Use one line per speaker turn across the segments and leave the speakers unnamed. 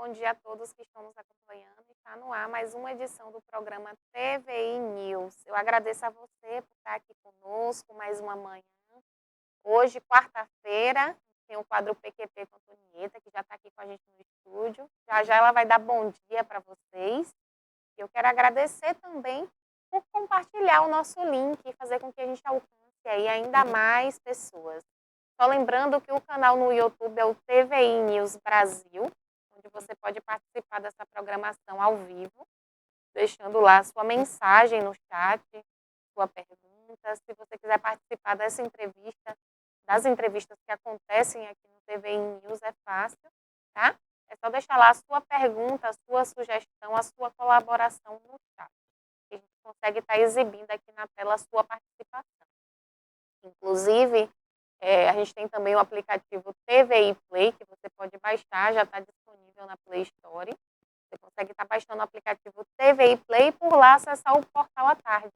bom dia a todos que estão nos acompanhando. Está no ar mais uma edição do programa TVI News. Eu agradeço a você por estar aqui conosco mais uma manhã. Hoje, quarta-feira, tem o quadro PQP com a Antonieta, que já está aqui com a gente no estúdio. Já já ela vai dar bom dia para vocês. Eu quero agradecer também por compartilhar o nosso link e fazer com que a gente alcance aí ainda mais pessoas. Só lembrando que o canal no YouTube é o TVI News Brasil, onde você pode participar dessa programação ao vivo, deixando lá sua mensagem no chat, sua pergunta. Se você quiser participar dessa entrevista, das entrevistas que acontecem aqui no TVI News, é fácil, tá? É só deixar lá a sua pergunta, a sua sugestão, a sua colaboração no chat. A gente consegue estar exibindo aqui na tela a sua participação. Inclusive, a gente tem também o aplicativo TVI Play, que você pode baixar, já está disponível na Play Store. Você consegue estar baixando o aplicativo TVI Play e por lá acessar o Portal à Tarde,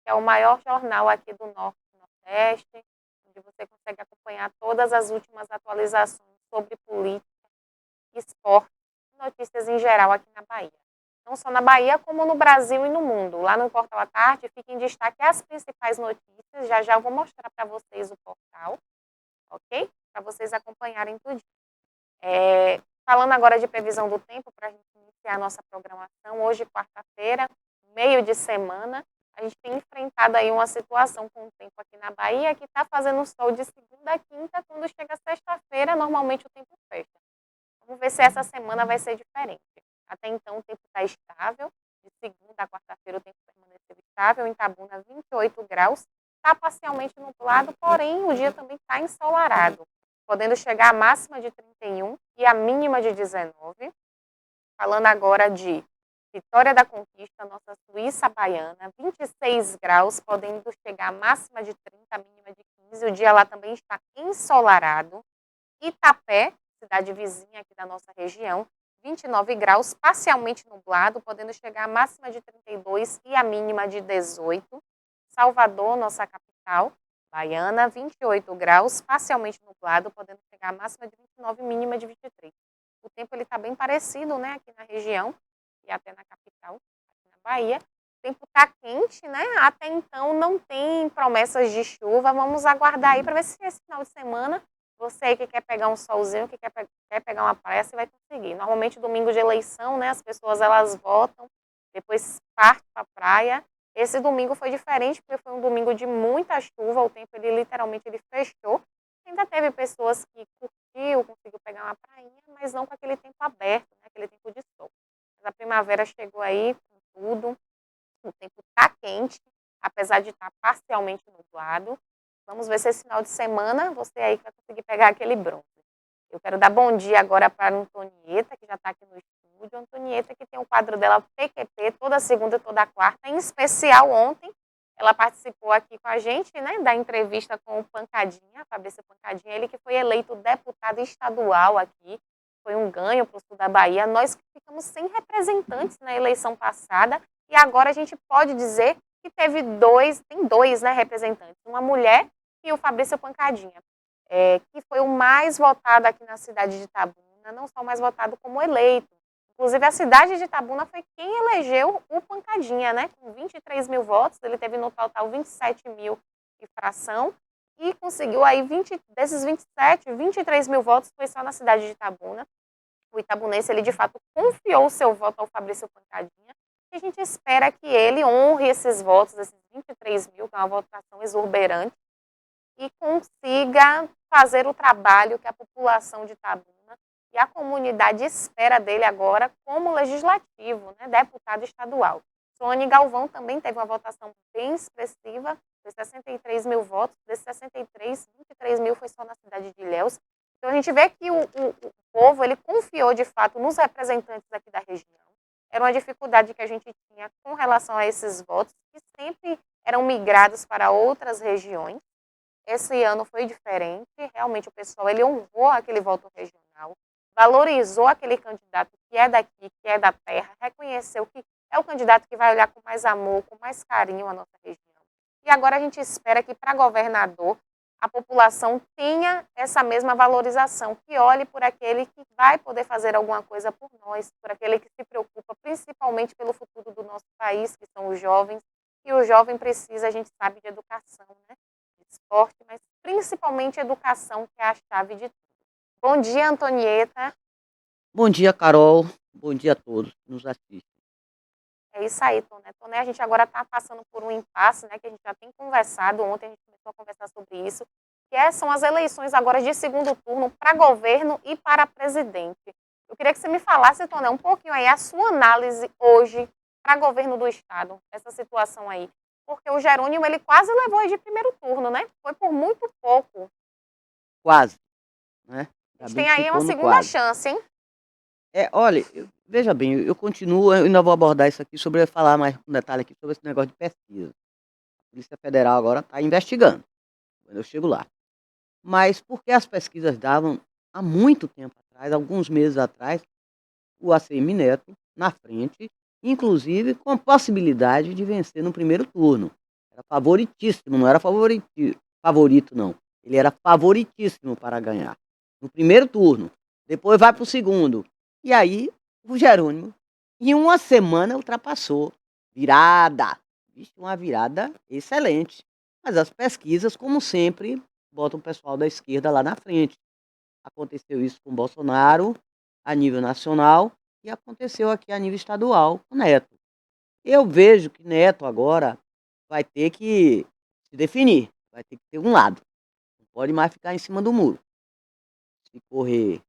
que é o maior jornal aqui do Norte e Nordeste, onde você consegue acompanhar todas as últimas atualizações sobre política, esporte e notícias em geral aqui na Bahia. Não só na Bahia, como no Brasil e no mundo. Lá no Portal à Tarde fica em destaque as principais notícias. Já já eu vou mostrar para vocês o portal, ok? Para vocês acompanharem tudo. Falando agora de previsão do tempo, para a gente iniciar a nossa programação, hoje, quarta-feira, meio de semana, a gente tem enfrentado aí uma situação com o tempo aqui na Bahia que está fazendo sol de segunda a quinta, quando chega sexta-feira, normalmente o tempo fecha. Vamos ver se essa semana vai ser diferente. Até então o tempo está estável, de segunda a quarta-feira o tempo permaneceu estável, em Itabuna 28 graus, está parcialmente nublado, porém o dia também está ensolarado, podendo chegar a máxima de 31 e a mínima de 19. Falando agora de Vitória da Conquista, nossa Suíça baiana, 26 graus, podendo chegar a máxima de 30, a mínima de 15. O dia lá também está ensolarado. Itapé, cidade vizinha aqui da nossa região, 29 graus, parcialmente nublado, podendo chegar a máxima de 32 e a mínima de 18. Salvador, nossa capital baiana, 28 graus, parcialmente nublado, podendo chegar a máxima de 29 e mínima de 23. O tempo está bem parecido, né, aqui na região e até na capital, aqui na Bahia. O tempo está quente, né? Até então não tem promessas de chuva. Vamos aguardar aí para ver se esse final de semana você aí que quer pegar um solzinho, que quer pegar uma praia, você vai conseguir. Normalmente, domingo de eleição, né, as pessoas elas votam, depois partem para a praia. Esse domingo foi diferente, porque foi um domingo de muita chuva, o tempo literalmente fechou. Ainda teve pessoas que conseguiu pegar uma prainha, mas não com aquele tempo aberto, né, aquele tempo de sol. Mas a primavera chegou aí com tudo, o tempo está quente, apesar de estar parcialmente nublado. Vamos ver se esse final de semana você aí vai conseguir pegar aquele bronze. Eu quero dar bom dia agora para a Antonieta, que já está aqui no estúdio. Antonieta, que tem o quadro dela PQP, toda segunda e toda quarta. Em especial, ontem, ela participou aqui com a gente, né, da entrevista com o Pancadinha, Fabrício Pancadinha, ele que foi eleito deputado estadual aqui. Foi um ganho para o sul da Bahia. Nós que ficamos sem representantes na eleição passada, e agora a gente pode dizer que tem dois, né, representantes, uma mulher e o Fabrício Pancadinha, que foi o mais votado aqui na cidade de Itabuna, não só o mais votado como eleito. Inclusive, a cidade de Itabuna foi quem elegeu o Pancadinha, né, com 23 mil votos, ele teve no total 27 mil e fração, e conseguiu aí desses 27, 23 mil votos foi só na cidade de Itabuna. O itabunense, ele de fato confiou o seu voto ao Fabrício Pancadinha, e a gente espera que ele honre esses votos, esses 23 mil, que é uma votação exuberante, e consiga fazer o trabalho que a população de Itabuna e a comunidade espera dele agora como legislativo, né, deputado estadual. Sônia Galvão também teve uma votação bem expressiva, de 63 mil votos, desses 63, 23 mil foi só na cidade de Ilhéus. Então a gente vê que o povo ele confiou de fato nos representantes aqui da região. Era uma dificuldade que a gente tinha com relação a esses votos, que sempre eram migrados para outras regiões. Esse ano foi diferente, realmente o pessoal ele honrou aquele voto regional, valorizou aquele candidato que é daqui, que é da terra, reconheceu que é o candidato que vai olhar com mais amor, com mais carinho a nossa região. E agora a gente espera que para governador a população tenha essa mesma valorização, que olhe por aquele que vai poder fazer alguma coisa por nós, por aquele que se preocupa principalmente pelo futuro do nosso país, que são os jovens. E o jovem precisa, a gente sabe, de educação, né? De esporte, mas principalmente educação, que é a chave de tudo. Bom dia, Antonieta.
Bom dia, Carol. Bom dia a todos que nos assistem.
É isso aí, Toné. Toné, a gente agora está passando por um impasse, né, que a gente já tem conversado, ontem a gente começou a conversar sobre isso, são as eleições agora de segundo turno para governo e para presidente. Eu queria que você me falasse, Toné, um pouquinho aí, a sua análise hoje para governo do Estado, essa situação aí. Porque o Jerônimo, ele quase levou aí de primeiro turno, né? Foi por muito pouco.
Quase, né?
A
Ainda
gente
bem
tem
que
aí uma
ficou no
segunda
quase.
chance, hein?
Olha, veja bem, eu continuo, eu ainda vou abordar isso aqui, falar mais um detalhe aqui sobre esse negócio de pesquisa. A Polícia Federal agora está investigando, quando eu chego lá. Mas porque as pesquisas davam, há muito tempo atrás, alguns meses atrás, o ACM Neto na frente, inclusive com a possibilidade de vencer no primeiro turno. Era favoritíssimo, não era favorito não. Ele era favoritíssimo para ganhar. No primeiro turno. Depois vai para o segundo. E aí, o Jerônimo, em uma semana, ultrapassou. Virada. Vixe, uma virada excelente. Mas as pesquisas, como sempre, botam o pessoal da esquerda lá na frente. Aconteceu isso com Bolsonaro, a nível nacional, e aconteceu aqui a nível estadual com Neto. Eu vejo que Neto agora vai ter que se definir, vai ter que ter um lado. Não pode mais ficar em cima do muro. Se correr,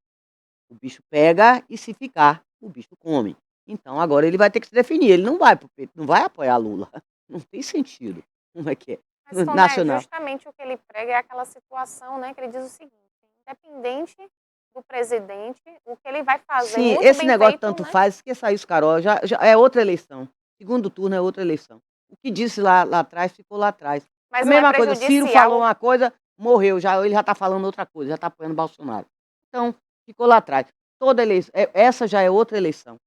o bicho pega, e se ficar, o bicho come. Então agora ele vai ter que se definir. Ele não vai não vai apoiar Lula. Não tem sentido. Como é que é?
Mas, Tomé,
Nacional.
justamente o que ele prega é aquela situação, né, que ele diz o seguinte, independente do presidente, o que ele vai fazer,
Sim,
muito
esse
bem
negócio
feito,
tanto
né?
faz, esqueça isso, Carol. Já é outra eleição. Segundo turno é outra eleição. O que disse lá atrás, ficou lá atrás. É a
Mas não é
mesma coisa, Ciro falou
prejudicial.
uma coisa, morreu, ele já está falando outra coisa, já está apoiando Bolsonaro. Então, ficou lá atrás. Toda eleição, essa já é outra eleição.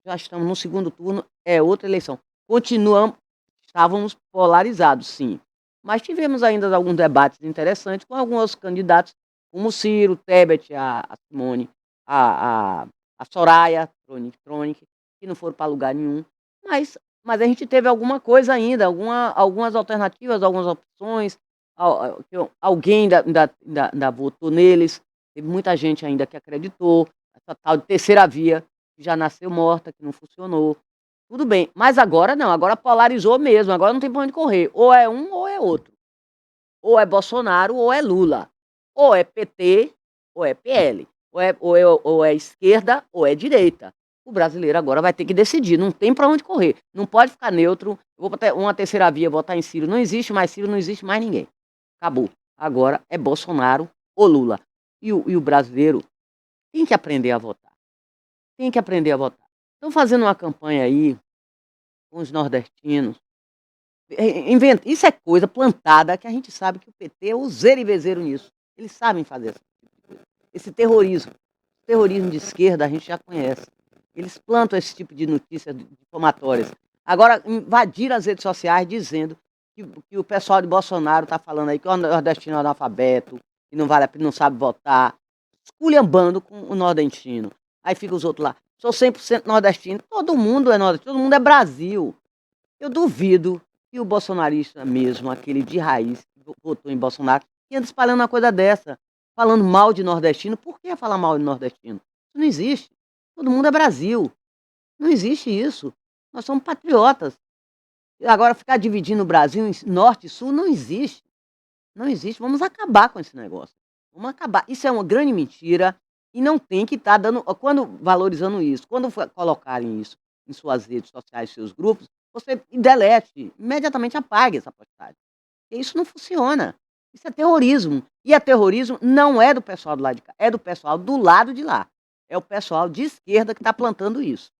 Já estamos no segundo turno, é outra eleição. Continuamos, estávamos polarizados, sim. Mas tivemos ainda alguns debates interessantes com alguns candidatos, como Ciro, Tebet, a Simone, a, a, a Soraya Tronic, que não foram para lugar nenhum. Mas a gente teve alguma coisa ainda, algumas alternativas, algumas opções. Alguém ainda votou neles. Teve muita gente ainda que acreditou. Essa tal de terceira via, que já nasceu morta, que não funcionou. Tudo bem, mas agora não, agora polarizou mesmo, agora não tem pra onde correr. Ou é um ou é outro. Ou é Bolsonaro ou é Lula. Ou é PT ou é PL. Ou é esquerda ou é direita. O brasileiro agora vai ter que decidir, não tem para onde correr. Não pode ficar neutro. Eu vou botar uma terceira via, votar em Ciro. Não existe mais Ciro, não existe mais ninguém. Acabou. Agora é Bolsonaro ou Lula. E o brasileiro tem que aprender a votar. Tem que aprender a votar. Estão fazendo uma campanha aí com os nordestinos. Isso é coisa plantada que a gente sabe que o PT é o zero e vezeiro nisso. Eles sabem fazer esse terrorismo. Terrorismo de esquerda a gente já conhece. Eles plantam esse tipo de notícias difamatórias. Agora, invadiram as redes sociais dizendo que o pessoal de Bolsonaro está falando aí que o nordestino é analfabeto, que não vale a pena, não sabe votar, esculhambando com o nordestino. Aí fica os outros lá. Sou 100% nordestino. Todo mundo é nordestino, todo mundo é Brasil. Eu duvido que o bolsonarista mesmo, aquele de raiz, que votou em Bolsonaro, ia espalhando uma coisa dessa, falando mal de nordestino. Por que falar mal de nordestino? Isso não existe. Todo mundo é Brasil. Não existe isso. Nós somos patriotas. E agora ficar dividindo o Brasil em norte e sul não existe. Não existe. Vamos acabar com esse negócio. Vamos acabar. Isso é uma grande mentira e não tem que estar dando. Quando valorizando isso, quando colocarem isso em suas redes sociais, seus grupos, você delete, imediatamente apague essa postagem. Porque isso não funciona. Isso é terrorismo. E é terrorismo não é do pessoal do lado de cá, é do pessoal do lado de lá. É o pessoal de esquerda que está plantando isso.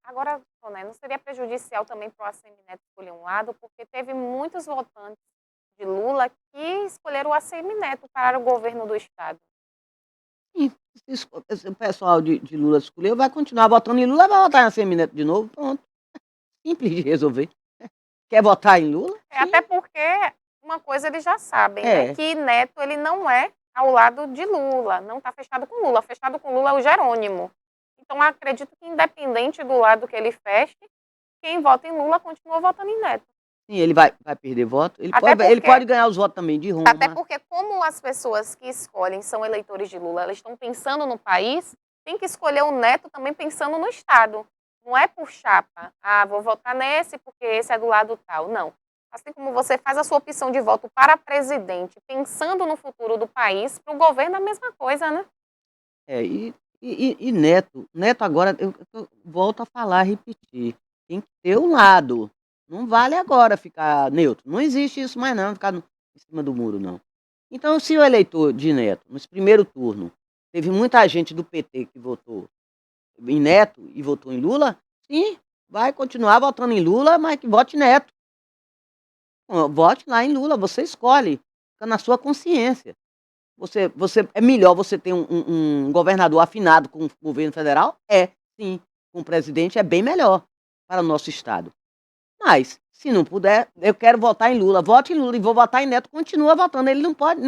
Agora, Toné, não seria prejudicial também para o ACM Neto escolher um lado, porque teve muitos votantes de Lula que escolheram o ACM Neto para o governo do Estado.
E se o pessoal de Lula escolheu, vai continuar votando em Lula, vai votar em ACM Neto de novo, pronto. Simples de resolver. Quer votar em Lula? Sim.
Até porque uma coisa eles já sabem, né,
É.
que Neto ele não é ao lado de Lula, não está fechado com Lula, fechado com Lula é o Jerônimo. Então acredito que independente do lado que ele feche, quem vota em Lula continua votando em Neto.
Sim, ele vai perder voto.
Até
Ele
porque
pode ganhar os votos também de
Até
Roma.
porque como as pessoas que escolhem são eleitores de Lula, elas estão pensando no país, tem que escolher o Neto também pensando no Estado. Não é por chapa. Ah, vou votar nesse porque esse é do lado tal. Não. Assim como você faz a sua opção de voto para presidente, pensando no futuro do país, para o governo é a mesma coisa, né?
É, e Neto agora, eu volto a falar, repetir, tem que ter um lado. Não vale agora ficar neutro. Não existe isso mais não, ficar em cima do muro, não. Então, se o eleitor de Neto, nesse primeiro turno, teve muita gente do PT que votou em Neto e votou em Lula, sim, vai continuar votando em Lula, mas que vote Neto. Vote lá em Lula, você escolhe, fica na sua consciência. Você é melhor você ter um governador afinado com o governo federal? É, sim. Com o presidente é bem melhor para o nosso estado. Mas, se não puder, eu quero votar em Lula. Vote em Lula e vou votar em Neto, continua votando. Ele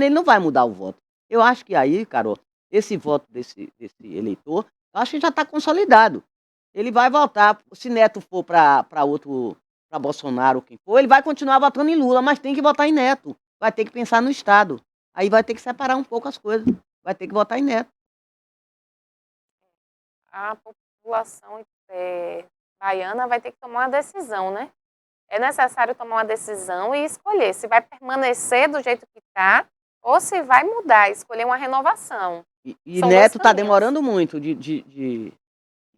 não vai mudar o voto. Eu acho que aí, Carol, esse voto desse eleitor, eu acho que já está consolidado. Ele vai votar, se Neto for para outro, para Bolsonaro ou quem for, ele vai continuar votando em Lula, mas tem que votar em Neto. Vai ter que pensar no estado. Aí vai ter que separar um pouco as coisas. Vai ter que votar em Neto.
A população baiana vai ter que tomar uma decisão, né? É necessário tomar uma decisão e escolher se vai permanecer do jeito que está ou se vai mudar, escolher uma renovação.
E
São dois
Neto está
caminhos.
demorando muito de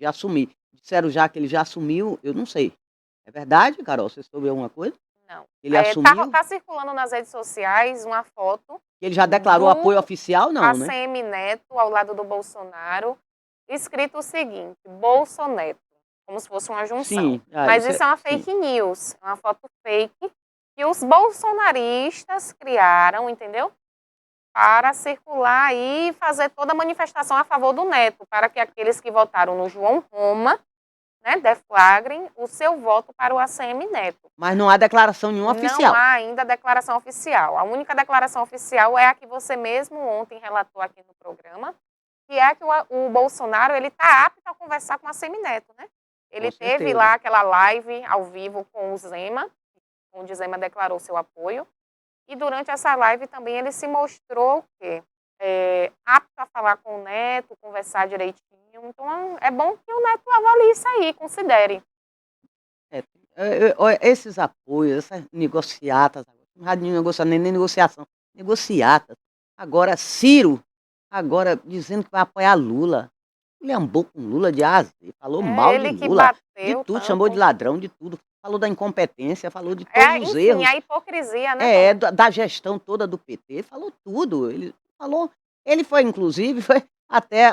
assumir. Disseram já que ele já assumiu, eu não sei. É verdade, Carol? Você soube alguma coisa?
Não.
Ele assumiu?
Tá circulando nas redes sociais uma foto
Ele já declarou apoio oficial? Não, né?
ACM Neto ao lado do Bolsonaro, escrito o seguinte, Bolsoneto, como se fosse uma junção.
Sim.
Mas isso é uma fake news, é uma foto fake que os bolsonaristas criaram, entendeu? Para circular e fazer toda a manifestação a favor do Neto, para que aqueles que votaram no João Roma, né, deflagrem o seu voto para o ACM Neto.
Mas não há declaração nenhuma oficial.
Não há ainda declaração oficial. A única declaração oficial é a que você mesmo ontem relatou aqui no programa, que é que o Bolsonaro ele está apto a conversar com a ACM Neto, né? Ele teve lá aquela live ao vivo com o Zema, onde o Zema declarou seu apoio. E durante essa live também ele se mostrou o quê? Apto a falar com o Neto, conversar direitinho. Então é bom que o Neto avalie isso aí, considere.
Esses apoios, essas negociatas, nem negociação, negociatas. Agora, Ciro, agora dizendo que vai apoiar Lula. Ele ambou com Lula de asa, falou mal de Lula, de tudo, chamou de ladrão, de tudo. Falou da incompetência, falou de todos os erros.
A hipocrisia, né?
Da gestão toda do PT, falou tudo. Ele foi, inclusive, até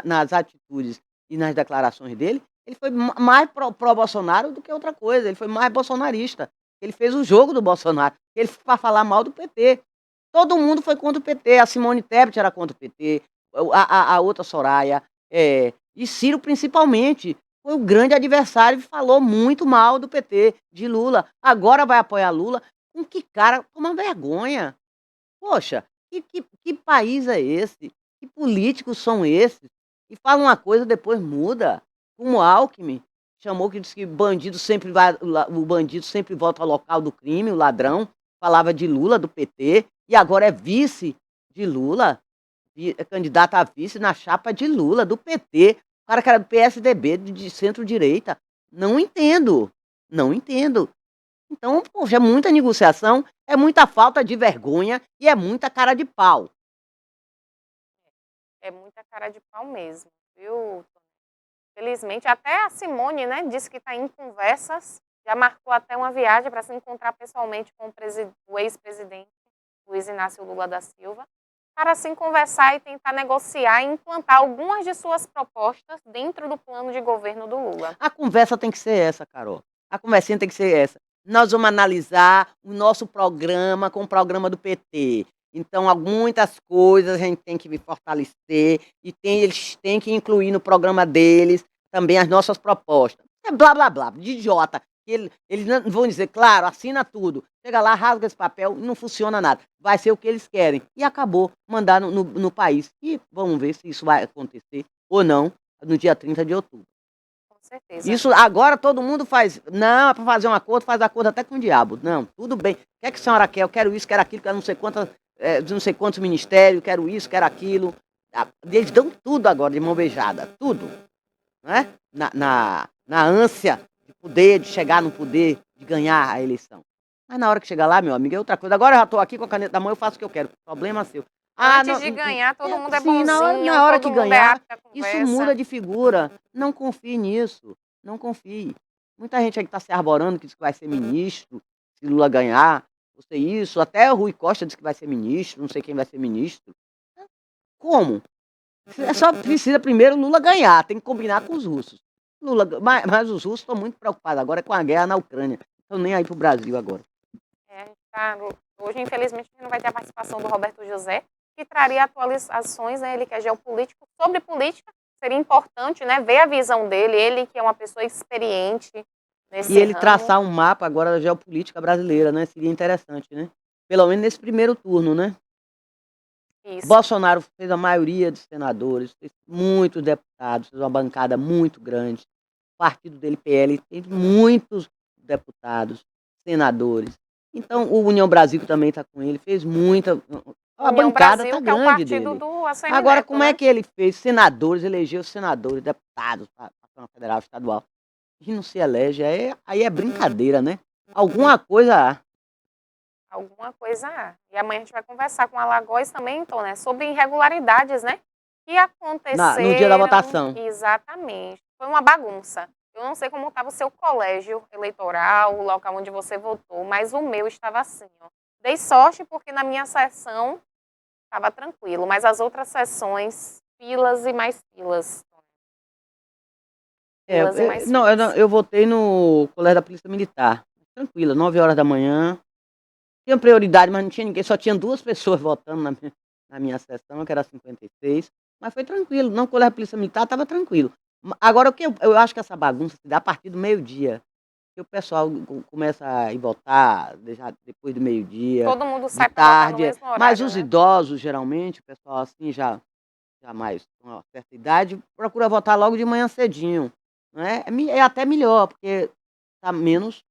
nas atitudes e nas declarações dele, ele foi mais pró-Bolsonaro do que outra coisa, ele foi mais bolsonarista. Ele fez o jogo do Bolsonaro, ele foi para falar mal do PT. Todo mundo foi contra o PT, a Simone Tebet era contra o PT, a outra Soraya, e Ciro principalmente. Foi o grande adversário e falou muito mal do PT, de Lula. Agora vai apoiar Lula. Com que cara? Toma vergonha. Poxa, que país é esse? Que políticos são esses? E fala uma coisa, depois muda. Como Alckmin chamou, que disse que o bandido sempre volta ao local do crime, o ladrão. Falava de Lula, do PT, e agora é vice de Lula, é candidato a vice na chapa de Lula, do PT. O cara que era do PSDB, de centro-direita. Não entendo. Não entendo. Então, poxa, é muita negociação, é muita falta de vergonha e é muita cara de pau.
É muita cara de pau mesmo, viu? Felizmente, até a Simone, né, disse que está em conversas, já marcou até uma viagem para se encontrar pessoalmente com o ex-presidente Luiz Inácio Lula da Silva, para assim conversar e tentar negociar e implantar algumas de suas propostas dentro do plano de governo do Lula.
A conversa tem que ser essa, Carol. A conversinha tem que ser essa. Nós vamos analisar o nosso programa com o programa do PT. Então, muitas coisas a gente tem que fortalecer e eles têm que incluir no programa deles também as nossas propostas. É blá, blá, blá, de idiota. Eles não vão dizer, claro, assina tudo. Chega lá, rasga esse papel e não funciona nada. Vai ser o que eles querem. E acabou, mandar no país. E vamos ver se isso vai acontecer ou não no dia 30 de outubro.
Com certeza.
Isso agora todo mundo faz. Não, é para fazer um acordo, faz acordo até com o diabo. Não, tudo bem. O que é que a senhora quer? Eu quero isso, quero aquilo, quero não sei quantos ministérios, quero isso, quero aquilo. Eles dão tudo agora de mão beijada, tudo. Né? Na ânsia de poder, de chegar no poder, de ganhar a eleição. Mas na hora que chegar lá, meu amigo, é outra coisa. Agora eu já estou aqui com a caneta na mão, eu faço o que eu quero. Problema seu.
Antes de ganhar, todo mundo é
sim,
bonzinho,
na hora
todo
que
mundo é
ganhar,
apto à
isso
conversa.
muda de figura. Não confie nisso. Não confie. Muita gente aí que está se arborando, que diz que vai ser ministro, se Lula ganhar, não sei isso. Até o Rui Costa diz que vai ser ministro, não sei quem vai ser ministro. Como? Só precisa primeiro Lula ganhar, tem que combinar com os russos. Mas os russos estão muito preocupados agora com a guerra na Ucrânia. Estão nem aí pro Brasil agora.
Hoje, infelizmente, a gente não vai ter a participação do Roberto José, que traria atualizações, né? Ele que é geopolítico, sobre política. Seria importante, né, ver a visão dele, ele que é uma pessoa experiente nesse
E ele
ramo.
traçar um mapa agora da geopolítica brasileira, né? Seria interessante, né? Pelo menos nesse primeiro turno, né?
Isso.
Bolsonaro fez a maioria dos senadores, fez muitos deputados, fez uma bancada muito grande. O partido dele, PL, tem muitos deputados, senadores. Então, o União Brasil, que também está com ele, fez muita. A
União
bancada
Brasil,
está
que é o
grande
partido
dele.
do ACM
Agora,
Neto,
como
né?
é que ele fez senadores, elegeu senadores, deputados para a Câmara Federal, Estadual, e não se elege? Aí é brincadeira, né? Alguma coisa há.
Alguma coisa há. E amanhã a gente vai conversar com a Alagoas também, então, né, sobre irregularidades, né, que aconteceram.
No dia da votação.
Exatamente. Foi uma bagunça. Eu não sei como estava o seu colégio eleitoral, o local onde você votou, mas o meu estava assim, ó. Dei sorte porque na minha sessão estava tranquilo, mas as outras sessões, filas e mais filas. Filas e mais
Não,
filas.
eu votei no colégio da Polícia Militar. Tranquila, 9 horas da manhã. Tinha prioridade, mas não tinha ninguém. Só tinha 2 pessoas votando na minha sessão, que era 56. Mas foi tranquilo. Não, o colégio da Polícia Militar estava tranquilo. Agora, o que eu acho que essa bagunça se dá a partir do meio-dia. Que o pessoal começa a ir votar depois do meio-dia,
Todo mundo
de
sai para votar no
tarde.
mesmo
Mas
horário,
os
né?
idosos, geralmente, o pessoal assim já mais com uma certa idade, procura votar logo de manhã cedinho. Né? É até melhor, porque tá menos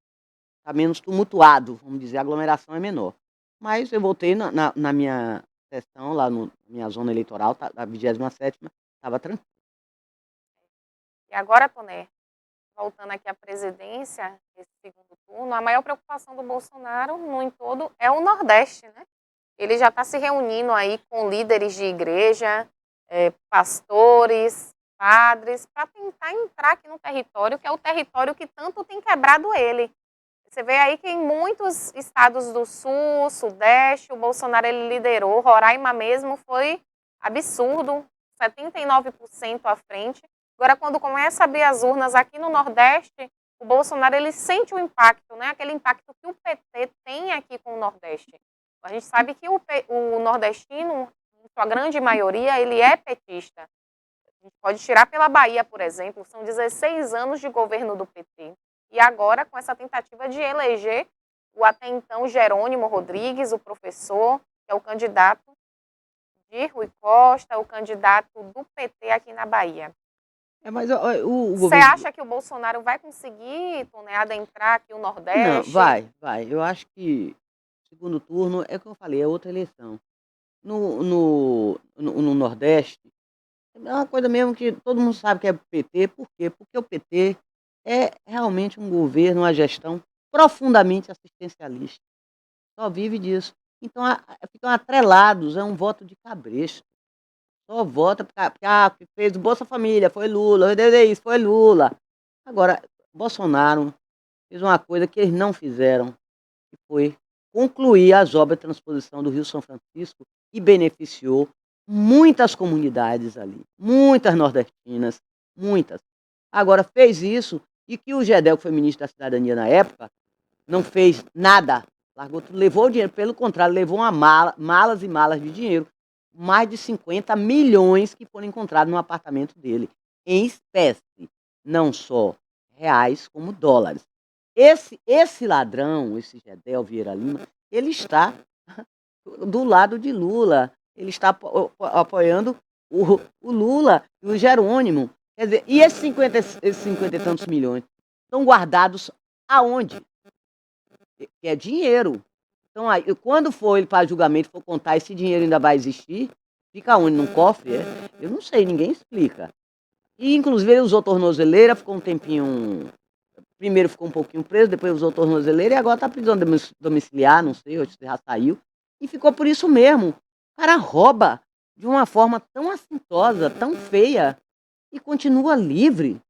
tumultuado, vamos dizer, a aglomeração é menor. Mas eu votei na minha sessão, lá na minha zona eleitoral, a 27ª, estava tranquilo.
E agora, Toné, voltando aqui à presidência, esse segundo turno, a maior preocupação do Bolsonaro, no todo, é o Nordeste, né? Ele já está se reunindo aí com líderes de igreja, pastores, padres, para tentar entrar aqui no território, que é o território que tanto tem quebrado ele. Você vê aí que em muitos estados do Sul, Sudeste, o Bolsonaro ele liderou, Roraima mesmo foi absurdo, 79% à frente. Agora, quando começa a abrir as urnas aqui no Nordeste, o Bolsonaro ele sente o impacto, né? Aquele impacto que o PT tem aqui com o Nordeste. A gente sabe que o nordestino, em sua grande maioria, ele é petista. A gente pode tirar pela Bahia, por exemplo, são 16 anos de governo do PT. E agora, com essa tentativa de eleger o até então Jerônimo Rodrigues, o professor, que é o candidato de Rui Costa, o candidato do PT aqui na Bahia.
Mas
Você
governo...
acha que o Bolsonaro vai conseguir, Toné, adentrar aqui o
Não,
Nordeste?
vai. Eu acho que segundo turno, é o que eu falei, é outra eleição. No Nordeste, é uma coisa mesmo que todo mundo sabe que é PT. Por quê? Porque o PT é realmente um governo, uma gestão profundamente assistencialista. Só vive disso. Então, ficam atrelados, é um voto de cabresto. Só vota porque fez o Bolsa Família, foi Lula, isso, foi Lula. Agora, Bolsonaro fez uma coisa que eles não fizeram, que foi concluir as obras de transposição do Rio São Francisco e beneficiou muitas comunidades ali, muitas nordestinas, muitas. Agora, fez isso e que o Gedel, que foi ministro da Cidadania na época, não fez nada. Largou tudo, levou o dinheiro, pelo contrário, levou malas e malas de dinheiro, mais de 50 milhões que foram encontrados no apartamento dele, em espécie, não só reais, como dólares. esse ladrão, esse Gedel Vieira Lima, ele está do lado de Lula, ele está apoiando o Lula e o Jerônimo. Quer dizer, e esses 50 e tantos milhões estão guardados aonde? Que é dinheiro. Então, aí, quando for ele para julgamento, for contar, esse dinheiro ainda vai existir? Fica onde? Num cofre? É? Eu não sei, ninguém explica. E, inclusive, ele usou tornozeleira, ficou um tempinho. Primeiro ficou um pouquinho preso, depois usou tornozeleira e agora está prisão domiciliar, não sei, hoje já saiu. E ficou por isso mesmo. O cara rouba de uma forma tão assintosa, tão feia, e continua livre.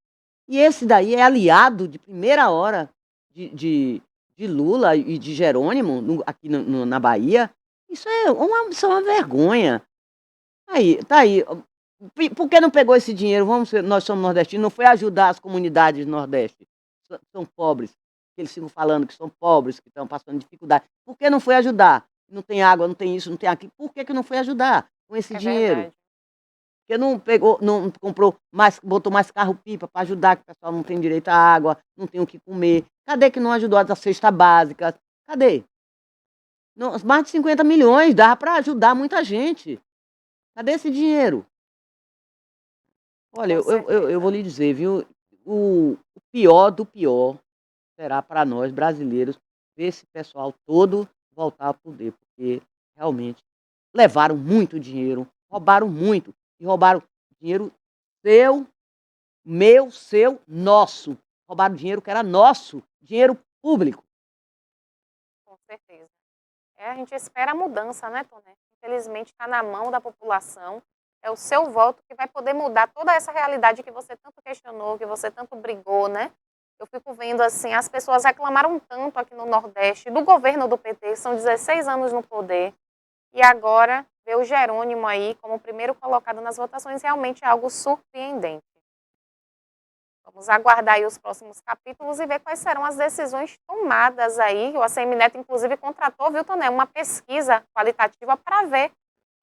E esse daí é aliado de primeira hora de Lula e de Jerônimo, aqui na Bahia. Isso é uma vergonha. Aí, tá aí. Por que não pegou esse dinheiro? Nós somos nordestinos, não foi ajudar as comunidades do Nordeste. São pobres. Eles ficam falando que são pobres, que estão passando dificuldade. Por que não foi ajudar? Não tem água, não tem isso, não tem aquilo. Por que não foi ajudar com esse dinheiro?
verdade.
Porque não pegou, não comprou mais, botou mais carro-pipa para ajudar, que o pessoal não tem direito à água, não tem o que comer. Cadê que não ajudou as cestas básicas? Cadê? Não, mais de 50 milhões dava para ajudar muita gente. Cadê esse dinheiro? Olha, eu vou lhe dizer, viu? O pior do pior será para nós brasileiros ver esse pessoal todo voltar ao poder, porque realmente levaram muito dinheiro, roubaram muito, e roubaram dinheiro seu, meu, seu, nosso. Roubaram dinheiro que era nosso, dinheiro público.
Com certeza. A gente espera a mudança, né, Toné? Infelizmente está na mão da população. É o seu voto que vai poder mudar toda essa realidade que você tanto questionou, que você tanto brigou, né? Eu fico vendo assim, as pessoas reclamaram tanto aqui no Nordeste do governo do PT, são 16 anos no poder, e agora ver o Jerônimo aí como o primeiro colocado nas votações realmente é algo surpreendente. Vamos aguardar aí os próximos capítulos e ver quais serão as decisões tomadas aí. O ACM Neto, inclusive, contratou, viu, Toné, uma pesquisa qualitativa para ver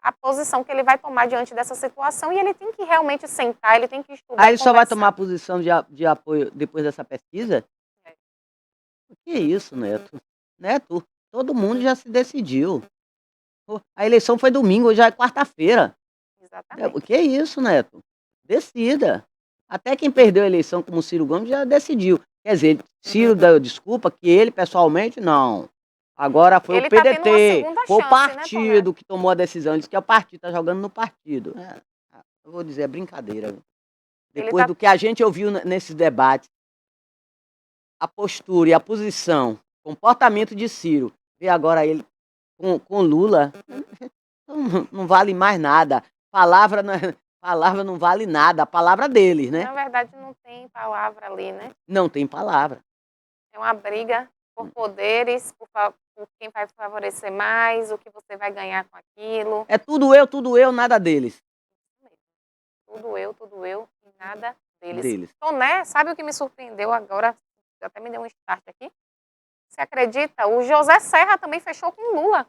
a posição que ele vai tomar diante dessa situação. E ele tem que realmente sentar, ele tem que estudar.
Aí ele só vai tomar posição de apoio depois dessa pesquisa?
É.
O que é isso, Neto? Neto, todo mundo já se decidiu. A eleição foi domingo, hoje já é quarta-feira.
Exatamente.
O que é isso, Neto? Decida. Até quem perdeu a eleição, como o Ciro Gomes, já decidiu. Quer dizer, Ciro deu desculpa que ele, pessoalmente, não. Agora foi
ele
o PDT, foi o
chance,
partido,
né,
que tomou a decisão. Ele disse que é o partido, está jogando no partido. Eu vou dizer, é brincadeira. Depois do que a gente ouviu nesses debates, a postura e a posição, o comportamento de Ciro, e agora ele com Lula, não vale mais nada. Palavra não vale nada, a palavra deles, né?
Na verdade, não tem palavra ali, né?
Não tem palavra.
É uma briga por poderes, por quem vai favorecer mais, o que você vai ganhar com aquilo.
É tudo eu, nada deles.
Tudo eu e nada deles. Toné, sabe o que me surpreendeu agora? Até me deu um start aqui. Você acredita? O José Serra também fechou com Lula.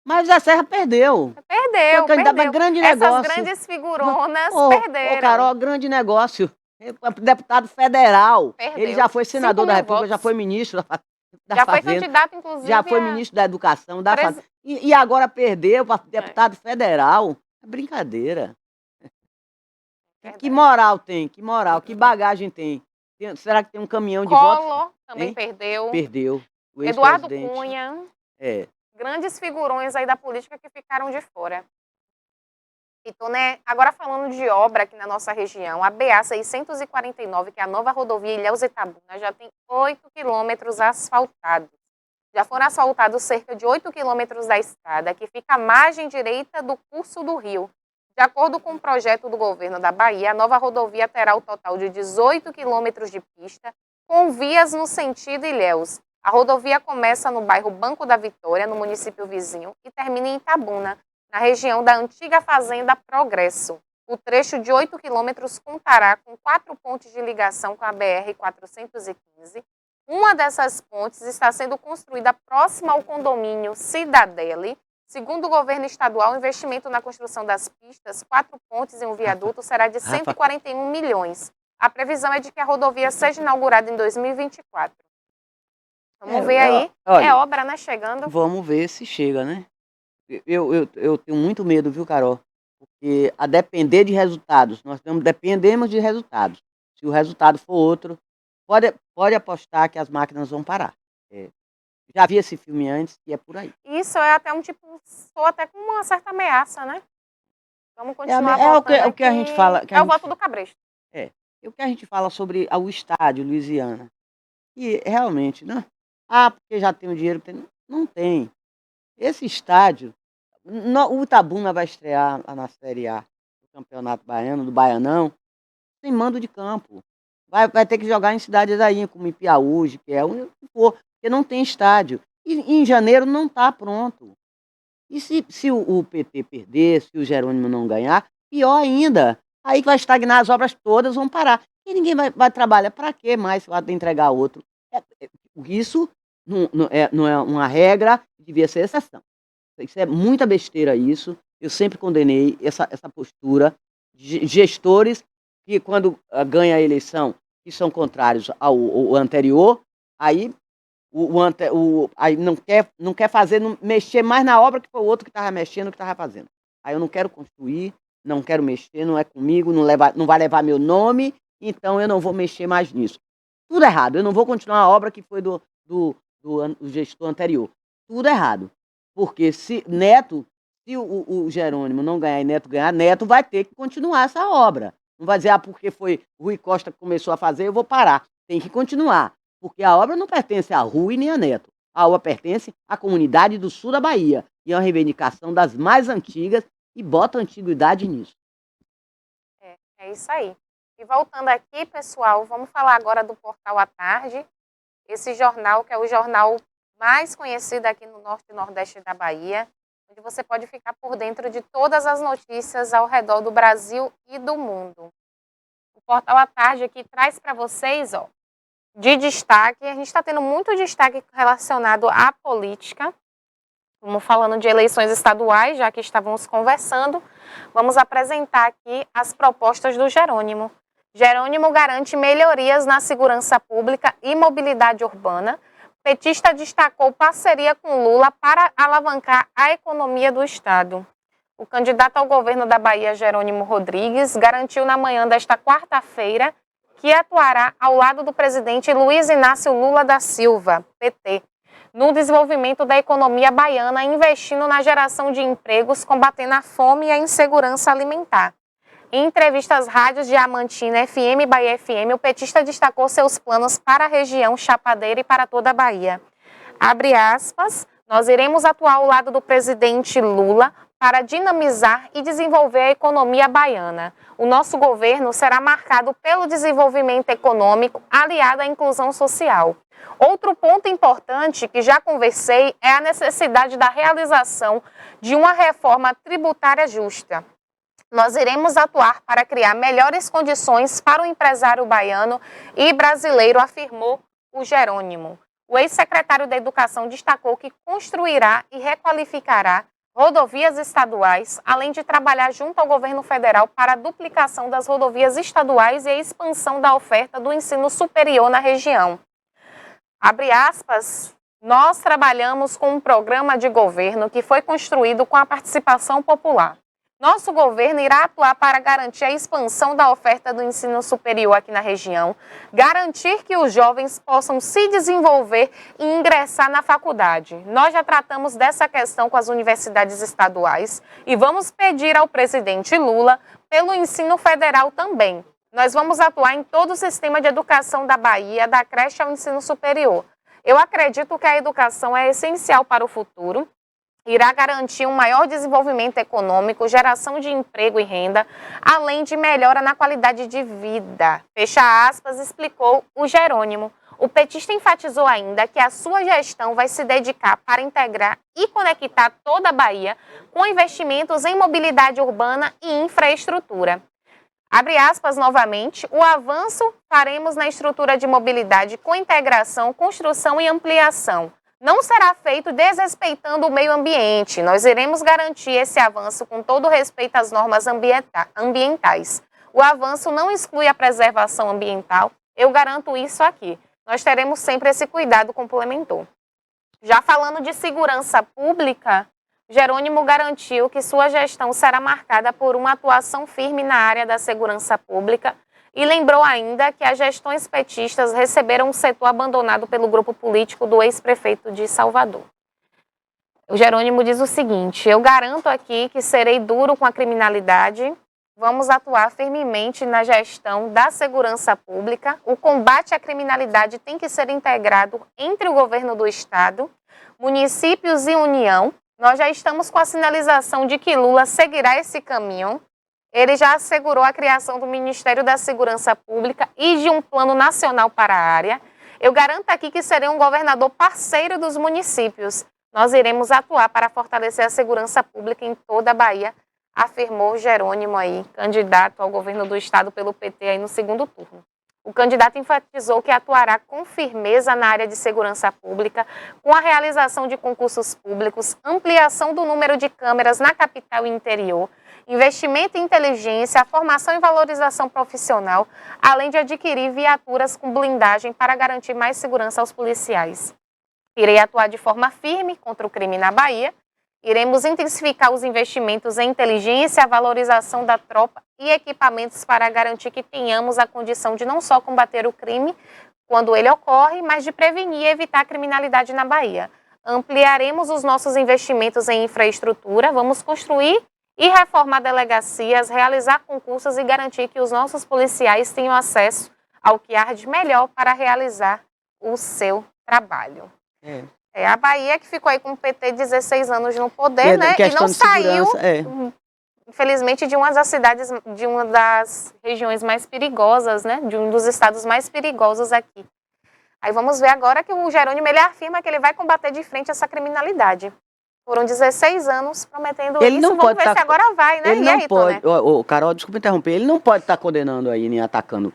Mas a Serra perdeu.
Perdeu.
Grande negócio.
Essas grandes figuronas perderam.
Carol, grande negócio. Deputado federal.
Perdeu.
Ele já foi senador da República, já foi ministro da
já
Fazenda.
foi candidato, inclusive.
Já foi ministro da Educação, da Fazenda. E agora perdeu para deputado federal. É brincadeira. Que moral tem? Que moral? Que bagagem tem? Será que tem um caminhão de votos?
Collor também perdeu.
Perdeu.
Eduardo Cunha.
É.
Grandes figurões aí da política que ficaram de fora. E, Toné, agora falando de obra aqui na nossa região, a BA 649, que é a nova rodovia Ilhéus-Itabuna, já tem 8 quilômetros asfaltados. Já foram asfaltados cerca de 8 quilômetros da estrada, que fica à margem direita do curso do rio. De acordo com o projeto do governo da Bahia, a nova rodovia terá o total de 18 quilômetros de pista, com vias no sentido Ilhéus. A rodovia começa no bairro Banco da Vitória, no município vizinho, e termina em Itabuna, na região da antiga fazenda Progresso. O trecho de 8 quilômetros contará com 4 pontes de ligação com a BR-415. Uma dessas pontes está sendo construída próxima ao condomínio Cidadele. Segundo o governo estadual, o investimento na construção das pistas, 4 pontes e um viaduto, será de 141 milhões. A previsão é de que a rodovia seja inaugurada em 2024. Vamos ver aí.
Olha,
é obra, né, chegando.
Vamos ver se chega, né? Eu tenho muito medo, viu, Carol? Porque a depender de resultados, dependemos de resultados. Se o resultado for outro, pode apostar que as máquinas vão parar. Já vi esse filme antes e é por aí.
Isso é até um tipo, soa até com uma certa ameaça, né? Vamos continuar
o que a gente fala.
É o voto do Cabresto.
O que a gente fala sobre o estádio Louisiana. E realmente, não. Porque já tem o dinheiro. Não tem. Esse estádio, o Itabuna vai estrear na Série A do Campeonato Baiano, do Baianão, sem mando de campo. Vai ter que jogar em cidades aí, como Ipiaúji, que é onde for, porque não tem estádio. E em janeiro não está pronto. E se o PT perder, se o Jerônimo não ganhar, pior ainda. Aí vai estagnar, as obras todas vão parar. E ninguém vai trabalhar. Para que mais se vai entregar outro? Isso não é uma regra, devia ser exceção. Isso é muita besteira isso. Eu sempre condenei essa postura de gestores que, quando ganha a eleição, que são contrários ao anterior, aí aí não quer fazer, mexer mais na obra que foi o outro que estava mexendo, que estava fazendo. Aí eu não quero construir, não quero mexer, não é comigo, não vai levar meu nome, então eu não vou mexer mais nisso. Tudo errado, eu não vou continuar a obra que foi do gestor anterior. Tudo errado. Porque se o Jerônimo não ganhar e Neto ganhar, Neto vai ter que continuar essa obra. Não vai dizer, porque foi Rui Costa que começou a fazer, eu vou parar. Tem que continuar. Porque a obra não pertence a Rui nem a Neto. A obra pertence à comunidade do sul da Bahia. E é uma reivindicação das mais antigas e bota a antiguidade nisso.
É isso aí. E voltando aqui, pessoal, vamos falar agora do Portal à Tarde. Esse jornal, que é o jornal mais conhecido aqui no norte e nordeste da Bahia, onde você pode ficar por dentro de todas as notícias ao redor do Brasil e do mundo. O Portal à Tarde aqui traz para vocês, de destaque, a gente está tendo muito destaque relacionado à política, como falando de eleições estaduais, já que estávamos conversando, vamos apresentar aqui as propostas do Jerônimo. Jerônimo garante melhorias na segurança pública e mobilidade urbana. Petista destacou parceria com Lula para alavancar a economia do Estado. O candidato ao governo da Bahia, Jerônimo Rodrigues, garantiu na manhã desta quarta-feira que atuará ao lado do presidente Luiz Inácio Lula da Silva, PT, no desenvolvimento da economia baiana, investindo na geração de empregos, combatendo a fome e a insegurança alimentar. Em entrevista às rádios Diamantina FM e Bahia FM, o petista destacou seus planos para a região Chapadeira e para toda a Bahia. Abre aspas, nós iremos atuar ao lado do presidente Lula para dinamizar e desenvolver a economia baiana. O nosso governo será marcado pelo desenvolvimento econômico aliado à inclusão social. Outro ponto importante que já conversei é a necessidade da realização de uma reforma tributária justa. Nós iremos atuar para criar melhores condições para o empresário baiano e brasileiro, afirmou o Jerônimo. O ex-secretário da Educação destacou que construirá e requalificará rodovias estaduais, além de trabalhar junto ao governo federal para a duplicação das rodovias estaduais e a expansão da oferta do ensino superior na região. Abre aspas, nós trabalhamos com um programa de governo que foi construído com a participação popular. Nosso governo irá atuar para garantir a expansão da oferta do ensino superior aqui na região, garantir que os jovens possam se desenvolver e ingressar na faculdade. Nós já tratamos dessa questão com as universidades estaduais e vamos pedir ao presidente Lula pelo ensino federal também. Nós vamos atuar em todo o sistema de educação da Bahia, da creche ao ensino superior. Eu acredito que a educação é essencial para o futuro. Irá garantir um maior desenvolvimento econômico, geração de emprego e renda, além de melhora na qualidade de vida. Fecha aspas, explicou o Jerônimo. O petista enfatizou ainda que a sua gestão vai se dedicar para integrar e conectar toda a Bahia com investimentos em mobilidade urbana e infraestrutura. Abre aspas novamente, o avanço faremos na estrutura de mobilidade com integração, construção e ampliação. Não será feito desrespeitando o meio ambiente. Nós iremos garantir esse avanço com todo respeito às normas ambientais. O avanço não exclui a preservação ambiental. Eu garanto isso aqui. nós teremos sempre esse cuidado, complementou. Já falando de segurança pública, Jerônimo garantiu que sua gestão será marcada por uma atuação firme na área da segurança pública e lembrou ainda que as gestões petistas receberam um setor abandonado pelo grupo político do ex-prefeito de Salvador. O Jerônimo diz o seguinte: eu garanto aqui que serei duro com a criminalidade, vamos atuar firmemente na gestão da segurança pública, o combate à criminalidade tem que ser integrado entre o governo do Estado, municípios e União. Nós já estamos com a sinalização de que Lula seguirá esse caminho. Ele já assegurou a criação do Ministério da Segurança Pública e de um plano nacional para a área. Eu garanto aqui que serei um governador parceiro dos municípios. Nós iremos atuar para fortalecer a segurança pública em toda a Bahia, afirmou Jerônimo aí, candidato ao governo do estado pelo PT aí no segundo turno. O candidato enfatizou que atuará com firmeza na área de segurança pública, com a realização de concursos públicos, ampliação do número de câmeras na capital e interior, investimento em inteligência, formação e valorização profissional, além de adquirir viaturas com blindagem para garantir mais segurança aos policiais. Irei atuar de forma firme contra o crime na Bahia. Iremos intensificar os investimentos em inteligência, a valorização da tropa e equipamentos para garantir que tenhamos a condição de não só combater o crime quando ele ocorre, mas de prevenir e evitar a criminalidade na Bahia. Ampliaremos os nossos investimentos em infraestrutura, vamos construir e reformar delegacias, realizar concursos e garantir que os nossos policiais tenham acesso ao que há de melhor para realizar o seu trabalho. É a Bahia que ficou aí com o PT 16 anos no poder, né? E não saiu, infelizmente, de uma das cidades, de uma das regiões mais perigosas, né? De um dos estados mais perigosos aqui. Aí vamos ver agora que o Jerônimo, ele afirma que ele vai combater de frente essa criminalidade. Foram 16 anos prometendo
ele
isso,
não
vamos
pode
ver se agora vai, né?
Ele não pode, Carol, desculpa interromper, ele não pode estar condenando aí, nem atacando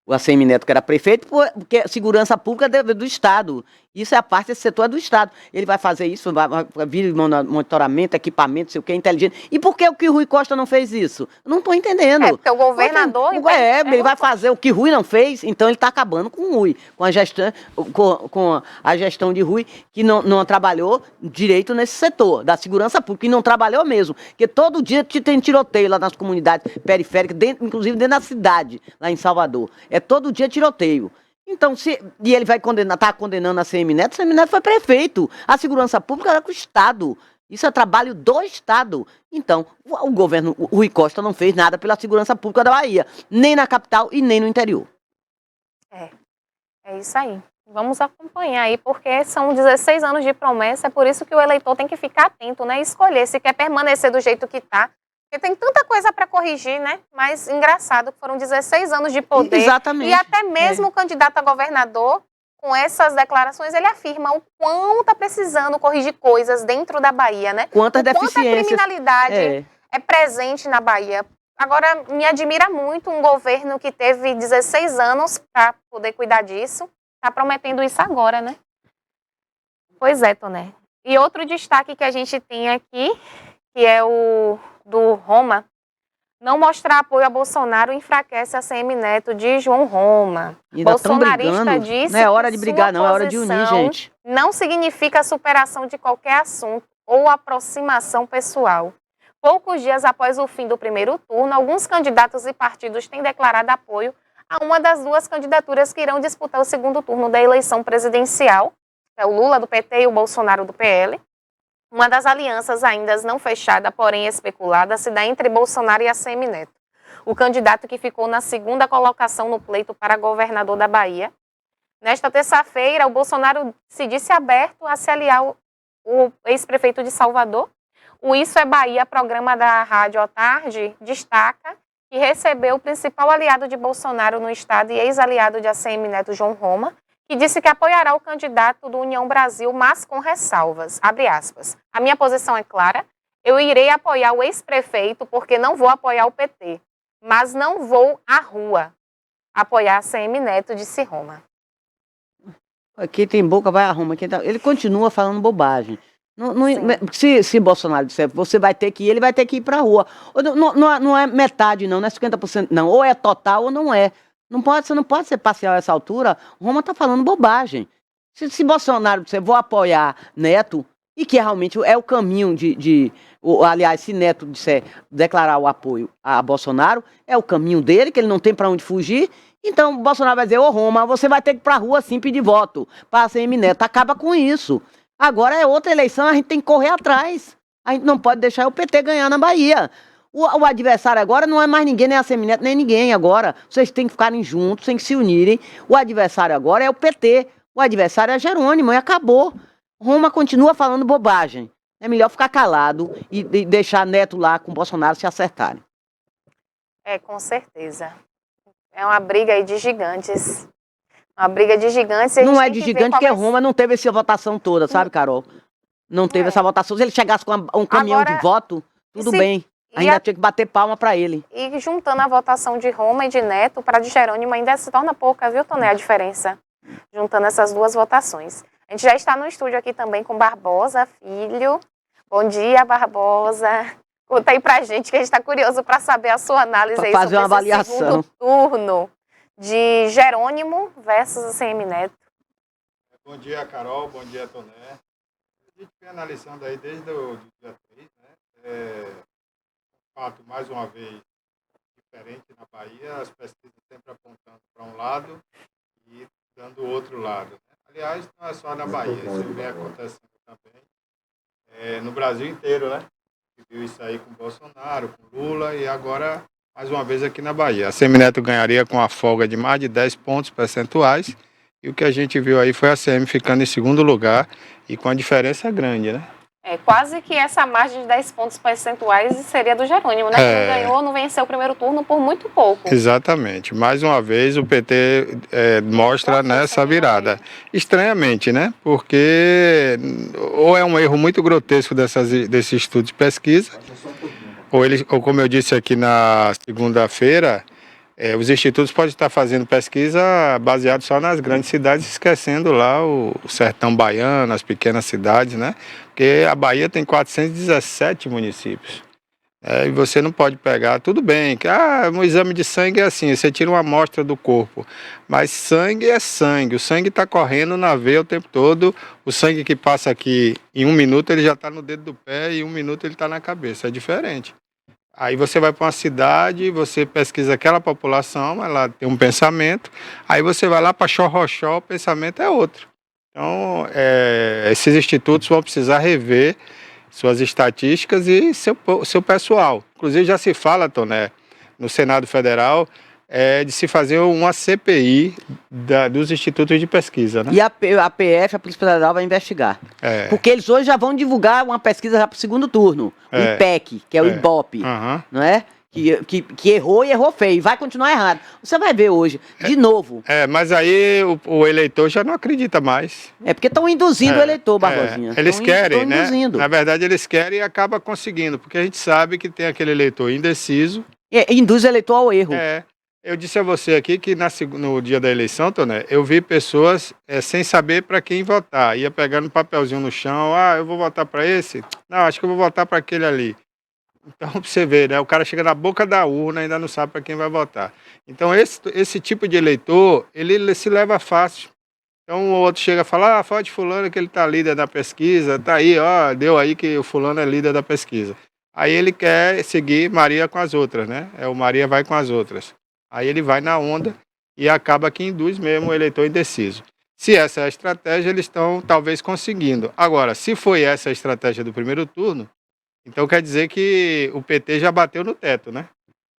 o ACM Neto, que era prefeito, porque a segurança pública é do Estado. Isso é a parte desse setor, é do Estado. Ele vai fazer isso, vai vir monitoramento, equipamento, sei o que, inteligente. E por que o que Rui Costa não fez isso? Eu não estou entendendo.
Porque o governador...
Ele vai fazer o que Rui não fez, então ele está acabando com o Rui, com a gestão de Rui, que não trabalhou direito nesse setor, da segurança pública, e não trabalhou mesmo. Porque todo dia tem tiroteio lá nas comunidades periféricas, inclusive dentro da cidade, lá em Salvador. É todo dia tiroteio. Então, e ele vai tá condenando a ACM Neto foi prefeito. A segurança pública era com o Estado. Isso é trabalho do Estado. Então, o governo Rui Costa não fez nada pela segurança pública da Bahia, nem na capital e nem no interior.
É isso aí. Vamos acompanhar aí, porque são 16 anos de promessa, é por isso que o eleitor tem que ficar atento, né? E escolher se quer permanecer do jeito que está. Porque tem tanta coisa para corrigir, né? Mas engraçado que foram 16 anos de poder.
Exatamente.
E até mesmo o candidato a governador, com essas declarações, ele afirma o quão está precisando corrigir coisas dentro da Bahia, né?
Quantas deficiências.
Quanta criminalidade é presente na Bahia. Agora, me admira muito um governo que teve 16 anos para poder cuidar disso. Está prometendo isso agora, né? Pois é, Toné. E outro destaque que a gente tem aqui, que é o do Roma, não mostrar apoio a Bolsonaro enfraquece a ACM Neto de João Roma. Bolsonarista disse
não é hora de brigar, não, é hora de unir, gente.
Não significa a superação de qualquer assunto ou aproximação pessoal. Poucos dias após o fim do primeiro turno, alguns candidatos e partidos têm declarado apoio a uma das duas candidaturas que irão disputar o segundo turno da eleição presidencial, que é o Lula do PT e o Bolsonaro do PL. Uma das alianças ainda não fechada, porém especulada, se dá entre Bolsonaro e ACM Neto. O candidato que ficou na segunda colocação no pleito para governador da Bahia. Nesta terça-feira, o Bolsonaro se disse aberto a se aliar ao ex-prefeito de Salvador. O Isso é Bahia, programa da Rádio à Tarde, destaca que recebeu o principal aliado de Bolsonaro no estado e ex-aliado de ACM Neto, João Roma, que disse que apoiará o candidato do União Brasil, mas com ressalvas. Abre aspas. A minha posição é clara, eu irei apoiar o ex-prefeito porque não vou apoiar o PT, mas não vou à rua apoiar a ACM Neto, disse Roma.
Quem tem boca vai a Roma. Ele continua falando bobagem. Se Bolsonaro disser, você vai ter que ir, ele vai ter que ir para a rua. Não é metade, não é 50%, não. Ou é total ou não é. Você não pode ser parcial a essa altura. Roma está falando bobagem. Se Bolsonaro disser, vou apoiar Neto, e que realmente é o caminho aliás, se Neto disser declarar o apoio a Bolsonaro, é o caminho dele, que ele não tem para onde fugir. Então, o Bolsonaro vai dizer, ô Roma, você vai ter que ir pra rua sim pedir voto para a ACM Neto. Acaba com isso. Agora é outra eleição, a gente tem que correr atrás. A gente não pode deixar o PT ganhar na Bahia. O adversário agora não é mais ninguém, nem a Semineto, nem ninguém agora. Vocês têm que ficarem juntos, têm que se unirem. O adversário agora é o PT. O adversário é Jerônimo e acabou. Roma continua falando bobagem. É melhor ficar calado e deixar Neto lá com o Bolsonaro se acertarem.
Com certeza. É uma briga aí de gigantes. Uma briga de gigantes.
Não é de gigante porque Roma não teve essa votação toda, sabe, Carol? Não teve essa votação. Se ele chegasse com um caminhão de voto, tudo bem. Ainda tinha que bater palma para ele.
E juntando a votação de Roma e de Neto para de Jerônimo ainda se torna pouca, viu, Toné, a diferença? Juntando essas duas votações. A gente já está no estúdio aqui também com Barbosa Filho. Bom dia, Barbosa. Conta aí pra gente que a gente está curioso para saber a sua análise aí
fazer uma avaliação.
Segundo turno de Jerônimo versus a ACM Neto.
Bom dia, Carol. Bom dia, Toné. A gente vem analisando aí desde o dia 3, né? Fato, mais uma vez, diferente na Bahia, as pesquisas sempre apontando para um lado e dando o outro lado. Né? Aliás, não é só na Bahia, isso vem acontecendo também no Brasil inteiro, né? Viu isso aí com Bolsonaro, com Lula e agora, mais uma vez, aqui na Bahia. A Semineto ganharia com a folga de mais de 10 pontos percentuais e o que a gente viu aí foi a ACM ficando em segundo lugar e com a diferença grande, né?
Quase que essa margem de 10 pontos percentuais seria do Jerônimo, né? Que não ganhou, não venceu o primeiro turno por muito pouco.
Exatamente. Mais uma vez o PT mostra nessa virada. Estranhamente, né? Porque ou é um erro muito grotesco desse estudo de pesquisa, ou como eu disse aqui na segunda-feira, os institutos podem estar fazendo pesquisa baseado só nas grandes cidades, esquecendo lá o sertão baiano, as pequenas cidades, né? Porque a Bahia tem 417 municípios. E você não pode pegar, tudo bem, que um exame de sangue é assim, você tira uma amostra do corpo, mas sangue é sangue, o sangue está correndo na veia o tempo todo, o sangue que passa aqui em 1 minuto ele já está no dedo do pé e em 1 minuto ele está na cabeça, é diferente. Aí você vai para uma cidade, você pesquisa aquela população, ela tem um pensamento, aí você vai lá para Xorroxó, o pensamento é outro. Então, esses institutos vão precisar rever suas estatísticas e seu pessoal. Inclusive já se fala, Toné, no Senado Federal, de se fazer uma CPI dos institutos de pesquisa, né?
E a PF, a Polícia Federal, vai investigar. Porque eles hoje já vão divulgar uma pesquisa já para o segundo turno. O IPEC, que é o IBOP, não é? Que errou e errou feio. Vai continuar errado. Você vai ver hoje, de novo.
Mas aí o eleitor já não acredita mais.
Porque estão induzindo o eleitor, Barbosinha.
Eles querem, né? Na verdade, eles querem e acabam conseguindo. Porque a gente sabe que tem aquele eleitor indeciso.
Induz o eleitor ao erro.
Eu disse a você aqui que no dia da eleição, Toné, eu vi pessoas sem saber para quem votar. Ia pegando um papelzinho no chão. Eu vou votar para esse? Não, acho que eu vou votar para aquele ali. Então, pra você ver, né? O cara chega na boca da urna e ainda não sabe para quem vai votar. Então, esse tipo de eleitor, ele se leva fácil. Então, o outro chega e fala, fala de fulano que ele tá líder da pesquisa, tá aí, deu aí que o fulano é líder da pesquisa. Aí ele quer seguir Maria com as outras, né? O Maria vai com as outras. Aí ele vai na onda e acaba que induz mesmo o eleitor indeciso. Se essa é a estratégia, eles estão talvez conseguindo. Agora, se foi essa a estratégia do primeiro turno, então quer dizer que o PT já bateu no teto, né?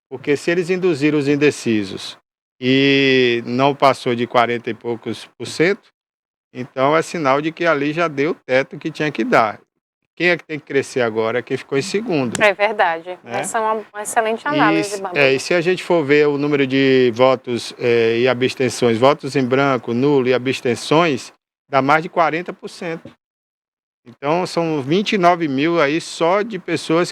Porque se eles induziram os indecisos e não passou de 40 e poucos %, então é sinal de que ali já deu o teto que tinha que dar. Quem é que tem que crescer agora é quem ficou em segundo.
É verdade. Né? Essa é uma excelente análise, Barbosa.
E se a gente for ver o número de votos e abstenções, votos em branco, nulo e abstenções, dá mais de 40%. Então, são 29 mil aí só de pessoas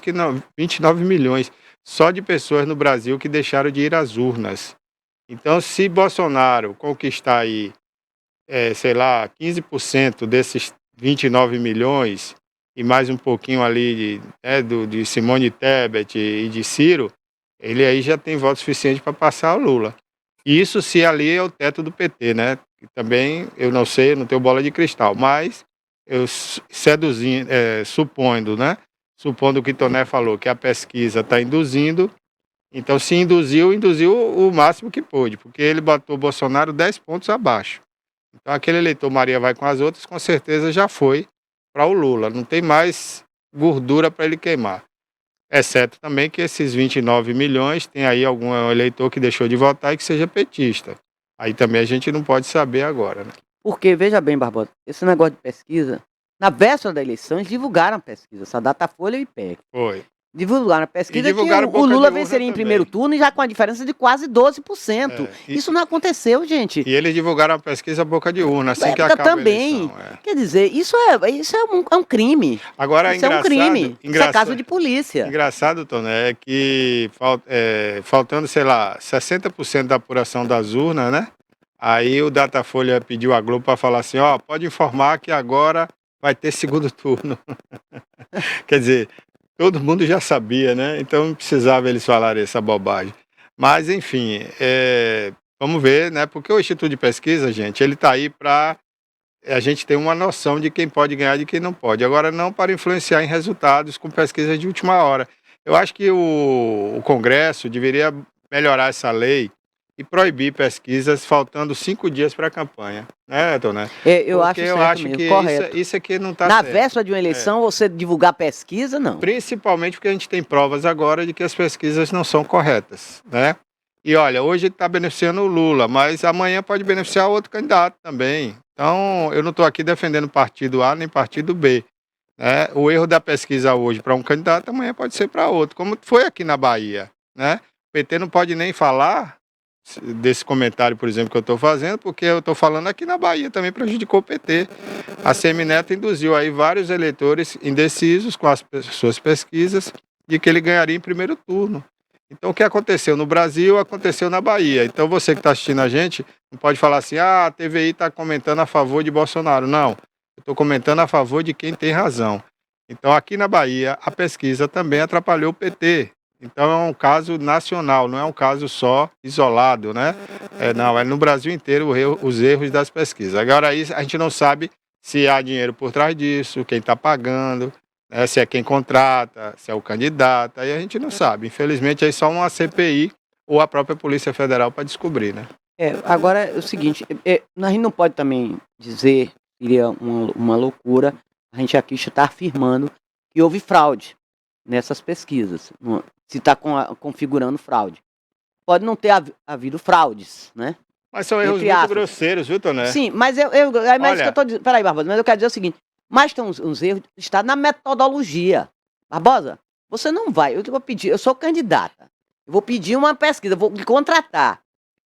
29 milhões só de pessoas no Brasil que deixaram de ir às urnas. Então, se Bolsonaro conquistar aí, 15% desses 29 milhões e mais um pouquinho ali de Simone Tebet e de Ciro, ele aí já tem voto suficiente para passar o Lula. Isso se ali é o teto do PT, né? Que também, eu não sei, eu não tenho bola de cristal, mas eu supondo, né? Supondo o que Toné falou, que a pesquisa está induzindo, então se induziu o máximo que pôde, porque ele botou o Bolsonaro 10 pontos abaixo. Então aquele eleitor Maria vai com as outras, com certeza já foi para o Lula, não tem mais gordura para ele queimar. Exceto também que esses 29 milhões tem aí algum eleitor que deixou de votar e que seja petista. Aí também a gente não pode saber agora, né?
Porque, veja bem, Barbosa, esse negócio de pesquisa, na véspera da eleição, eles divulgaram a pesquisa, essa Datafolha e o IPEC.
Foi.
Divulgaram a pesquisa
divulgaram
que o
boca de
Lula
urna
venceria em
também.
primeiro turno e já com a diferença de quase 12%.
É,
Isso não aconteceu, gente.
E eles divulgaram a pesquisa boca de urna, assim que acaba
também.
a eleição.
Quer dizer, isso é um crime.
Agora,
Isso é um crime. Isso é caso de polícia.
Engraçado, Toné, é que faltando, sei lá, 60% da apuração das urnas, né? Aí o Datafolha pediu a Globo para falar assim, ó, pode informar que agora vai ter segundo turno. Quer dizer, todo mundo já sabia, né? Então não precisava eles falarem essa bobagem. Mas, enfim, vamos ver, né? Porque o Instituto de Pesquisa, gente, ele está aí para a gente ter uma noção de quem pode ganhar e de quem não pode. Agora, não para influenciar em resultados com pesquisas de última hora. Eu acho que o Congresso deveria melhorar essa lei e proibir pesquisas faltando 5 dias para a campanha, né, Toné?
Eu
Porque
acho
eu
certo
acho
mesmo,
que
correto.
isso aqui não está
Na
certo.
véspera de uma eleição, você divulgar pesquisa, não.
Principalmente porque a gente tem provas agora de que as pesquisas não são corretas, né? E olha, hoje está beneficiando o Lula, mas amanhã pode beneficiar outro candidato também. Então, eu não estou aqui defendendo partido A nem partido B, né? O erro da pesquisa hoje para um candidato, amanhã pode ser para outro, como foi aqui na Bahia, né? O PT não pode nem falar desse comentário, por exemplo, que eu estou fazendo, porque eu estou falando aqui na Bahia também prejudicou o PT. A Semineto induziu aí vários eleitores indecisos com as suas pesquisas de que ele ganharia em primeiro turno. Então o que aconteceu no Brasil, aconteceu na Bahia. Então você que está assistindo a gente, não pode falar assim, a TVI está comentando a favor de Bolsonaro. Não, eu estou comentando a favor de quem tem razão. Então aqui na Bahia, a pesquisa também atrapalhou o PT. Então é um caso nacional, não é um caso só isolado, né? Não, é no Brasil inteiro os erros das pesquisas. Agora aí a gente não sabe se há dinheiro por trás disso, quem está pagando, né? Se é quem contrata, se é o candidato, aí a gente não sabe. Infelizmente, aí só uma CPI ou a própria Polícia Federal para descobrir, né?
Agora é o seguinte, a gente não pode também dizer, seria uma loucura, a gente aqui está afirmando que houve fraude nessas pesquisas, se está configurando fraude. Pode não ter havido fraudes, né?
Mas são erros muito grosseiros, viu, Toné?
Sim, mas isso que eu estou dizendo. Peraí, Barbosa, mas eu quero dizer o seguinte: mas tem uns erros, está na metodologia. Barbosa, você não vai, eu vou pedir, eu sou candidata, eu vou pedir uma pesquisa, vou me contratar,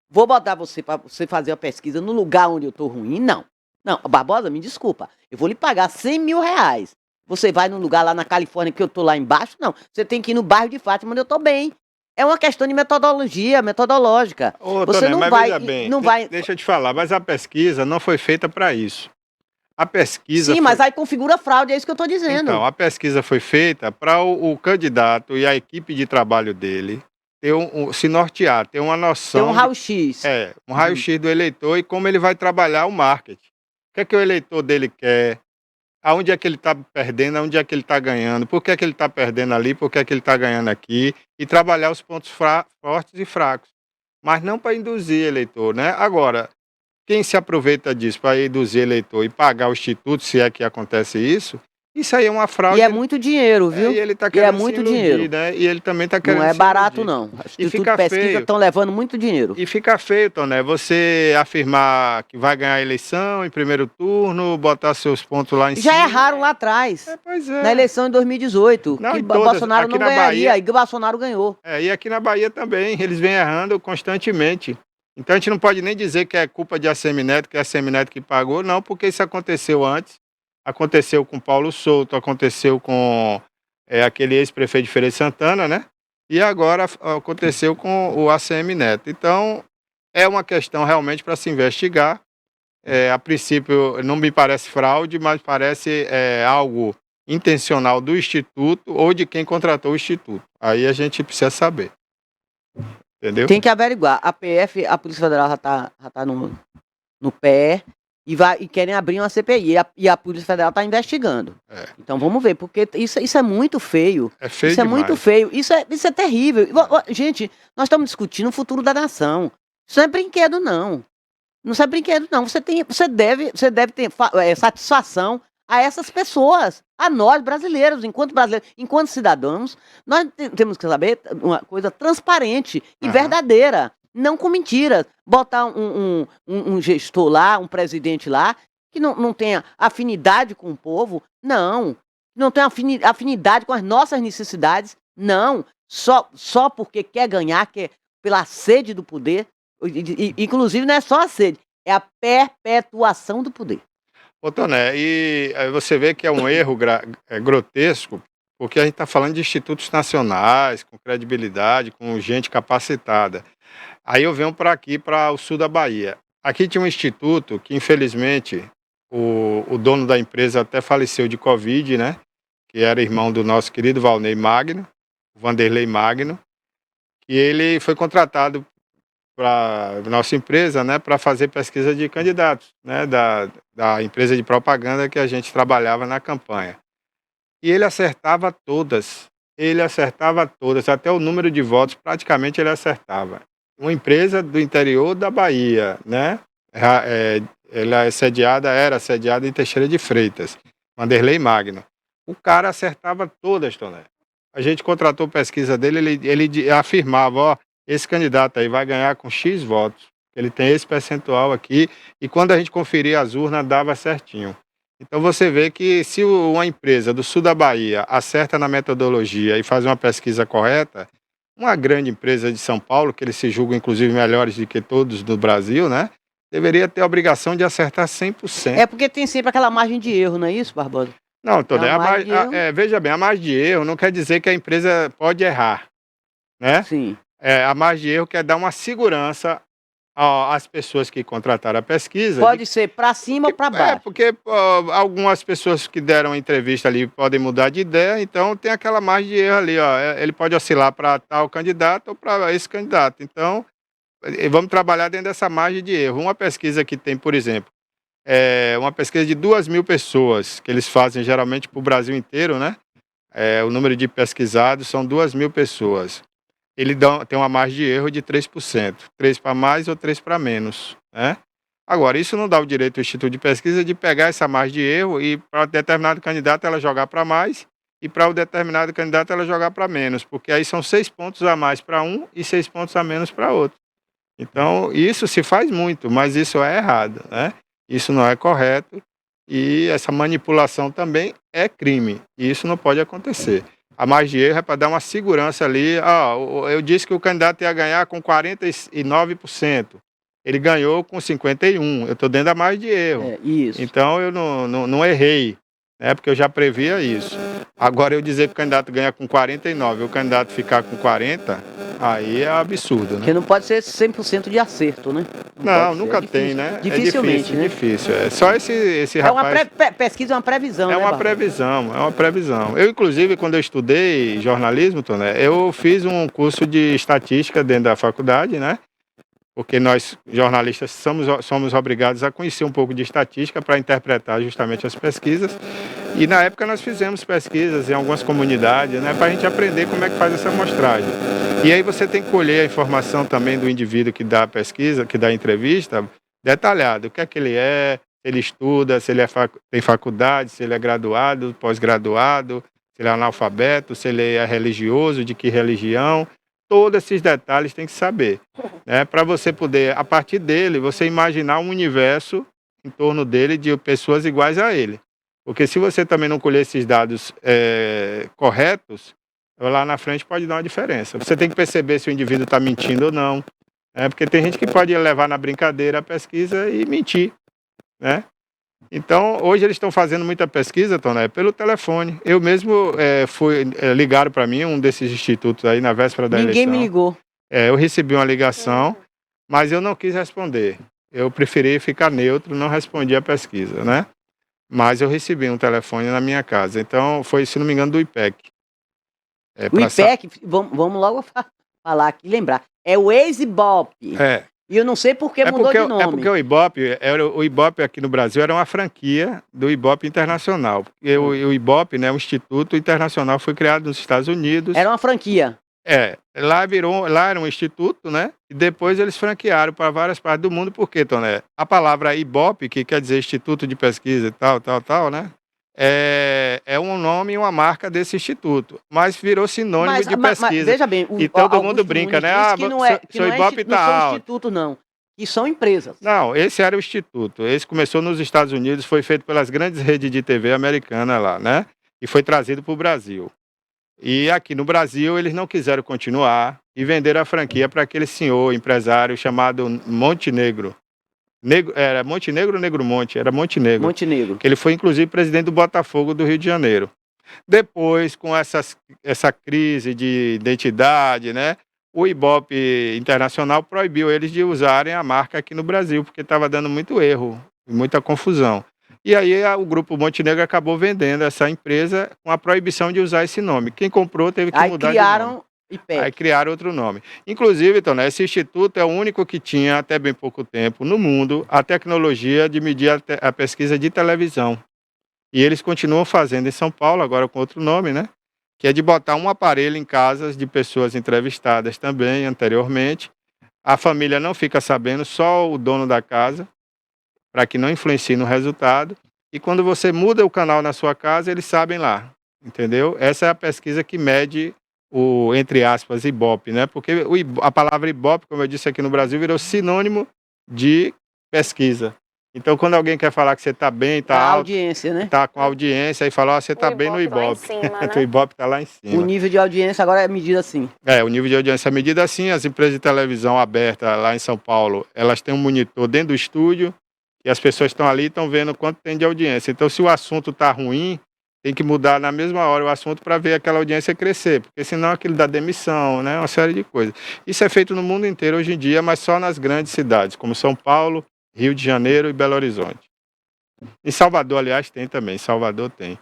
vou botar você para você fazer a pesquisa no lugar onde eu estou ruim? Não. Não, Barbosa, me desculpa, eu vou lhe pagar 100 mil reais. Você vai num lugar lá na Califórnia que eu estou lá embaixo? Não, você tem que ir no bairro de Fátima onde eu estou bem. É uma questão de metodológica. Você
Toné,
não
mas
vai,
veja bem,
não vai.
Deixa eu te falar, mas a pesquisa não foi feita para isso. A pesquisa.
Sim, mas aí configura fraude, é isso que eu estou dizendo.
Então, a pesquisa foi feita para o candidato e a equipe de trabalho dele ter se nortear, ter uma noção.
Ter um raio-x.
Um raio-x do eleitor e como ele vai trabalhar o marketing. O que é que o eleitor dele quer? Aonde é que ele está perdendo, aonde é que ele está ganhando, por que é que ele está perdendo ali, por que é que ele está ganhando aqui, e trabalhar os pontos fortes e fracos. Mas não para induzir eleitor, né? Agora, quem se aproveita disso para induzir eleitor e pagar o instituto, se é que acontece isso aí é uma fraude.
E é muito dinheiro, viu?
E ele está querendo
é muito
se iludir,
dinheiro,
né? E ele também está querendo
Não é
se
barato,
iludir.
não. As
E
institutos
fica
de pesquisa
feio.
estão levando muito dinheiro.
E fica feio, Toné, você afirmar que vai ganhar a eleição em primeiro turno, botar seus pontos lá em cima.
Já erraram lá atrás,
Pois é.
na eleição de 2018,
Não,
que
em todas.
Bolsonaro
Aqui
não
na
ganharia,
Bahia-
e Bolsonaro ganhou.
E aqui na Bahia também, eles vêm errando constantemente. Então a gente não pode nem dizer que é culpa de Assemineto, que é a Assemineto que pagou, não, porque isso aconteceu antes. Aconteceu com Paulo Souto, aconteceu com aquele ex-prefeito de Feira de Santana, né? E agora aconteceu com o ACM Neto. Então, é uma questão realmente para se investigar. A princípio, não me parece fraude, mas parece algo intencional do Instituto ou de quem contratou o Instituto. Aí a gente precisa saber. entendeu?
Tem que averiguar. A PF, a Polícia Federal já tá no pé e querem abrir uma CPI. E a Polícia Federal está investigando.
É.
Então vamos ver, porque isso é muito feio.
É feio
Isso é
demais.
muito feio. Isso é terrível. Gente, nós estamos discutindo o futuro da nação. Isso não é brinquedo, não. Não é brinquedo, não. Você deve ter satisfação a essas pessoas, a nós brasileiros, enquanto cidadãos, nós temos que saber uma coisa transparente e verdadeira, não com mentiras. Botar um gestor lá, um presidente lá, que não tenha afinidade com o povo, não tem afinidade com as nossas necessidades, não, só porque quer ganhar, pela sede do poder, inclusive não é só a sede, é a perpetuação do poder.
Ô, Toné, e aí você vê que é um erro grotesco, porque a gente está falando de institutos nacionais, com credibilidade, com gente capacitada. Aí eu venho para aqui, para o sul da Bahia. Aqui tinha um instituto que, infelizmente, o dono da empresa até faleceu de Covid, né? Que era irmão do nosso querido Valnei Magno, Vanderlei Magno, e ele foi contratado para nossa empresa, né, para fazer pesquisa de candidatos, né, da empresa de propaganda que a gente trabalhava na campanha. E ele acertava todas, até o número de votos praticamente ele acertava. Uma empresa do interior da Bahia, né, ela era sediada em Teixeira de Freitas, Vanderlei Magno. O cara acertava todas, Toné. A gente contratou pesquisa dele, ele afirmava, ó, esse candidato aí vai ganhar com X votos, ele tem esse percentual aqui, e quando a gente conferia as urnas, dava certinho. Então você vê que se uma empresa do sul da Bahia acerta na metodologia e faz uma pesquisa correta, uma grande empresa de São Paulo, que eles se julgam inclusive melhores do que todos do Brasil, né, deveria ter a obrigação de acertar 100%.
É porque tem sempre aquela margem de erro, não é isso, Barbosa?
Não, veja bem, a margem de erro não quer dizer que a empresa pode errar, né?
Sim.
A margem de erro quer dar uma segurança às pessoas que contrataram a pesquisa.
Pode ser para cima ou para baixo.
Porque algumas pessoas que deram a entrevista ali podem mudar de ideia, então tem aquela margem de erro ali, ó. Ele pode oscilar para tal candidato ou para esse candidato. Então, vamos trabalhar dentro dessa margem de erro. Uma pesquisa que tem, por exemplo, uma pesquisa de 2.000 pessoas, que eles fazem geralmente para o Brasil inteiro, né? O número de pesquisados são 2.000 pessoas. Ele tem uma margem de erro de 3%. 3 para mais ou 3 para menos, né? Agora, isso não dá o direito ao Instituto de Pesquisa de pegar essa margem de erro e para determinado candidato ela jogar para mais e para o determinado candidato ela jogar para menos, porque aí são 6 pontos a mais para um e 6 pontos a menos para outro. Então, isso se faz muito, mas isso é errado, né? Isso não é correto e essa manipulação também é crime e isso não pode acontecer. A margem de erro é para dar uma segurança ali. Eu disse que o candidato ia ganhar com 49%. Ele ganhou com 51%. Eu estou dentro da margem de erro.
Isso.
Então eu não errei, né? Porque eu já previa isso. Agora eu dizer que o candidato ganha com 49% e o candidato ficar com 40%, aí é absurdo, né?
Porque não pode ser 100% de acerto, né?
Não, nunca tem, né?
Dificilmente, né?
É difícil. É só esse rapaz...
Pesquisa é uma previsão,
É
né,
uma previsão. Eu, inclusive, quando eu estudei jornalismo, Toné, eu fiz um curso de estatística dentro da faculdade, né? Porque nós, jornalistas, somos obrigados a conhecer um pouco de estatística para interpretar justamente as pesquisas. E, na época, nós fizemos pesquisas em algumas comunidades, né? Para a gente aprender como é que faz essa amostragem. E aí você tem que colher a informação também do indivíduo que dá a pesquisa, que dá a entrevista, detalhado. O que é que ele é, se ele estuda, se ele tem faculdade, se ele é graduado, pós-graduado, se ele é analfabeto, se ele é religioso, de que religião. Todos esses detalhes tem que saber, né? Para você poder, a partir dele, você imaginar um universo em torno dele de pessoas iguais a ele. Porque se você também não colher esses dados corretos, lá na frente pode dar uma diferença. Você tem que perceber se o indivíduo está mentindo ou não, né? Porque tem gente que pode levar na brincadeira a pesquisa e mentir, né? Então, hoje eles estão fazendo muita pesquisa, Toné, pelo telefone. Eu mesmo ligaram para mim, um desses institutos aí, na véspera da eleição.
Ninguém me ligou.
Eu recebi uma ligação, mas eu não quis responder. Eu preferi ficar neutro, não respondi a pesquisa, né? Mas eu recebi um telefone na minha casa. Então, foi, se não me engano, do IPEC.
O IPEC, vamos logo falar aqui, lembrar, É o ex-Ibope.
É.
E eu não sei por que mudou de nome.
É porque o Ibope aqui no Brasil era uma franquia do Ibope Internacional. Porque o Ibope, né, o Instituto Internacional, foi criado nos Estados Unidos.
Era uma franquia.
Lá era um instituto, né? E depois eles franquearam para várias partes do mundo. Por quê, Toné? A palavra Ibope, que quer dizer Instituto de Pesquisa e tal, né? É um nome e uma marca desse instituto, mas virou sinônimo de pesquisa.
Mas veja bem,
e todo mundo brinca, né?
Seu Ibope tá alto. Não são instituto, não. E são empresas.
Não, esse era o instituto. Esse começou nos Estados Unidos, foi feito pelas grandes redes de TV americanas lá, né? E foi trazido para o Brasil. E aqui no Brasil eles não quiseram continuar e venderam a franquia para aquele senhor empresário chamado Montenegro. Era Montenegro ou Negro Monte? Era Montenegro.
Montenegro.
Que ele foi inclusive presidente do Botafogo do Rio de Janeiro. Depois, com essa crise de identidade, né? O Ibope Internacional proibiu eles de usarem a marca aqui no Brasil, porque estava dando muito erro, muita confusão. E aí o Grupo Montenegro acabou vendendo essa empresa com a proibição de usar esse nome. Quem comprou teve que mudar de nome. Aí criaram outro nome. Inclusive, então, esse instituto é o único que tinha, até bem pouco tempo, no mundo, a tecnologia de medir a pesquisa de televisão. E eles continuam fazendo em São Paulo, agora com outro nome, né? Que é de botar um aparelho em casas de pessoas entrevistadas também anteriormente. A família não fica sabendo, só o dono da casa, para que não influencie no resultado. E quando você muda o canal na sua casa, eles sabem lá, entendeu? Essa é a pesquisa que mede o, entre aspas, Ibope, né? Porque a palavra Ibope, como eu disse aqui no Brasil, virou sinônimo de pesquisa. Então, quando alguém quer falar que você está bem, está alto,
audiência, né?
Está com audiência, e fala, você está bem no Ibope. O Ibope está lá em cima.
O nível de audiência agora é medido assim.
O nível de audiência é medido assim. As empresas de televisão aberta lá em São Paulo, elas têm um monitor dentro do estúdio e as pessoas estão ali e estão vendo quanto tem de audiência. Então, se o assunto está ruim, tem que mudar na mesma hora o assunto para ver aquela audiência crescer, porque senão aquilo dá demissão, né? Uma série de coisas. Isso é feito no mundo inteiro hoje em dia, mas só nas grandes cidades, como São Paulo, Rio de Janeiro e Belo Horizonte. Em Salvador, aliás, tem também. Salvador tem.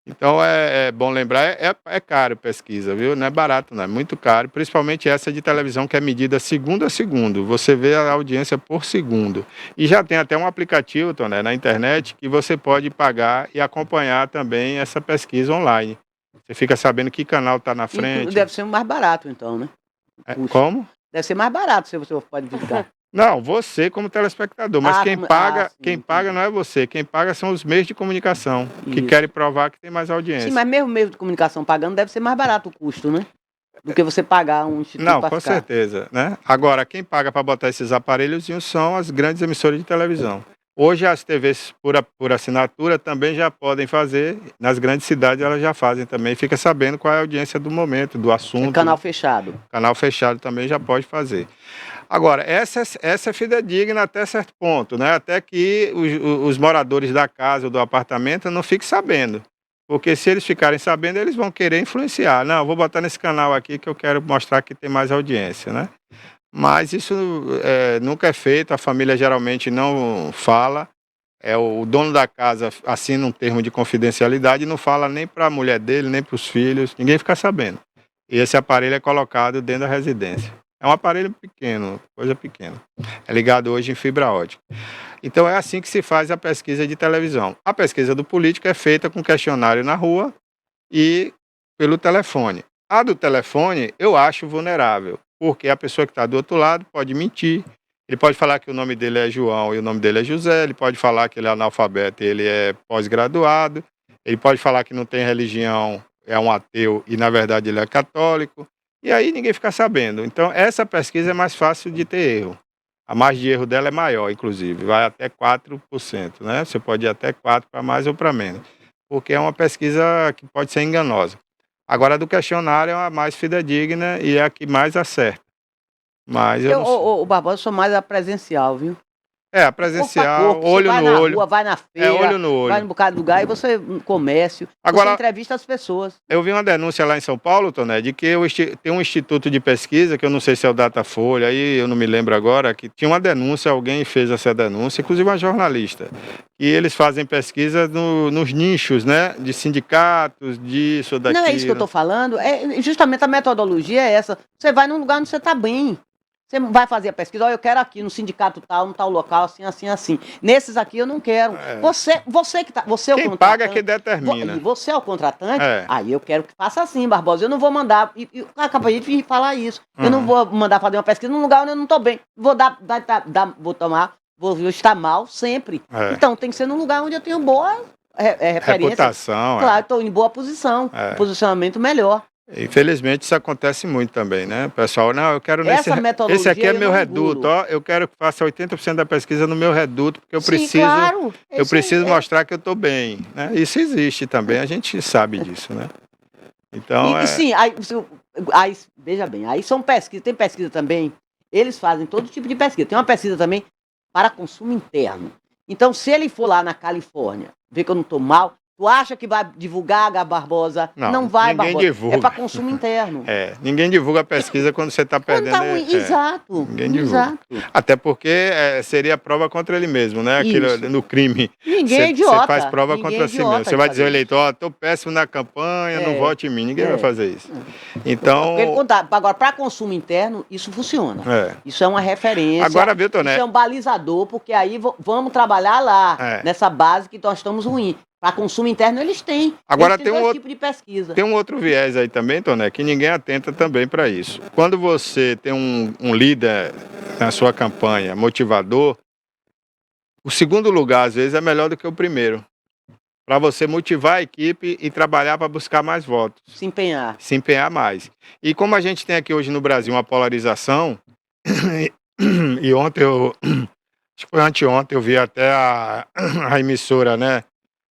Então, é bom lembrar, é caro pesquisa, viu? Não é barato, não. É muito caro. Principalmente essa de televisão, que é medida segundo a segundo. Você vê a audiência por segundo. E já tem até um aplicativo, Toné, na internet, que você pode pagar e acompanhar também essa pesquisa online. Você fica sabendo que canal está na frente.
Deve ser mais barato, então, né?
Como?
Deve ser mais barato, se você pode visitar.
Não, você como telespectador, mas quem paga não é você, quem paga são os meios de comunicação, que querem provar que tem mais audiência.
Sim, mas mesmo meio de comunicação pagando, deve ser mais barato o custo, né? Do que você pagar um instituto.
Não, com certeza, né? Agora, quem paga para botar esses aparelhos são as grandes emissoras de televisão. Hoje as TVs por assinatura também já podem fazer, nas grandes cidades elas já fazem também, fica sabendo qual é a audiência do momento, do assunto.
É canal fechado.
Canal fechado também já pode fazer. Agora, essa é fidedigna até certo ponto, né? Até que os moradores da casa ou do apartamento não fiquem sabendo. Porque se eles ficarem sabendo, eles vão querer influenciar. Não, vou botar nesse canal aqui que eu quero mostrar que tem mais audiência, né? Mas isso nunca é feito, a família geralmente não fala. O dono da casa assina um termo de confidencialidade e não fala nem para a mulher dele, nem para os filhos, ninguém fica sabendo. E esse aparelho é colocado dentro da residência. É um aparelho pequeno, coisa pequena. É ligado hoje em fibra ótica. Então é assim que se faz a pesquisa de televisão. A pesquisa do político é feita com questionário na rua e pelo telefone. A do telefone eu acho vulnerável, porque a pessoa que está do outro lado pode mentir. Ele pode falar que o nome dele é João e o nome dele é José. Ele pode falar que ele é analfabeto e ele é pós-graduado. Ele pode falar que não tem religião, é um ateu e na verdade ele é católico. E aí ninguém fica sabendo. Então, essa pesquisa é mais fácil de ter erro. A margem de erro dela é maior, inclusive. Vai até 4%, né? Você pode ir até 4% para mais ou para menos. Porque é uma pesquisa que pode ser enganosa. Agora, a do questionário é a mais fidedigna e é a que mais acerta. Mas
o Barbosa, eu sou mais a presencial, viu?
É, a
Corpo a
presencial,
corpo. Você
olho
vai
no
na
olho.
rua, vai na
É,
feira,
olho no
vai
olho.
num bocado de lugar e você, no comércio, você
Agora,
entrevista as pessoas.
eu vi uma denúncia lá em São Paulo, Toné, de que tem um instituto de pesquisa, que eu não sei se é o Datafolha, aí eu não me lembro agora, que tinha uma denúncia, alguém fez essa denúncia, inclusive uma jornalista, e eles fazem pesquisa nos nichos, né, de sindicatos, disso,
Não é isso que eu
daquilo.
estou falando, é justamente a metodologia é essa. Você vai num lugar onde você está bem. Você vai fazer a pesquisa, eu quero aqui no sindicato tal, no tal local, assim, assim, assim. Nesses aqui eu não quero.
É.
Você é o
Quem
contratante.
paga é que determina.
E você é o contratante,
É.
aí eu quero que faça assim, Barbosa. Eu não vou mandar. Acabei de falar isso. Eu não vou mandar fazer uma pesquisa num lugar onde eu não estou bem. Vou estar mal sempre.
É.
Então tem que ser num lugar onde eu tenho boa referência.
Reputação.
Claro, estou em boa posição,
É.
posicionamento melhor.
Infelizmente isso acontece muito também, né? O pessoal, não, eu quero
Essa metodologia
esse aqui é
eu
meu
não
reduto,
engulo.
ó, eu quero que faça 80% da pesquisa no meu reduto, porque eu
Sim,
preciso,
claro.
eu preciso mostrar que eu estou bem, né? Isso existe também, a gente sabe disso, né? Então,
Sim, aí, veja bem, aí são pesquisas, tem pesquisa também, eles fazem todo tipo de pesquisa. Tem uma pesquisa também para consumo interno. Então, se ele for lá na Califórnia, ver que eu não estou mal, tu acha que vai divulgar, Gá Barbosa?
Não,
vai,
ninguém
Barbosa.
divulga.
É para consumo interno.
Ninguém divulga a pesquisa quando você está
Quando
perdendo.
tá ruim, exato.
Ninguém divulga.
Exato.
Até porque seria prova contra ele mesmo, né? Aquilo
Isso.
no crime.
Ninguém é
Você
idiota.
faz prova
Ninguém
contra
é
si
idiota
mesmo. Você
de
vai dizer ao
fazer
eleitor, ó, tô péssimo na campanha, não vote em mim. Ninguém vai fazer isso.
Porque
Então,
agora, para consumo interno, isso funciona. Isso é uma referência.
Agora, viu, Toné?
Isso é um balizador, porque aí vamos trabalhar lá, nessa base que nós estamos ruim. Para consumo interno, eles têm.
Agora
eles têm dois tipos de pesquisa.
Tem um outro viés aí também, Toné, que ninguém atenta também para isso. Quando você tem um líder na sua campanha, motivador, o segundo lugar, às vezes, é melhor do que o primeiro. Para você motivar a equipe e trabalhar para buscar mais votos.
Se empenhar.
Se empenhar mais. E como a gente tem aqui hoje no Brasil uma polarização, e ontem acho que foi anteontem, eu vi até a emissora, né,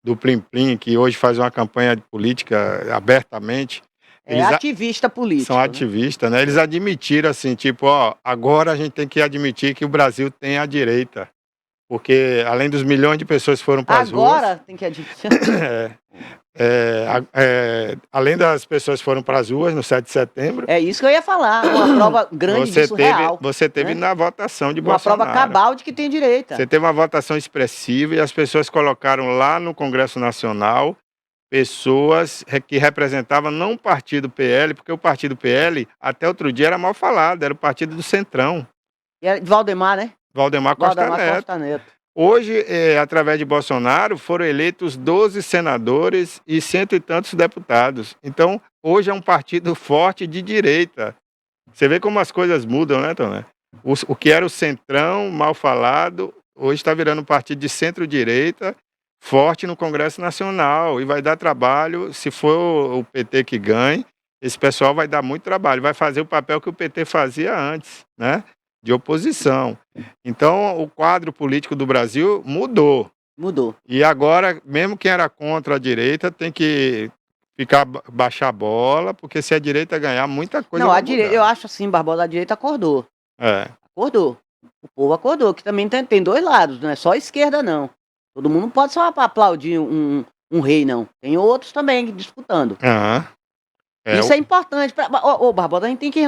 do Plim Plim, que hoje faz uma campanha de política abertamente.
Eles ativista político.
São ativistas, né? Eles admitiram assim, tipo, ó, agora a gente tem que admitir que o Brasil tem a direita. Porque além dos milhões de pessoas que foram para as ruas...
Agora tem que admitir.
além das pessoas que foram para as ruas no 7 de setembro...
É isso que eu ia falar, uma prova grande disso real.
Você teve, né, na votação de
uma
Bolsonaro.
Uma prova cabal de que tem direita.
Você teve uma votação expressiva e as pessoas colocaram lá no Congresso Nacional pessoas que representavam não o partido PL, porque o partido PL até outro dia era mal falado, era o partido do Centrão.
E era Valdemar, né?
Valdemar Costa Neto. Hoje, através de Bolsonaro, foram eleitos 12 senadores e 100 e tantos deputados. Então, hoje é um partido forte de direita. Você vê como as coisas mudam, né, Toné? O que era o Centrão, mal falado, hoje está virando um partido de centro-direita, forte no Congresso Nacional. E vai dar trabalho, se for o PT que ganhe, esse pessoal vai dar muito trabalho. Vai fazer o papel que o PT fazia antes, né? De oposição. Então, o quadro político do Brasil mudou.
Mudou.
E agora, mesmo quem era contra a direita tem que baixar a bola, porque se a direita ganhar, muita coisa vai mudar.
Eu acho assim, Barbosa, a direita acordou. Acordou. O povo acordou, que também tem dois lados, não é só a esquerda, não. Todo mundo não pode só aplaudir um rei, não. Tem outros também disputando. Isso é importante. Barbosa, a gente tem que...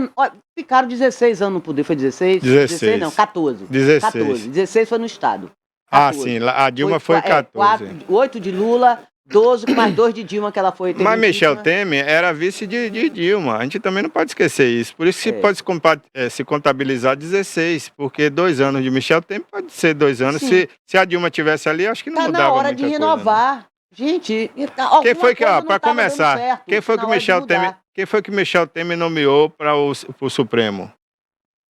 Ficaram 16 anos no poder, foi 16? 16 não, 14.
16.
16 foi no Estado.
14. Sim, a Dilma foi 14.
8 de Lula, 12 mais 2 de Dilma que ela foi.
Mas Michel Temer era vice de Dilma. A gente também não pode esquecer isso. Por isso que pode se contabilizar 16, porque 2 anos de Michel Temer pode ser 2 anos. Se a Dilma tivesse ali, acho que não mudava muita coisa. Tá na hora de
renovar. Né? Gente,
quem foi que, para começar, quem foi que Michel Temer nomeou para o Supremo?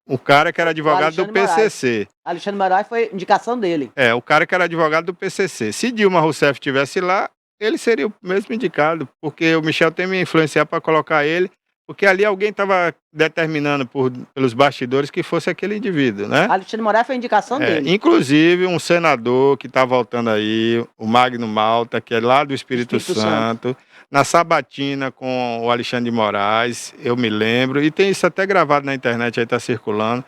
O cara que era advogado do PCC.
Alexandre Moraes foi indicação dele.
O cara que era advogado do PCC. Se Dilma Rousseff estivesse lá, ele seria o mesmo indicado, porque o Michel Temer ia influenciar para colocar ele, porque ali alguém estava determinando pelos bastidores que fosse aquele indivíduo, né?
Alexandre Moraes foi a indicação dele.
Inclusive um senador que está voltando aí, o Magno Malta, que é lá do Espírito Santo, na sabatina com o Alexandre de Moraes, eu me lembro, e tem isso até gravado na internet, aí está circulando.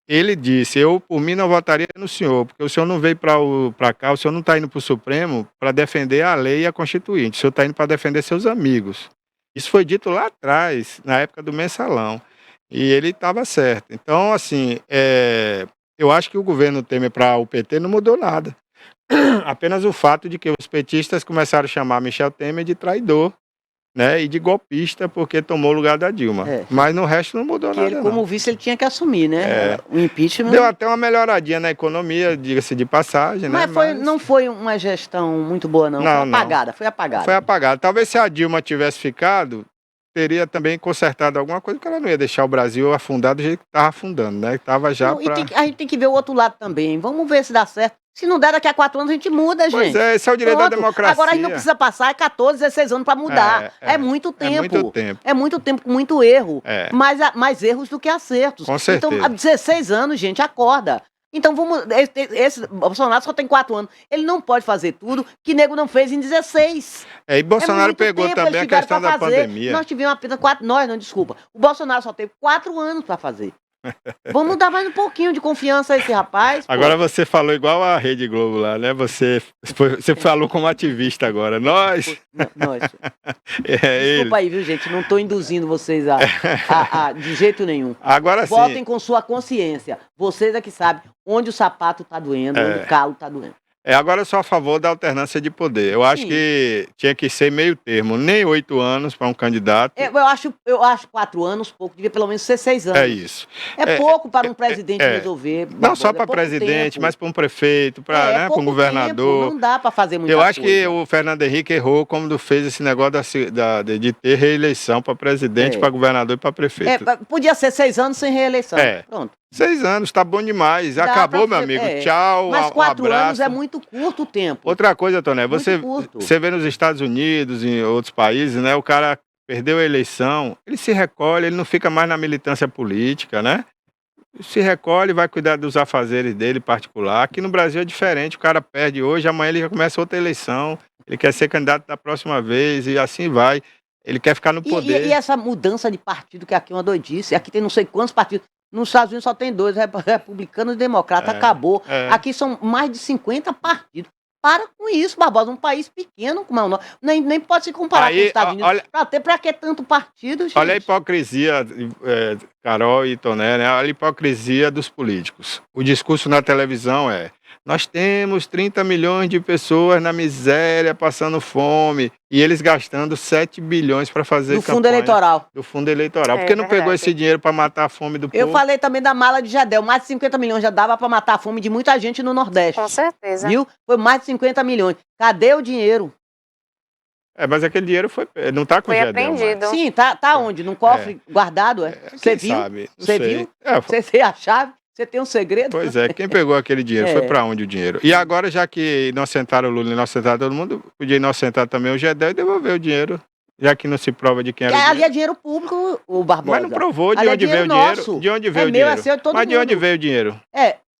ele disse, eu por mim não votaria no senhor, porque o senhor não veio para cá, o senhor não está indo para o Supremo para defender a lei e a Constituinte, o senhor está indo para defender seus amigos. Isso foi dito lá atrás, na época do Mensalão, e ele estava certo. Então, assim, eu acho que o governo Temer para o PT não mudou nada. Apenas o fato de que os petistas começaram a chamar Michel Temer de traidor, né, e de golpista porque tomou o lugar da Dilma. Mas no resto não mudou
Que
nada.
ele, como vice, ele tinha que assumir, né? O impeachment.
Deu até uma melhoradinha na economia, diga-se de passagem, né?
Mas não foi uma gestão muito boa, não. Foi apagada, foi apagada.
Foi apagada. Talvez se a Dilma tivesse ficado, teria também consertado alguma coisa, porque ela não ia deixar o Brasil afundar do jeito que estava afundando, né? Tava já
não, a gente tem que ver o outro lado também. Vamos ver se dá certo. Se não der, daqui a 4 anos a gente muda, gente.
Pois é, esse é o direito da democracia.
Agora a gente não precisa passar 14, 16 anos para mudar. É muito tempo.
É muito tempo.
É muito tempo, com muito erro. Mais erros do que acertos.
Com certeza.
Então, há 16 anos, gente, acorda. Então vamos. Esse Bolsonaro só tem 4 anos. Ele não pode fazer tudo que nego não fez em 16.
E Bolsonaro pegou também a questão da pandemia.
Nós tivemos apenas 4. Desculpa. O Bolsonaro só teve 4 anos para fazer. Vamos dar mais um pouquinho de confiança a esse rapaz.
Agora você falou igual a Rede Globo lá, né? Você falou como ativista agora. Nós.
Desculpa aí, viu, gente? Não estou induzindo vocês de jeito nenhum.
Agora sim.
Votem com sua consciência. Vocês é que sabem onde o sapato está doendo, onde o calo está doendo.
Agora eu sou a favor da alternância de poder. Eu acho que tinha que ser meio termo, nem 8 anos para um candidato.
Eu acho 4 anos pouco, devia pelo menos ser 6 anos.
É isso.
É pouco para um presidente resolver.
Não só para presidente, mas para um prefeito, para um governador.
Tempo, não dá para fazer muita
coisa.
Eu
acho que o Fernando Henrique errou quando fez esse negócio de ter reeleição para presidente, para governador e para prefeito.
Podia ser 6 anos sem reeleição. Pronto.
6 anos, tá bom demais. Acabou, meu amigo. Tchau,
mas 4
abraço.
anos é muito curto o tempo.
Outra coisa, Toné, você vê nos Estados Unidos, em outros países, né? O cara perdeu a eleição, ele se recolhe, ele não fica mais na militância política, né? Se recolhe, vai cuidar dos afazeres dele particular. Aqui no Brasil é diferente, o cara perde hoje, amanhã ele já começa outra eleição, ele quer ser candidato da próxima vez e assim vai. Ele quer ficar no poder.
E essa mudança de partido, que aqui é uma doidice, aqui tem não sei quantos partidos. Nos Estados Unidos só tem 2, republicano e democrata, acabou. Aqui são mais de 50 partidos. Para com isso, Barbosa, um país pequeno como é o nosso, nem pode se comparar com os Estados Unidos. Para que tanto partido, gente?
Olha a hipocrisia, Carol e Toné, né? Olha a hipocrisia dos políticos. O discurso na televisão nós temos 30 milhões de pessoas na miséria, passando fome, e eles gastando 7 bilhões para fazer campanha.
Do fundo eleitoral.
Do fundo eleitoral. Por que não pegou esse dinheiro para matar a fome do povo?
Eu falei também da mala de Jadel. Mais de 50 milhões já dava para matar a fome de muita gente no Nordeste.
Com certeza.
Viu? Foi mais de 50 milhões. Cadê o dinheiro?
Mas aquele dinheiro não está com o Jadel.
Foi apreendido.
Sim, tá onde? Num cofre guardado? Você viu?
Sabe?
Você viu? Você tem a chave? Você tem um segredo?
Pois é, quem pegou aquele dinheiro? Foi para onde o dinheiro? E agora, já que inocentaram o Lula e inocentaram todo mundo, podia inocentar também o Gedel e devolver o dinheiro, já que não se prova de quem era o dinheiro.
Ali é dinheiro público, o Barbosa.
Mas não provou de onde veio o dinheiro. De onde veio o dinheiro? Mas de onde veio o dinheiro?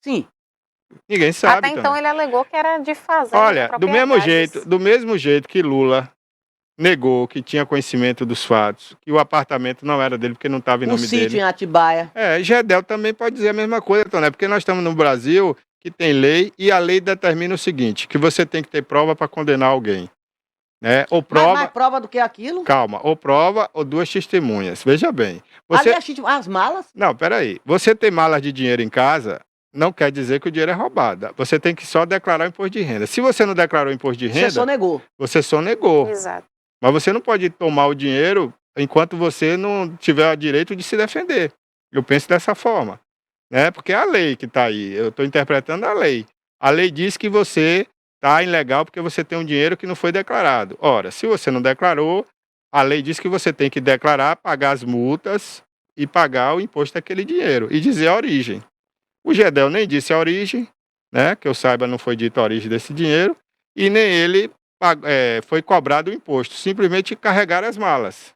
Sim.
Ninguém sabe.
Até então ele alegou que era de fazenda.
Olha, do mesmo jeito que Lula negou que tinha conhecimento dos fatos, que o apartamento não era dele porque não estava em nome dele.
O sítio em Atibaia.
Gedel também pode dizer a mesma coisa, Toné, porque nós estamos no Brasil que tem lei e a lei determina o seguinte, que você tem que ter prova para condenar alguém. Né? Ou prova...
Mais prova do que aquilo?
Calma, ou prova ou 2 testemunhas. Veja bem.
As malas?
Não, peraí. Você tem malas de dinheiro em casa, não quer dizer que o dinheiro é roubado. Você tem que só declarar o imposto de renda. Se você não declarou o imposto de renda... Você só negou.
Exato.
Mas você não pode tomar o dinheiro enquanto você não tiver o direito de se defender. Eu penso dessa forma. Né? Porque é a lei que está aí. Eu estou interpretando a lei. A lei diz que você está ilegal porque você tem um dinheiro que não foi declarado. Ora, se você não declarou, a lei diz que você tem que declarar, pagar as multas e pagar o imposto daquele dinheiro. E dizer a origem. O Gedel nem disse a origem, né? Que eu saiba não foi dito a origem desse dinheiro. E nem ele... foi cobrado o imposto, simplesmente carregar as malas.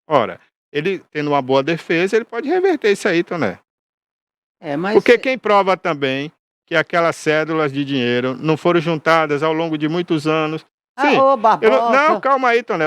Ora, ele tendo uma boa defesa, ele pode reverter isso aí, Toné. Porque quem prova também que aquelas cédulas de dinheiro não foram juntadas ao longo de muitos anos. Sim, não, calma aí, Toné,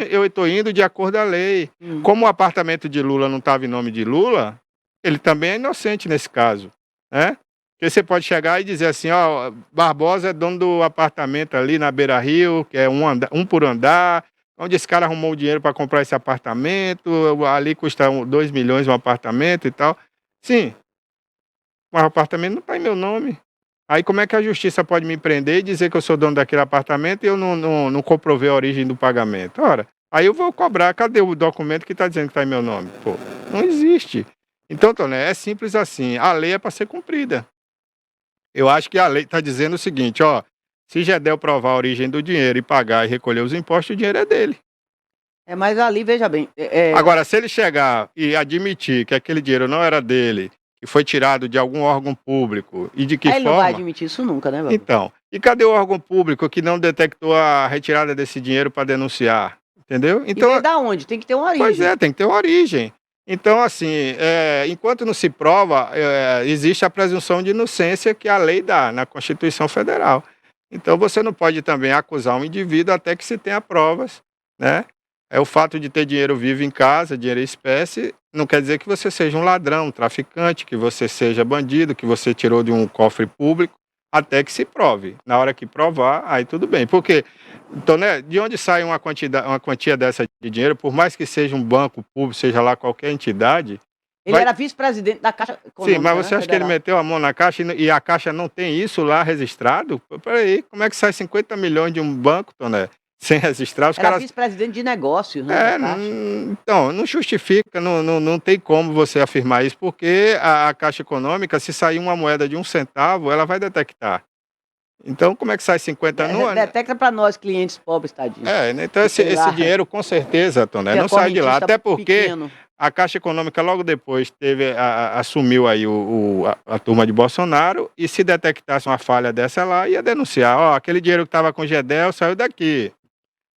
eu estou indo de acordo à lei. Como o apartamento de Lula não estava em nome de Lula, ele também é inocente nesse caso, né? Porque você pode chegar e dizer assim, ó, Barbosa é dono do apartamento ali na Beira-Rio, que é um por andar, onde esse cara arrumou o dinheiro para comprar esse apartamento, ali custa 2 milhões um apartamento e tal. Sim, mas o apartamento não está em meu nome. Aí como é que a justiça pode me prender e dizer que eu sou dono daquele apartamento e eu não comprovei a origem do pagamento? Ora, aí eu vou cobrar, cadê o documento que está dizendo que está em meu nome? Pô, não existe. Então, Toné, é simples assim, a lei é para ser cumprida. Eu acho que a lei está dizendo o seguinte, ó, se Gedel provar a origem do dinheiro e pagar e recolher os impostos, o dinheiro é dele.
Mas ali, veja bem,
Agora, se ele chegar e admitir que aquele dinheiro não era dele, que foi tirado de algum órgão público, e de que
ele não vai
forma...
admitir isso nunca, né, Barbosa?
Então, e cadê o órgão público que não detectou a retirada desse dinheiro para denunciar? Entendeu?
E
Então,
veio da onde? Tem que ter uma origem.
pois é, tem que ter uma origem. Então, assim, enquanto não se prova, existe a presunção de inocência que a lei dá na Constituição Federal. Então, você não pode também acusar um indivíduo até que se tenha provas, né? O fato de ter dinheiro vivo em casa, dinheiro em espécie, não quer dizer que você seja um ladrão, um traficante, que você seja bandido, que você tirou de um cofre público, até que se prove. Na hora que provar, aí tudo bem. Porque, então, né, de onde sai uma quantia dessa de dinheiro, por mais que seja um banco público, seja lá qualquer entidade...
Ele era vice-presidente da Caixa Econômica.
Sim, mas você acha que ele meteu a mão na Caixa e a Caixa não tem isso lá registrado? Peraí, como é que sai 50 milhões de um banco, Toné, sem registrar? Os
Era
caras...
vice-presidente de negócios, né, da Caixa.
Então, não justifica, não tem como você afirmar isso, porque a Caixa Econômica, se sair uma moeda de 1 centavo, ela vai detectar. Então, como é que sai 50?
Detecta para nós, clientes pobres, tadinho.
Então esse dinheiro, com certeza, Toné, não sai de lá. Até porque a Caixa Econômica, logo depois, assumiu aí a turma de Bolsonaro, e se detectasse uma falha dessa lá, ia denunciar. Ó, aquele dinheiro que estava com o Gedel saiu daqui.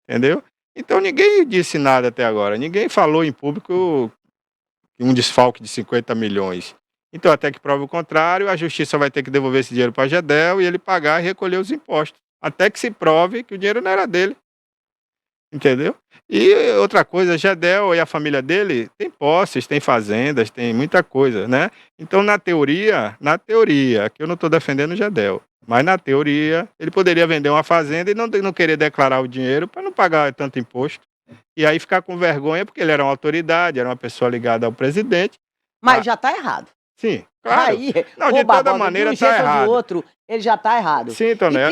Entendeu? Então, ninguém disse nada até agora. Ninguém falou em público um desfalque de 50 milhões. Então, até que prove o contrário, a justiça vai ter que devolver esse dinheiro para Gedel e ele pagar e recolher os impostos. Até que se prove que o dinheiro não era dele. Entendeu? E outra coisa, Gedel e a família dele tem posses, tem fazendas, tem muita coisa, né? Então, na teoria, que eu não estou defendendo o Gedel, mas na teoria, ele poderia vender uma fazenda e não querer declarar o dinheiro para não pagar tanto imposto. E aí ficar com vergonha, porque ele era uma autoridade, era uma pessoa ligada ao presidente.
Mas já está errado.
Sim, claro.
Aí,
não, de toda maneira está errado.
De outro, ele já está errado.
Sim, Toné.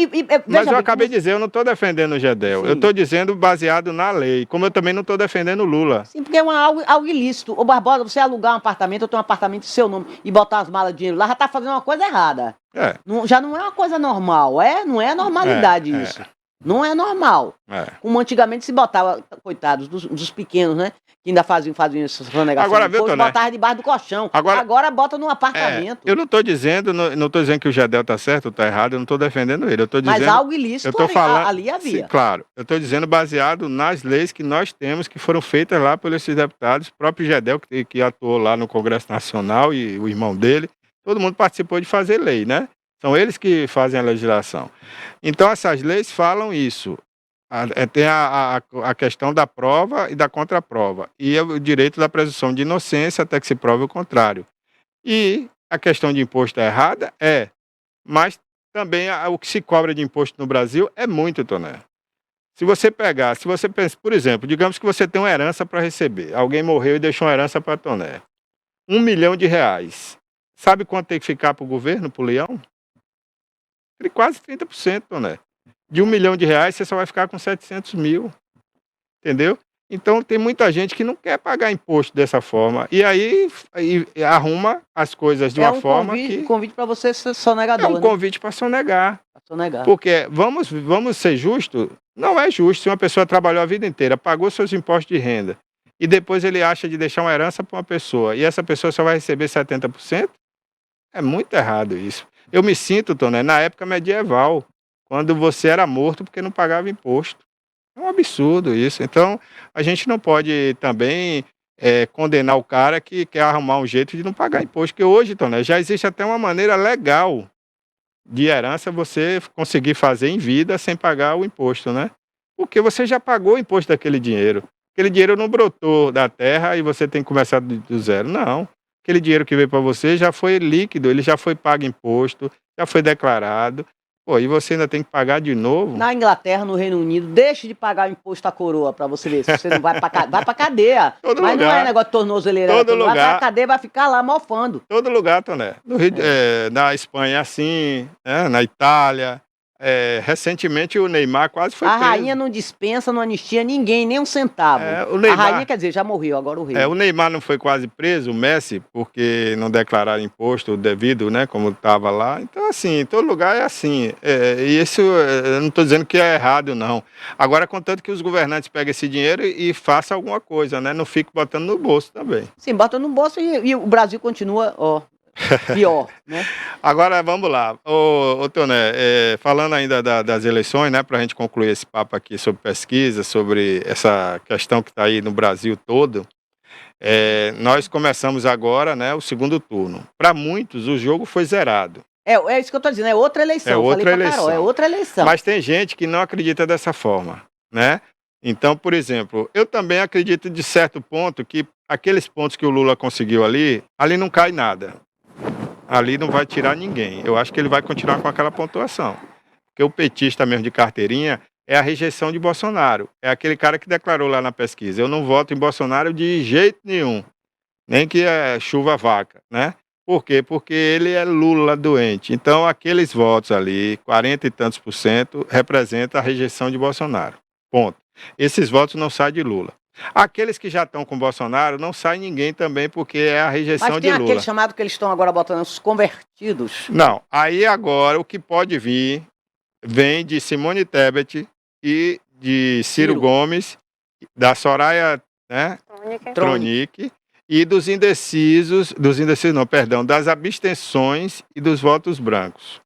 Mas eu acabei de dizer, eu não estou defendendo o Gedel. Sim. Eu estou dizendo baseado na lei, como eu também não estou defendendo o Lula.
Sim, porque é algo ilícito. Ô Barbosa, você alugar um apartamento, ou ter um apartamento em seu nome e botar as malas de dinheiro lá, já está fazendo uma coisa errada. Já não é uma coisa normal, não é normalidade isso. Não é normal. Como antigamente se botava, coitados, dos pequenos, né? Que ainda faziam essa sonegação.
Agora, viu, Toné?
Botava debaixo do colchão. Agora bota num apartamento.
Eu não estou dizendo, que o Gedel está certo ou está errado, eu não estou defendendo ele. Eu tô dizendo,
mas algo ilícito ali havia.
Sim, claro. Eu estou dizendo baseado nas leis que nós temos, que foram feitas lá pelos deputados, o próprio Gedel, que atuou lá no Congresso Nacional, e o irmão dele. Todo mundo participou de fazer lei, né? São eles que fazem a legislação. Então, essas leis falam isso. Tem a questão da prova e da contraprova. E o direito da presunção de inocência até que se prove o contrário. E a questão de imposto é errada? Mas também o que se cobra de imposto no Brasil é muito, Toné. Se você pensa, por exemplo, digamos que você tem uma herança para receber. Alguém morreu e deixou uma herança para Toné. R$1 milhão. Sabe quanto tem que ficar para o governo, para o leão? Quase 30%, Toné. De R$1 milhão, você só vai ficar com 700 mil. Entendeu? Então, tem muita gente que não quer pagar imposto dessa forma. E aí arruma as coisas de uma forma que...
É um convite para você ser sonegador,
É um convite para sonegar. Porque, vamos ser justos, não é justo se uma pessoa trabalhou a vida inteira, pagou seus impostos de renda, e depois ele acha de deixar uma herança para uma pessoa, e essa pessoa só vai receber 70%? É muito errado isso. Eu me sinto, Toné, na época medieval, quando você era morto porque não pagava imposto. É um absurdo isso. Então, a gente não pode também condenar o cara que quer arrumar um jeito de não pagar imposto. Porque hoje, Toné, já existe até uma maneira legal de herança você conseguir fazer em vida sem pagar o imposto, né? Porque você já pagou o imposto daquele dinheiro. Aquele dinheiro não brotou da terra e você tem que começar do zero. Não. aquele dinheiro que veio para você já foi líquido, ele já foi pago imposto, já foi declarado. Pô, e você ainda tem que pagar de novo?
Na Inglaterra, no Reino Unido, deixe de pagar o imposto à coroa para você ver se você não vai para cadeia.
Todo
Mas não é
lugar,
negócio de tornozeleira,
todo
vai pra
lugar.
cadeia, vai ficar lá mofando.
Todo lugar, Toné. No Rio, na Espanha é assim, né? Na Itália. Recentemente o Neymar quase foi
A
preso.
rainha não dispensa, não anistia ninguém, nem um centavo.
O
A
Neymar,
rainha, quer dizer, já morreu, agora o rei.
o Neymar não foi quase preso, o Messi, porque não declararam imposto devido, né, como estava lá. Então, assim, em todo lugar é assim. E isso, eu não estou dizendo que é errado, não. Agora, contanto que os governantes peguem esse dinheiro e façam alguma coisa, né? Não fiquem botando no bolso também.
Sim, bota no bolso e o Brasil continua, pior, né?
Agora, vamos lá. Ô Toné, falando ainda das eleições, né, para a gente concluir esse papo aqui sobre pesquisa, sobre essa questão que está aí no Brasil todo, nós começamos agora, né, o segundo turno. Para muitos, o jogo foi zerado.
É isso que eu estou dizendo, é outra eleição.
É outra
Falei pra
eleição.
Carol, é outra eleição.
Mas tem gente que não acredita dessa forma, né? Então, por exemplo, eu também acredito de certo ponto que aqueles pontos que o Lula conseguiu ali não cai nada. Ali não vai tirar ninguém. Eu acho que ele vai continuar com aquela pontuação. Porque o petista mesmo de carteirinha é a rejeição de Bolsonaro. É aquele cara que declarou lá na pesquisa: eu não voto em Bolsonaro de jeito nenhum. Nem que é chuva vaca, né? Por quê? Porque ele é Lula doente. Então, aqueles votos ali, 40 e tantos por cento, representam a rejeição de Bolsonaro. Ponto. Esses votos não saem de Lula. Aqueles que já estão com Bolsonaro, não sai ninguém também, porque é a rejeição
Mas
de
tem
Lula.
aquele chamado que eles estão agora botando os convertidos.
Não, aí agora o que pode vir, vem de Simone Tebet e de Ciro Gomes, da Soraya, né, Tronic, e dos indecisos não, perdão, das abstenções e dos votos brancos.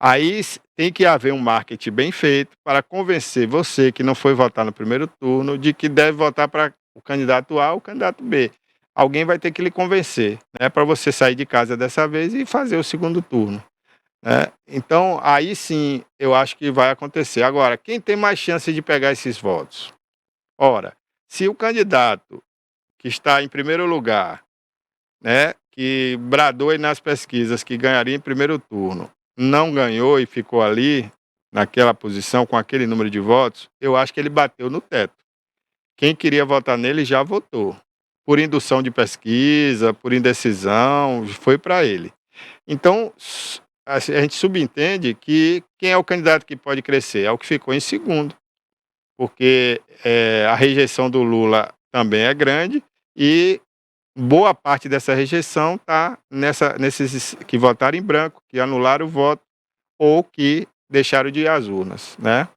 Aí tem que haver um marketing bem feito para convencer você que não foi votar no primeiro turno de que deve votar para o candidato A ou o candidato B. Alguém vai ter que lhe convencer, né, para você sair de casa dessa vez e fazer o segundo turno, né? Então, aí sim, eu acho que vai acontecer. Agora, quem tem mais chance de pegar esses votos? Ora, se o candidato que está em primeiro lugar, né, que bradou aí nas pesquisas que ganharia em primeiro turno, não ganhou e ficou ali, naquela posição, com aquele número de votos, eu acho que ele bateu no teto. Quem queria votar nele já votou. Por indução de pesquisa, por indecisão, foi para ele. Então, a gente subentende que quem é o candidato que pode crescer? É o que ficou em segundo. Porque a rejeição do Lula também é grande e boa parte dessa rejeição está nesses que votaram em branco, que anularam o voto ou que deixaram de ir às urnas, né?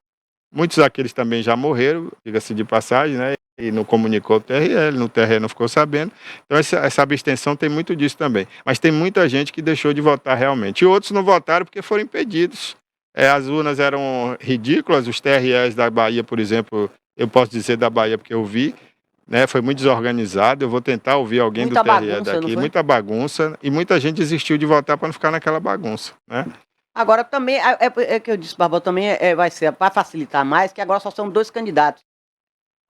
Muitos daqueles também já morreram, diga-se de passagem, né? E não comunicou o TRE, no TRE não ficou sabendo. Então essa abstenção tem muito disso também. Mas tem muita gente que deixou de votar realmente. E outros não votaram porque foram impedidos. As urnas eram ridículas, os TREs da Bahia, por exemplo, eu posso dizer da Bahia porque eu vi, né? Foi muito desorganizado. Eu vou tentar ouvir alguém
Muita
do TRE
bagunça, não
daqui.
foi?
Muita bagunça. E muita gente desistiu de votar para não ficar naquela bagunça, né?
Agora também, é que eu disse, Barbosa, também vai ser, para facilitar mais, que agora só são 2 candidatos.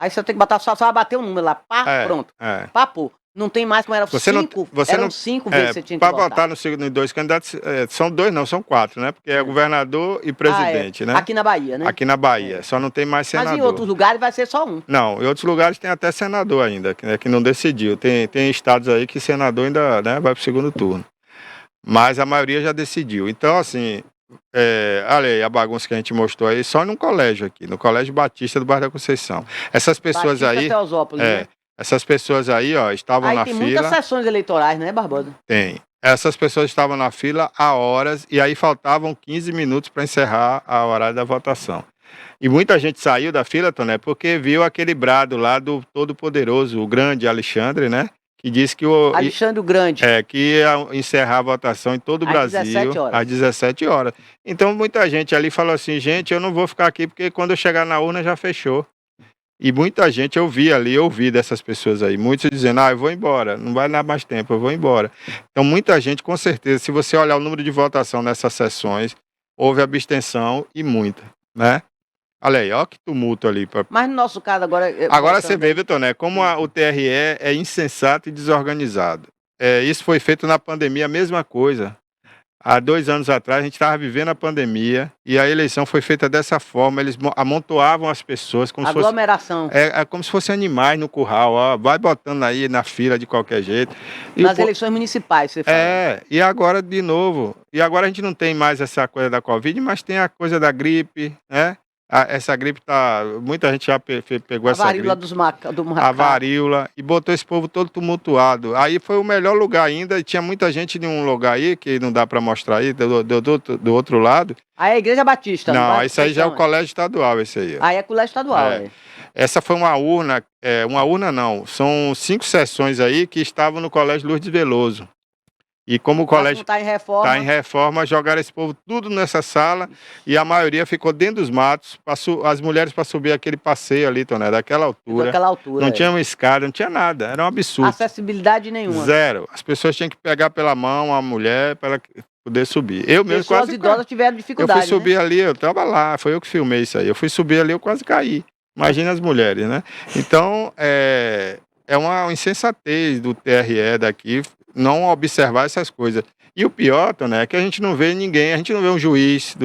Aí você tem que botar, só vai bater o número lá, pronto. Papo. Não tem mais como era
Você
5, eram 5 vezes que você tinha que
para
votar.
votar em 2 candidatos, são 2 não, são 4, né? Porque é governador e presidente, né?
Aqui na Bahia, né?
Aqui na Bahia, só não tem mais senador.
Mas em outros lugares vai ser só um.
Não, em outros lugares tem até senador ainda, que não decidiu. Tem estados aí que senador ainda, né, vai para o segundo turno. Mas a maioria já decidiu. Então, assim, olha aí a bagunça que a gente mostrou aí, só num colégio aqui, no Colégio Batista do bairro da Conceição. Essas pessoas
Batista
aí...
Teosópolis, né?
Essas pessoas aí, ó, estavam na fila...
Aí tem muitas sessões eleitorais, né, Barbosa?
Tem. Essas pessoas estavam na fila há horas e aí faltavam 15 minutos para encerrar a horário da votação. E muita gente saiu da fila, Toné, porque viu aquele brado lá do todo-poderoso, o grande Alexandre, né? Que disse que
Alexandre o Grande.
Que ia encerrar a votação em todo o Brasil
17 horas.
às 17 horas. Então muita gente ali falou assim, gente, eu não vou ficar aqui porque quando eu chegar na urna já fechou. E muita gente eu ouvi dessas pessoas aí, muitos dizendo, eu vou embora, não vai dar mais tempo, eu vou embora. Então muita gente, com certeza, se você olhar o número de votação nessas sessões, houve abstenção e muita, né? Olha aí, olha que tumulto ali.
Mas no nosso caso agora...
Agora você vê, Vitor, né, como o TRE é insensato e desorganizado. isso foi feito na pandemia, a mesma coisa. Há 2 anos atrás, a gente estava vivendo a pandemia e a eleição foi feita dessa forma. Eles amontoavam as pessoas como se fosse,
Aglomeração.
como se fossem animais no curral. Ó, vai botando aí na fila de qualquer jeito. E
Nas eleições municipais, você fala.
e agora de novo. E agora a gente não tem mais essa coisa da Covid, mas tem a coisa da gripe, né? Essa gripe muita gente já pegou
A
essa
varíola
gripe.
do
A
macaco.
varíola, e botou esse povo todo tumultuado. Aí foi o melhor lugar ainda, e tinha muita gente de um lugar aí, que não dá para mostrar aí, do outro lado.
Aí é a Igreja Batista.
Não,
vai-
isso aí já é o
então,
colégio estadual, esse aí. Ó.
Aí é colégio estadual.
É.
É.
Essa foi uma urna não, são 5 sessões aí que estavam no colégio Lourdes Veloso. E como o
Mas como
colégio
está em reforma.
está em reforma, jogaram esse povo tudo nessa sala e a maioria ficou dentro dos matos, as mulheres para subir aquele passeio ali, Toné, daquela altura.
Daquela altura.
Não tinha uma escada, não tinha nada, era um absurdo.
Acessibilidade nenhuma.
Zero. As pessoas tinham que pegar pela mão a mulher para ela poder subir. Eu mesmo
Pessoas
quase
idosas tiveram
Eu
dificuldade.
fui subir ali, eu estava lá, foi eu que filmei isso aí. Eu fui subir ali, eu quase caí. Imagina as mulheres, né? Então, é uma insensatez do TRE daqui não observar essas coisas. E o pior, né, é que a gente não vê ninguém, a gente não vê um juiz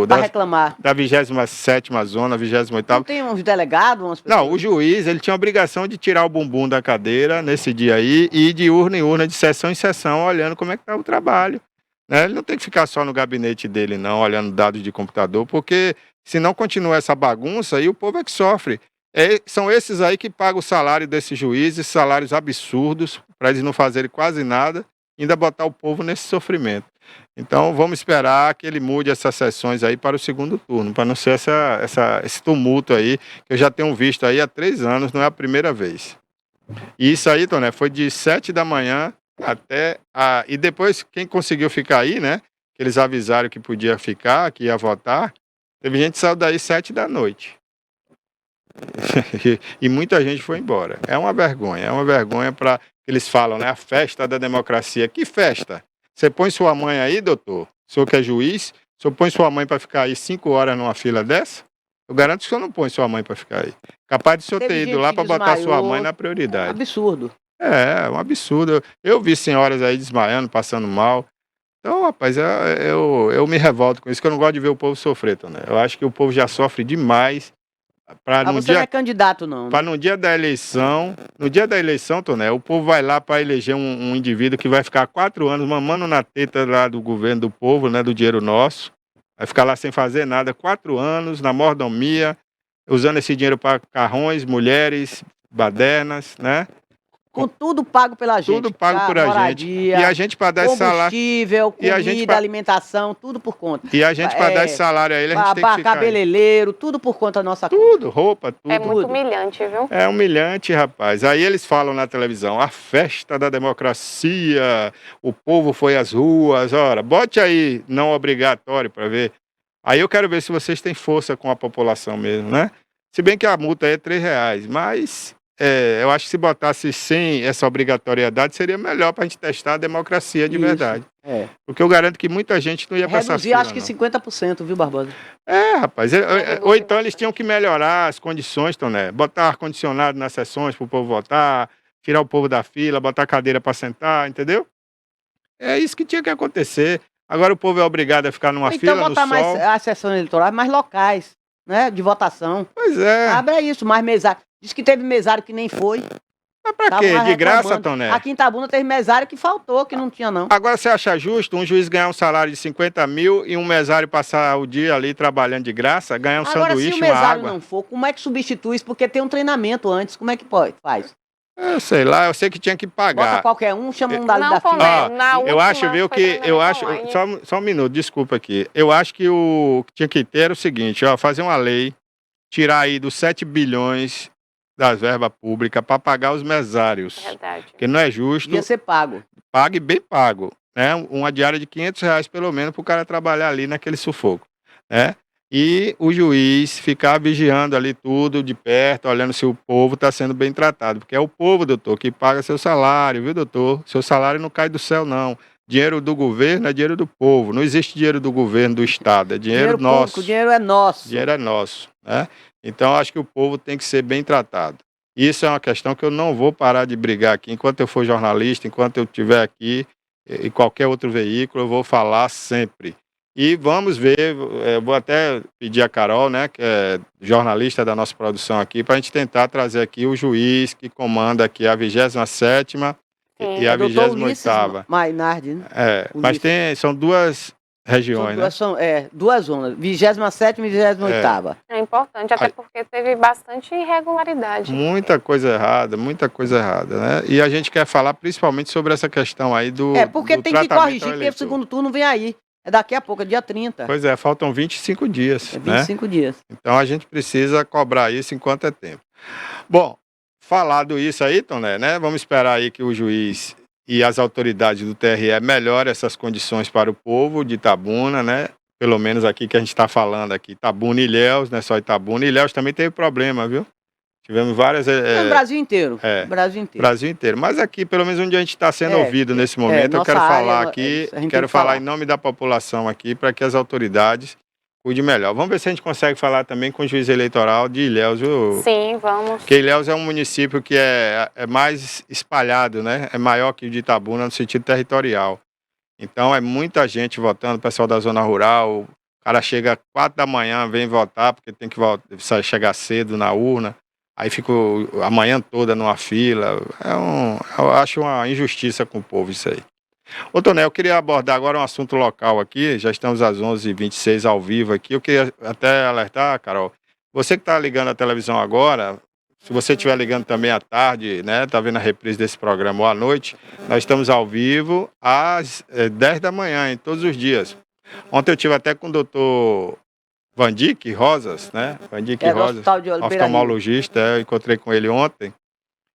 Para reclamar.
da 27ª zona, 28ª.
Não tem uns delegados, umas pessoas?
Não, o juiz, ele tinha a obrigação de tirar o bumbum da cadeira nesse dia aí e ir de urna em urna, de sessão em sessão, olhando como é que estava o trabalho. Né? Ele não tem que ficar só no gabinete dele, não, olhando dados de computador, porque se não continua essa bagunça, aí o povo é que sofre. São esses aí que pagam o salário desses juízes, salários absurdos, para eles não fazerem quase nada, ainda botar o povo nesse sofrimento. Então, vamos esperar que ele mude essas sessões aí para o segundo turno, para não ser esse tumulto aí, que eu já tenho visto aí há 3 anos, não é a primeira vez. E isso aí, Toné, foi de 7 da manhã até e depois, quem conseguiu ficar aí, né, que eles avisaram que podia ficar, que ia votar, teve gente que saiu daí 7 da noite. E muita gente foi embora. É uma vergonha para eles falam, né? A festa da democracia. Que festa? Você põe sua mãe aí, doutor? O senhor que é juiz? O senhor põe sua mãe para ficar aí 5 horas numa fila dessa? Eu garanto que o senhor não põe sua mãe para ficar aí. Capaz de o senhor ter ido lá para botar sua mãe na prioridade.
Absurdo.
É um absurdo. Eu vi senhoras aí desmaiando, passando mal. Então, rapaz, eu me revolto com isso, que eu não gosto de ver o povo sofrer, né? Eu acho que o povo já sofre demais.
Você não é candidato, não.
Para no dia da eleição, Toné, o povo vai lá para eleger um indivíduo que vai ficar 4 anos mamando na teta lá do governo do povo, né, do dinheiro nosso. Vai ficar lá sem fazer nada, 4 anos, na mordomia, usando esse dinheiro para carrões, mulheres, badernas, né?
Com tudo pago pela gente.
Tudo pago por a gente. E a gente para dar esse salário.
Combustível, comida, alimentação, tudo por conta.
E a gente para dar esse salário a ele, a gente tem que ficar.
Cabeleireiro, tudo por conta da nossa conta.
Tudo, roupa, tudo.
É muito humilhante, viu?
É humilhante, rapaz. Aí eles falam na televisão, a festa da democracia, o povo foi às ruas. Ora, bote aí, não obrigatório para ver. Aí eu quero ver se vocês têm força com a população mesmo, né? Se bem que a multa é R$3, mas eu acho que se botasse sem essa obrigatoriedade seria melhor para a gente testar a democracia de verdade. Porque eu garanto que muita gente não ia para essa fila.
Reduzir, acho que 50%, viu, Barbosa?
Rapaz. Ou então eles tinham que melhorar as condições, Toné. Botar ar-condicionado nas sessões para o povo votar, tirar o povo da fila, botar cadeira para sentar, entendeu? É isso que tinha que acontecer. Agora o povo é obrigado a ficar numa fila no sol.
Então botar mais as sessões eleitorais mais locais, né, de votação.
Pois é.
Abra isso, mais mesário. Diz que teve mesário que nem foi.
Mas pra quê? De graça, Toné?
Aqui em Itabuna teve mesário que faltou, que não tinha não.
Agora você acha justo um juiz ganhar um salário de 50 mil e um mesário passar o dia ali trabalhando de graça, ganhar um sanduíche,
se o mesário
uma água?
não for, como é que substitui isso? Porque tem um treinamento antes, como é que faz?
Eu sei lá, eu sei que tinha que pagar.
Bota qualquer um, chama um dali da
fila.
Eu acho, viu, que eu acho, só um minuto, desculpa aqui. Eu acho que o que tinha que ter era o seguinte, fazer uma lei, tirar aí dos 7 bilhões das verbas públicas para pagar os mesários.
Verdade.
Porque não é justo.
Devia ser pago.
Pague bem pago, né? Uma diária de R$500 pelo menos para o cara trabalhar ali naquele sufoco, né? E o juiz ficar vigiando ali tudo de perto, olhando se o povo está sendo bem tratado. Porque é o povo, doutor, que paga seu salário, viu, doutor? Seu salário não cai do céu, não. Dinheiro do governo é dinheiro do povo. Não existe dinheiro do governo, do Estado. É dinheiro nosso.
O dinheiro é nosso.
Dinheiro é nosso, né? Então, acho que o povo tem que ser bem tratado. Isso é uma questão que eu não vou parar de brigar aqui. Enquanto eu for jornalista, enquanto eu estiver aqui, e qualquer outro veículo, eu vou falar sempre. E vamos ver, vou até pedir a Carol, né, que é jornalista da nossa produção aqui, para a gente tentar trazer aqui o juiz que comanda aqui a 27ª e a
É doutor
28ª.
Mainardi, né?
Mas são duas regiões, né?
São duas zonas, 27ª e 28ª.
É importante, até porque teve bastante irregularidade.
Muita coisa errada, né? E a gente quer falar principalmente sobre essa questão aí do
porque
do
tem que
tratamento
corrigir,
ao
porque o
eleitor.
segundo turno vem aí. É daqui a pouco, é dia 30.
Pois é, faltam 25 dias,
É
né?
25 dias.
Então a gente precisa cobrar isso enquanto é tempo. Bom, falado isso aí, Toné, né? Vamos esperar aí que o juiz e as autoridades do TRE melhorem essas condições para o povo de Itabuna, né? Pelo menos aqui que a gente está falando aqui, Itabuna e Ilhéus, não é só Itabuna. Ilhéus também teve problema, viu? Tivemos várias...
No Brasil inteiro.
Brasil inteiro. Mas aqui, pelo menos onde a gente está sendo ouvido nesse momento, eu quero falar aqui, quero falar em nome da população aqui, para que as autoridades cuidem melhor. Vamos ver se a gente consegue falar também com o juiz eleitoral de Ilhéus, viu?
Sim, vamos.
Porque Ilhéus é um município que é mais espalhado, né? É maior que o de Itabuna no sentido territorial. Então é muita gente votando, o pessoal da zona rural, o cara chega às 4 da manhã, vem votar, porque tem que chegar cedo na urna. Aí fica a manhã toda numa fila. Eu acho uma injustiça com o povo isso aí. Ô, Toné, eu queria abordar agora um assunto local aqui. Já estamos às 11h26 ao vivo aqui. Eu queria até alertar, Carol, você que está ligando a televisão agora, se você estiver ligando também à tarde, né, está vendo a reprise desse programa ou à noite, nós estamos ao vivo às 10 da manhã, todos os dias. Ontem eu estive até com o doutor Vandique Rosas, né? Vandique Rosas, oftalmologista, eu encontrei com ele ontem,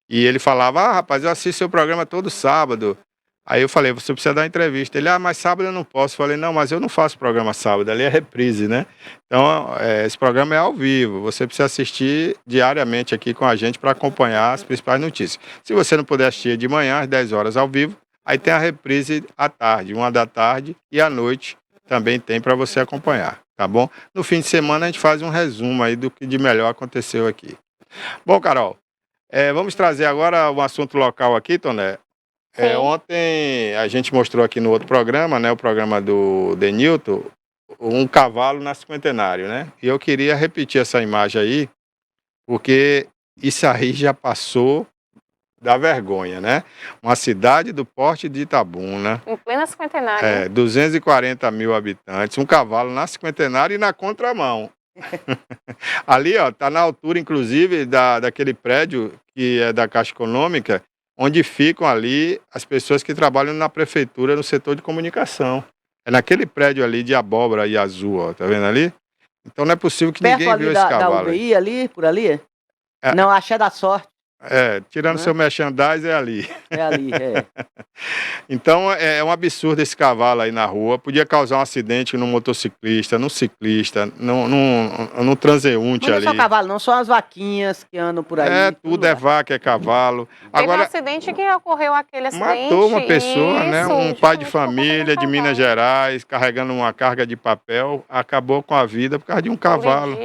e ele falava, rapaz, eu assisto seu programa todo sábado. Aí eu falei, você precisa dar uma entrevista. Ele, mas sábado eu não posso. Eu falei, não, mas eu não faço programa sábado, ali é reprise, né? Então, esse programa é ao vivo, você precisa assistir diariamente aqui com a gente para acompanhar as principais notícias. Se você não puder assistir de manhã, às 10 horas ao vivo, aí tem a reprise à tarde, 1 da tarde, e à noite também tem para você acompanhar. Tá bom? No fim de semana a gente faz um resumo aí do que de melhor aconteceu aqui. Bom, Carol, vamos trazer agora um assunto local aqui, Toné. Ontem a gente mostrou aqui no outro programa, né, o programa do Denilton, um cavalo na cinquentenário, né? E eu queria repetir essa imagem aí, porque isso aí já passou da vergonha, né? Uma cidade do porte de Itabuna.
Em plena cinquentenário.
240 mil habitantes, um cavalo na cinquentenário e na contramão. Ali, ó, tá na altura, inclusive, daquele prédio que é da Caixa Econômica, onde ficam ali as pessoas que trabalham na prefeitura no setor de comunicação. É naquele prédio ali de abóbora e azul, ó, tá vendo ali? Então não é possível que ninguém viu esse cavalo.
Da UBI ali, por ali? Não, Axé da Sorte.
Tirando seu merchandise, é ali.
É ali,
Então, é um absurdo esse cavalo aí na rua. Podia causar um acidente num motociclista, num ciclista, num transeunte ali.
Não é só cavalo, não, são as vaquinhas que andam por aí.
Tudo é vaca, é cavalo.
Agora, teve um acidente que ocorreu aquele acidente.
Matou uma pessoa, né? Um pai de família de Minas Gerais, carregando uma carga de papel, acabou com a vida por causa de um cavalo.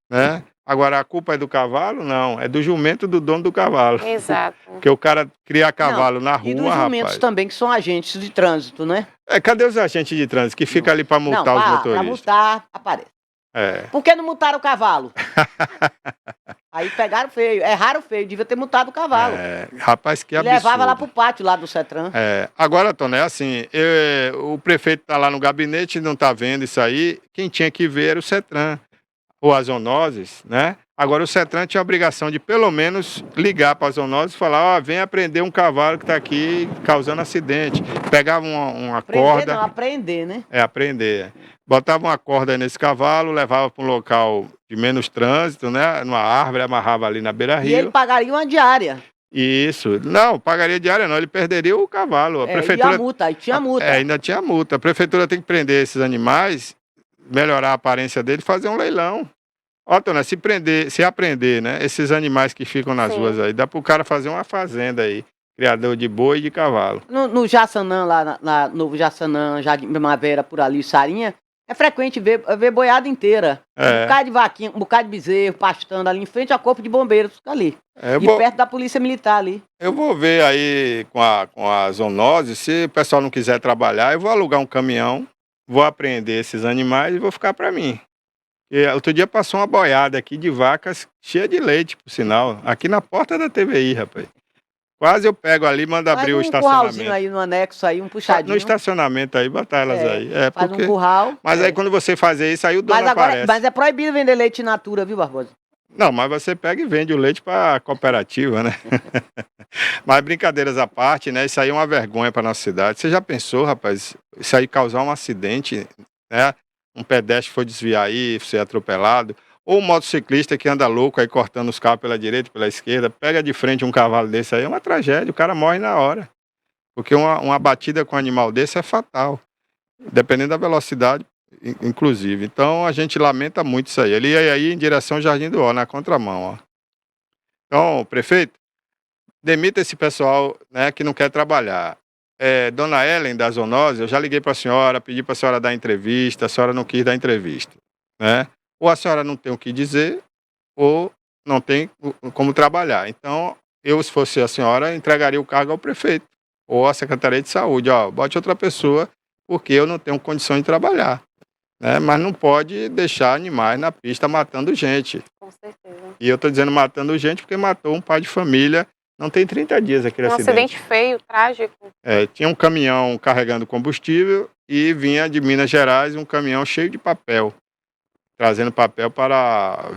Né? Agora, a culpa é do cavalo? Não, é do jumento do dono do cavalo.
Exato.
Porque o cara cria cavalo na rua,
e dos jumentos também, que são agentes de trânsito, né?
Cadê os agentes de trânsito que ficam ali para multar os motoristas?
Para multar, aparece. Por que não multaram o cavalo? Aí pegaram feio, erraram feio, devia ter multado o cavalo.
Rapaz, que absurdo.
Levava lá pro pátio, lá do CETRAN.
Agora, Toné, assim, o prefeito tá lá no gabinete, não tá vendo isso aí, quem tinha que ver era o CETRAN. Ou as zoonoses, né? Agora o CETRAN tinha a obrigação de pelo menos ligar para as zoonoses e falar, vem aprender um cavalo que está aqui causando acidente. Pegava uma corda.
Não, aprender, né?
Aprender. Botava uma corda aí nesse cavalo, levava para um local de menos trânsito, né? Numa árvore, amarrava ali na beira-rio.
E ele pagaria uma diária.
Isso. Não, pagaria diária não, ele perderia o cavalo. A prefeitura...
E a multa, aí tinha multa.
Ainda tinha multa. A prefeitura tem que prender esses animais, melhorar a aparência dele, fazer um leilão. Ó, Tona, se aprender, né, esses animais que ficam nas ruas aí, dá pro cara fazer uma fazenda aí, criador de boi e de cavalo.
No Jaçanã, lá no Novo Jaçanã, Jardim Primavera, por ali, Sarinha, É frequente ver boiada inteira. Um
É.
bocado de vaquinha, um bocado de bezerro, pastando ali em frente ao corpo de bombeiros, fica ali.
Eu
E
vou,
perto da polícia militar ali.
eu vou ver aí com a zoonose, se o pessoal não quiser trabalhar, eu vou alugar um caminhão, vou apreender esses animais e vou ficar para mim. E outro dia passou uma boiada aqui de vacas cheia de leite, por sinal, aqui na porta da TVI, rapaz. Quase eu pego ali e mando abrir o
Faz um curralzinho
estacionamento.
aí no anexo aí, um
No
puxadinho.
estacionamento aí, botar elas
É,
aí. É,
faz
porque...
um curral.
Mas aí quando você fazer isso, aí o dono aparece.
Mas é proibido vender leite in natura, viu, Barbosa?
Não, mas você pega e vende o leite para cooperativa, né? Mas brincadeiras à parte, né? Isso aí é uma vergonha para nossa cidade. Você já pensou, rapaz, isso aí causar um acidente, né? Um pedestre foi desviar aí, ser atropelado, ou um motociclista que anda louco aí cortando os carros pela direita e pela esquerda, pega de frente um cavalo desse aí, é uma tragédia, o cara morre na hora. Porque uma batida com um animal desse é fatal, dependendo da velocidade, inclusive. Então a gente lamenta muito isso aí. Ele ia aí em direção ao Jardim do Ó, na contramão, ó. Então, prefeito, demita esse pessoal, né, que não quer trabalhar. Dona Ellen, da zoonose, eu já liguei para a senhora, pedi para a senhora dar entrevista, a senhora não quis dar entrevista, né? Ou a senhora não tem o que dizer, ou não tem como trabalhar. Então, eu, se fosse a senhora, entregaria o cargo ao prefeito, ou à Secretaria de Saúde, ó, bote outra pessoa, porque eu não tenho condição de trabalhar, né? Mas não pode deixar animais na pista matando gente.
Com certeza.
E eu estou dizendo matando gente porque matou um pai de família. Não tem 30 dias aquele acidente.
acidente feio, trágico.
Tinha um caminhão carregando combustível e vinha de Minas Gerais um caminhão cheio de papel, trazendo papel para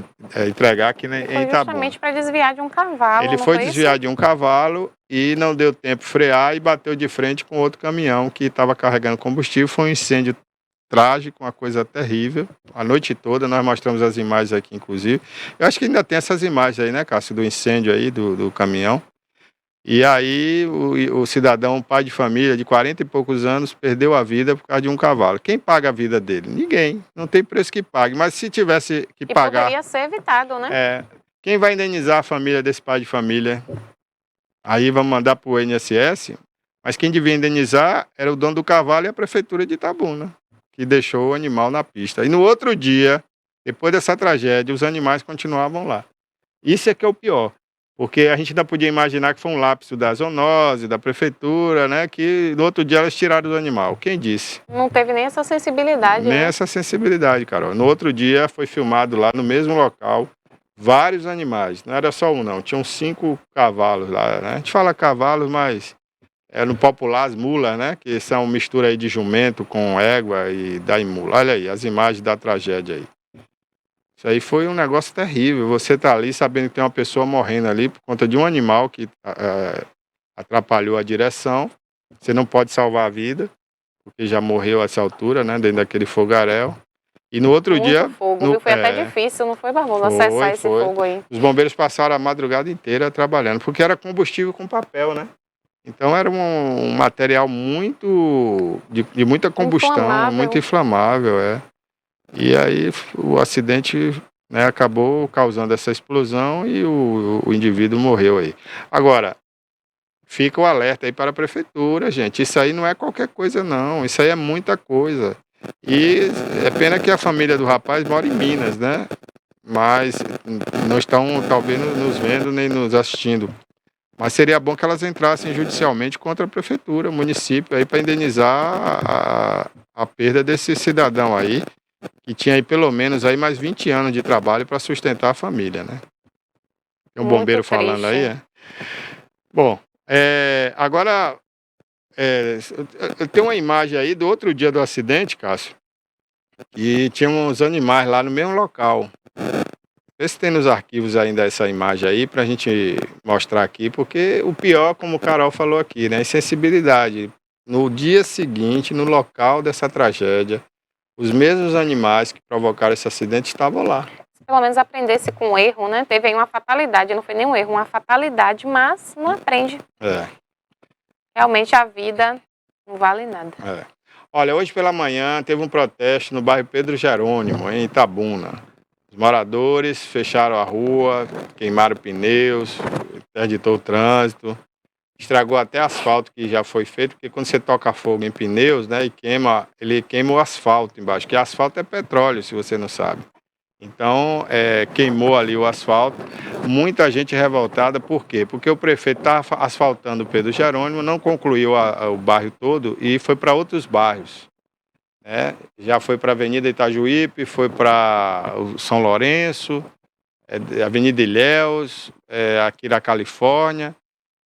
entregar aqui em Itabuna.
Justamente para desviar de um cavalo.
Ele foi desviar de um cavalo e não deu tempo de frear e bateu de frente com outro caminhão que estava carregando combustível. Foi um incêndio trágico, uma coisa terrível. A noite toda, nós mostramos as imagens aqui, inclusive. Eu acho que ainda tem essas imagens aí, né, Cássio, do incêndio aí, do caminhão. E aí o cidadão, pai de família, de 40 e poucos anos, perdeu a vida por causa de um cavalo. Quem paga a vida dele? Ninguém. Não tem preço que pague. Mas se tivesse que pagar...
poderia ser evitado, né?
Quem vai indenizar a família desse pai de família? Aí vamos mandar para o INSS. Mas quem devia indenizar era o dono do cavalo e a prefeitura de Itabuna, que deixou o animal na pista. E no outro dia, depois dessa tragédia, os animais continuavam lá. Isso é que é o pior. Porque a gente ainda podia imaginar que foi um lapso da zoonose, da prefeitura, né? Que no outro dia elas tiraram do animal. Quem disse?
Não teve nem essa sensibilidade,
Nem
né?
essa sensibilidade, Carol. No outro dia foi filmado lá no mesmo local vários animais. Não era só um, não. Tinham 5 cavalos lá, né? A gente fala cavalos, mas no popular as mulas, né? Que são mistura aí de jumento com égua e da mula. Olha aí, as imagens da tragédia aí. Isso aí foi um negócio terrível. Você tá ali sabendo que tem uma pessoa morrendo ali por conta de um animal que atrapalhou a direção. Você não pode salvar a vida, porque já morreu a essa altura, né? Dentro daquele fogaréu. E no outro dia...
fogo, viu? Foi até difícil, não foi, Barbosa, acessar esse fogo aí.
Os bombeiros passaram a madrugada inteira trabalhando, porque era combustível com papel, né? Então era um material muito... de muita combustão,
Inflamável.
muito inflamável, E aí o acidente, né, acabou causando essa explosão e o indivíduo morreu aí. Agora, fica o alerta aí para a prefeitura, gente. Isso aí não é qualquer coisa, não. Isso aí é muita coisa. E é pena que a família do rapaz mora em Minas, né? Mas não estão, talvez, nos vendo nem nos assistindo. Mas seria bom que elas entrassem judicialmente contra a prefeitura, o município, aí para indenizar a perda desse cidadão aí, que tinha aí pelo menos aí mais 20 anos de trabalho para sustentar a família, né? Tem um
Muito
bombeiro falando aí,
triste.
Bom, agora, eu tenho uma imagem aí do outro dia do acidente, Cássio, e tinha uns animais lá no mesmo local. Vê se tem nos arquivos ainda essa imagem aí pra gente mostrar aqui, porque o pior, como o Carol falou aqui, né, é insensibilidade. No dia seguinte, no local dessa tragédia, os mesmos animais que provocaram esse acidente estavam lá.
Pelo menos aprendesse com erro, né? Teve aí uma fatalidade, não foi nenhum erro, uma fatalidade, mas não aprende. Realmente a vida não vale nada.
Olha, hoje pela manhã teve um protesto no bairro Pedro Jerônimo, em Itabuna. Os moradores fecharam a rua, queimaram pneus, interditou o trânsito. estragou até asfalto que já foi feito, porque quando você toca fogo em pneus, né, e queima, ele queima o asfalto embaixo, que asfalto é petróleo, se você não sabe. Então, queimou ali o asfalto, muita gente revoltada, por quê? Porque o prefeito estava asfaltando o Pedro Jerônimo, não concluiu o bairro todo e foi para outros bairros, né? Já foi para a Avenida Itajuípe, foi para o São Lourenço, Avenida Ilhéus, aqui da Califórnia,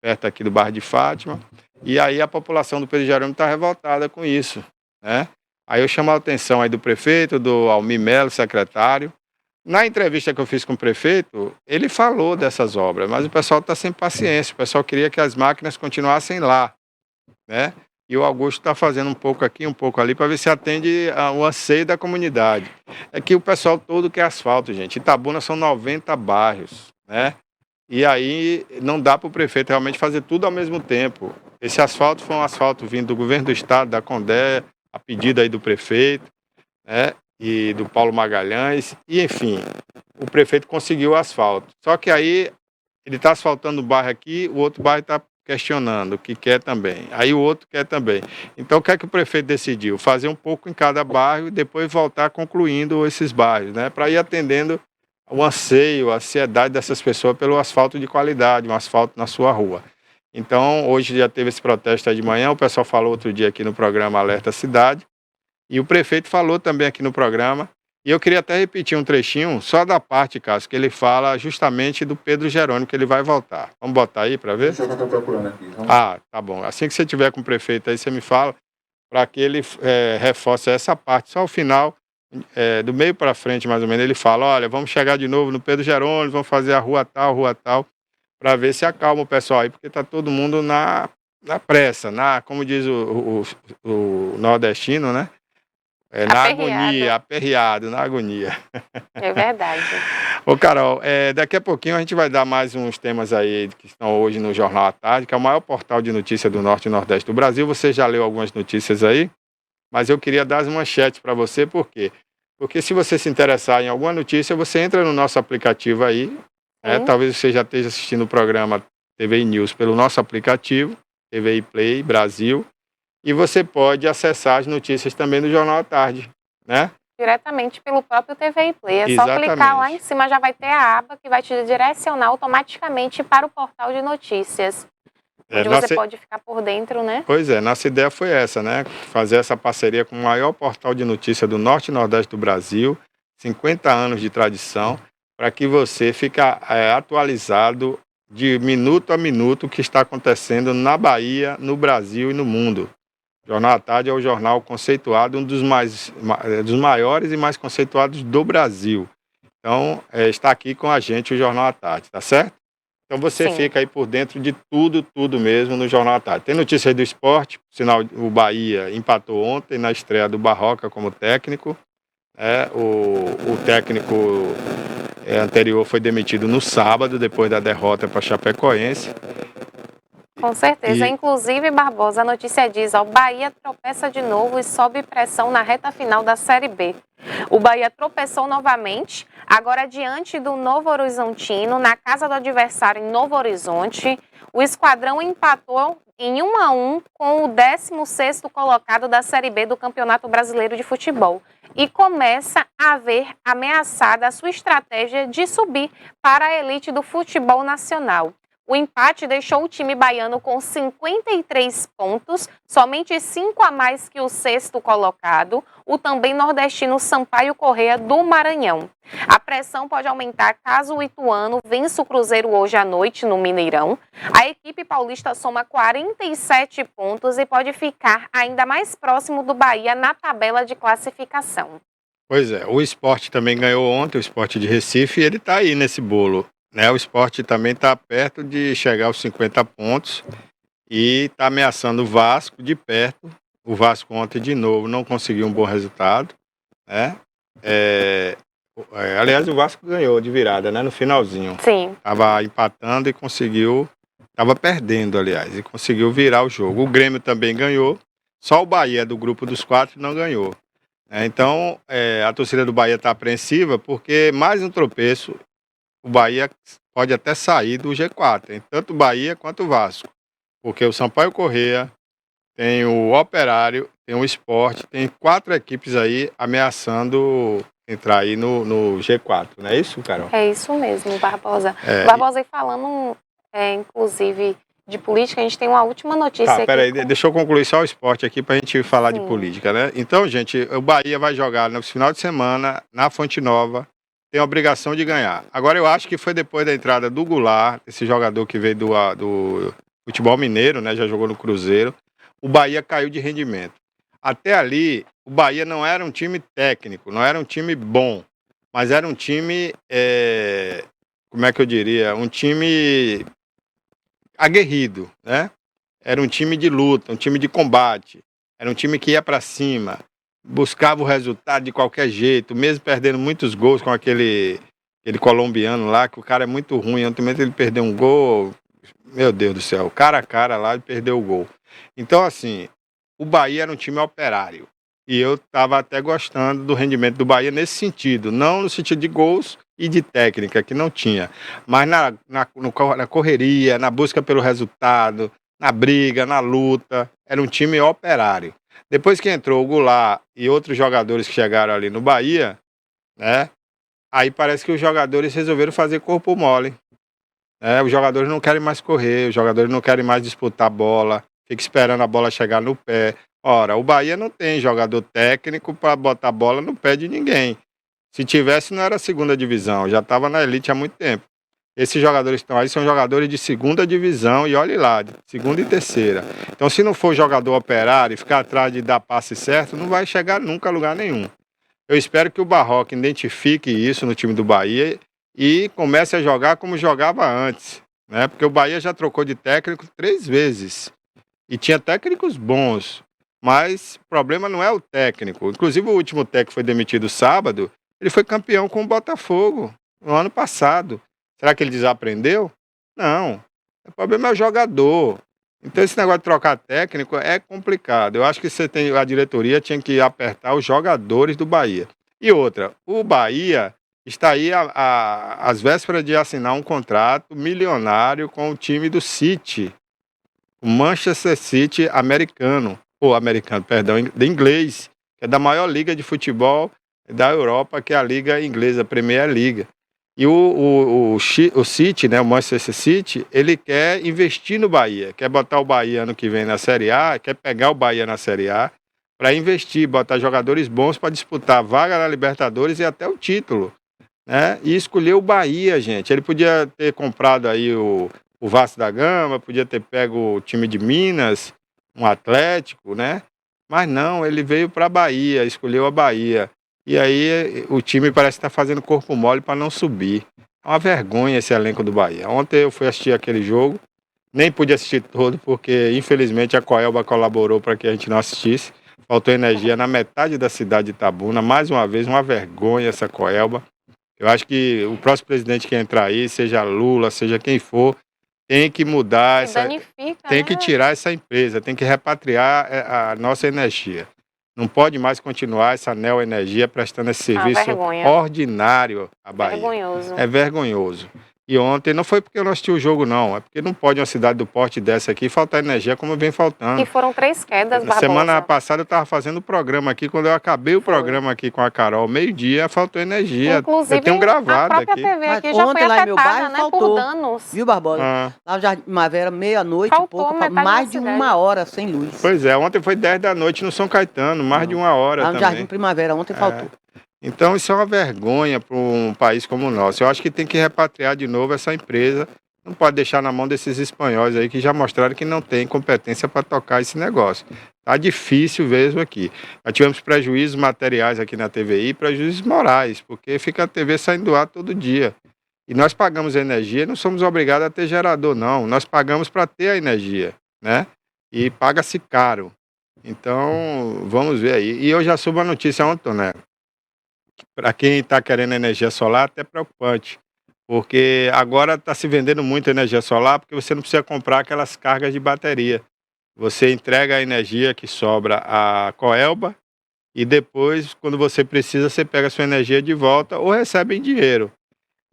perto aqui do bairro de Fátima, e aí a população do Pedro Jerônimo está revoltada com isso, né? Aí eu chamo a atenção aí do prefeito, do Almir Melo, secretário. Na entrevista que eu fiz com o prefeito, ele falou dessas obras, mas o pessoal está sem paciência, o pessoal queria que as máquinas continuassem lá, né? E o Augusto está fazendo um pouco aqui, um pouco ali, para ver se atende o anseio da comunidade. É que o pessoal todo quer asfalto, gente. Itabuna são 90 bairros, né? E aí não dá para o prefeito realmente fazer tudo ao mesmo tempo. Esse asfalto foi um asfalto vindo do governo do estado, da Condé, a pedido aí do prefeito, né? E do Paulo Magalhães, e enfim, o prefeito conseguiu o asfalto. Só que aí ele está asfaltando o bairro aqui, o outro bairro está questionando, que quer também. Aí o outro quer também. Então o que é que o prefeito decidiu? Fazer um pouco em cada bairro e depois voltar concluindo esses bairros, né? Para ir atendendo o anseio, a ansiedade dessas pessoas pelo asfalto de qualidade, um asfalto na sua rua. Então, hoje já teve esse protesto aí de manhã, o pessoal falou outro dia aqui no programa Alerta Cidade, e o prefeito falou também aqui no programa, e eu queria até repetir um trechinho, só da parte, Cássio, que ele fala justamente do Pedro Jerônimo, que ele vai voltar. Vamos botar aí para ver?
Isso é o que eu estou procurando aqui. Vamos.
Ah, tá bom. Assim que você tiver com o prefeito aí, você me fala, para que ele reforce essa parte, só o final, do meio para frente, mais ou menos, ele fala, olha, vamos chegar de novo no Pedro Jerônimo, vamos fazer a rua tal, para ver se acalma o pessoal aí, porque está todo mundo na pressa, como diz o nordestino, né? Na agonia, aperreado, na agonia.
É verdade.
Ô, Carol, daqui a pouquinho a gente vai dar mais uns temas aí que estão hoje no Jornal à Tarde, que é o maior portal de notícias do Norte e Nordeste do Brasil. Você já leu algumas notícias aí, mas eu queria dar as manchetes para você, por quê? Porque se você se interessar em alguma notícia, você entra no nosso aplicativo aí, talvez você já esteja assistindo o programa TVI News pelo nosso aplicativo, TVI Play Brasil, e você pode acessar as notícias também do Jornal à Tarde, né?
Diretamente pelo próprio TVI Play. É
Exatamente.
só clicar lá em cima, já vai ter a aba que vai te direcionar automaticamente para o portal de notícias. Onde você pode ficar por dentro, né?
Pois é, nossa ideia foi essa, né? Fazer essa parceria com o maior portal de notícias do Norte e Nordeste do Brasil, 50 anos de tradição, para que você fique atualizado de minuto a minuto o que está acontecendo na Bahia, no Brasil e no mundo. O Jornal à Tarde é o jornal conceituado, um dos maiores e mais conceituados do Brasil. Então, está aqui com a gente o Jornal à Tarde, tá certo? Então você fica aí por dentro de tudo mesmo no Jornal à Tarde. Tem notícias do esporte, sinal o Bahia empatou ontem na estreia do Barroca como técnico. O técnico anterior foi demitido no sábado, depois da derrota para a Chapecoense.
Com certeza. Inclusive, Barbosa, a notícia diz, o Bahia tropeça de novo e sobe pressão na reta final da Série B. O Bahia tropeçou novamente, agora diante do Novo Horizontino, na casa do adversário em Novo Horizonte. O esquadrão empatou em 1-1 com o 16º colocado da Série B do Campeonato Brasileiro de Futebol e começa a ver ameaçada a sua estratégia de subir para a elite do futebol nacional. O empate deixou o time baiano com 53 pontos, somente 5 a mais que o 6º colocado, o também nordestino Sampaio Corrêa do Maranhão. A pressão pode aumentar caso o Ituano vença o Cruzeiro hoje à noite no Mineirão. A equipe paulista soma 47 pontos e pode ficar ainda mais próximo do Bahia na tabela de classificação.
Pois é, o Sport também ganhou ontem, o Sport de Recife, e ele está aí nesse bolo. O Sport também está perto de chegar aos 50 pontos e está ameaçando o Vasco de perto. O Vasco ontem de novo não conseguiu um bom resultado, né? Aliás, o Vasco ganhou de virada, né? No finalzinho.
Sim.
Estava empatando e conseguiu, estava perdendo, aliás, e conseguiu virar o jogo. O Grêmio também ganhou, só o Bahia do grupo dos 4 não ganhou. Então, a torcida do Bahia está apreensiva porque mais um tropeço. O Bahia pode até sair do G4, tanto o Bahia quanto o Vasco. Porque o Sampaio Corrêa, tem o Operário, tem o Sport, tem 4 equipes aí ameaçando entrar aí no G4, não é isso, Carol?
É isso mesmo, Barbosa.
É,
Barbosa, e falando, inclusive, de política, a gente tem uma última notícia
Tá,
aqui.
peraí, deixa eu concluir só o esporte aqui pra gente falar de
Sim.
política, né? Então, gente, o Bahia vai jogar no final de semana na Fonte Nova, tem a obrigação de ganhar. Agora, eu acho que foi depois da entrada do Goulart, esse jogador que veio do futebol mineiro, né? Já jogou no Cruzeiro. O Bahia caiu de rendimento. Até ali, o Bahia não era um time técnico, não era um time bom, mas era um time, como é que eu diria? Um time aguerrido, né? Era um time de luta, um time de combate. Era um time que ia para cima, buscava o resultado de qualquer jeito, mesmo perdendo muitos gols com aquele colombiano lá, que o cara é muito ruim. Ontem mesmo ele perdeu um gol, meu Deus do céu, cara a cara lá e perdeu o gol. Então, assim, o Bahia era um time operário. E eu estava até gostando do rendimento do Bahia nesse sentido. Não no sentido de gols e de técnica, que não tinha. Mas na correria, na busca pelo resultado, na briga, na luta. Era um time operário. Depois que entrou o Goulart e outros jogadores que chegaram ali no Bahia, né? Aí parece que os jogadores resolveram fazer corpo mole. Os jogadores não querem mais correr, os jogadores não querem mais disputar a bola, fica esperando a bola chegar no pé. Ora, o Bahia não tem jogador técnico para botar a bola no pé de ninguém. Se tivesse, não era a segunda divisão, já estava na elite há muito tempo. Esses jogadores que estão aí são jogadores de segunda divisão e olhe lá, de segunda e terceira. Então, se não for jogador operário e ficar atrás de dar passe certo, não vai chegar nunca a lugar nenhum. Eu espero que o Barroca identifique isso no time do Bahia e comece a jogar como jogava antes, né? Porque o Bahia já trocou de técnico 3 vezes e tinha técnicos bons, mas o problema não é o técnico. Inclusive o último técnico foi demitido sábado, ele foi campeão com o Botafogo no ano passado. Será que ele desaprendeu? Não. O problema é o jogador. Então esse negócio de trocar técnico é complicado. Eu acho que a diretoria tinha que apertar os jogadores do Bahia. E outra, o Bahia está aí às vésperas de assinar um contrato milionário com o time do City, o Manchester City perdão, de inglês, que é da maior liga de futebol da Europa, que é a liga inglesa, a Premier League. E o City, né, o Manchester City, ele quer investir no Bahia, quer botar o Bahia ano que vem na Série A, quer pegar o Bahia na Série A para investir, botar jogadores bons para disputar a vaga na Libertadores e até o título, né? E escolheu o Bahia, gente. Ele podia ter comprado aí o Vasco da Gama, podia ter pego o time de Minas, um Atlético, né? Mas não, ele veio para a Bahia, escolheu a Bahia. E aí o time parece estar fazendo corpo mole para não subir. É uma vergonha esse elenco do Bahia. Ontem eu fui assistir aquele jogo, nem pude assistir todo, porque infelizmente a Coelba colaborou para que a gente não assistisse. Faltou energia na metade da cidade de Itabuna. Mais uma vez, uma vergonha essa Coelba. Eu acho que o próximo presidente que entrar aí, seja Lula, seja quem for, tem que mudar tem que tirar essa empresa, tem que repatriar a nossa energia. Não pode mais continuar essa neoenergia prestando esse serviço ordinário à Bahia.
Vergonhoso.
É vergonhoso. E ontem não foi porque eu não assisti o jogo, não. É porque não pode uma cidade do porte dessa aqui faltar energia como vem faltando.
E foram 3 quedas, Barbosa.
Semana passada eu estava fazendo o programa aqui, quando eu acabei o programa aqui com a Carol, meio-dia, faltou energia.
Inclusive,
eu tenho gravado
a própria
aqui.
TV aqui já foi
lá em meu
afetada,
bairro
né,
faltou.
por danos.
Viu, Barbosa? Lá no Jardim Primavera, meia-noite e
Faltou
pouco,
metade
mais
da
de
cidade.
1 hora sem luz.
Pois é, ontem foi 10 da noite no São Caetano, mais de 1 hora
Lá no
também.
Jardim Primavera, ontem faltou.
Então isso é uma vergonha para um país como o nosso. Eu acho que tem que repatriar de novo essa empresa. Não pode deixar na mão desses espanhóis aí que já mostraram que não tem competência para tocar esse negócio. Tá difícil mesmo aqui. Já tivemos prejuízos materiais aqui na TVI, prejuízos morais, porque fica a TV saindo do ar todo dia. E nós pagamos energia, não somos obrigados a ter gerador, não. Nós pagamos para ter a energia, né? E paga-se caro. Então, vamos ver aí. E eu já soube a notícia ontem, né? Para quem está querendo energia solar, até preocupante. Porque agora está se vendendo muito energia solar, porque você não precisa comprar aquelas cargas de bateria. Você entrega a energia que sobra à Coelba e depois, quando você precisa, você pega a sua energia de volta ou recebe em dinheiro.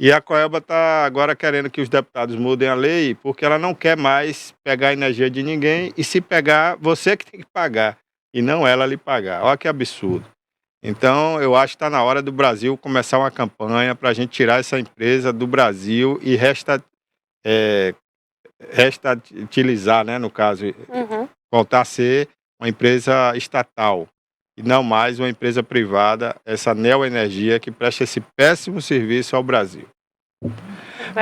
E a Coelba está agora querendo que os deputados mudem a lei, porque ela não quer mais pegar a energia de ninguém, e se pegar, você que tem que pagar, e não ela lhe pagar. Olha que absurdo. Então, eu acho que está na hora do Brasil começar uma campanha para a gente tirar essa empresa do Brasil e restatilizar, né, no caso, voltar a ser uma empresa estatal e não mais uma empresa privada, essa Neoenergia que presta esse péssimo serviço ao Brasil.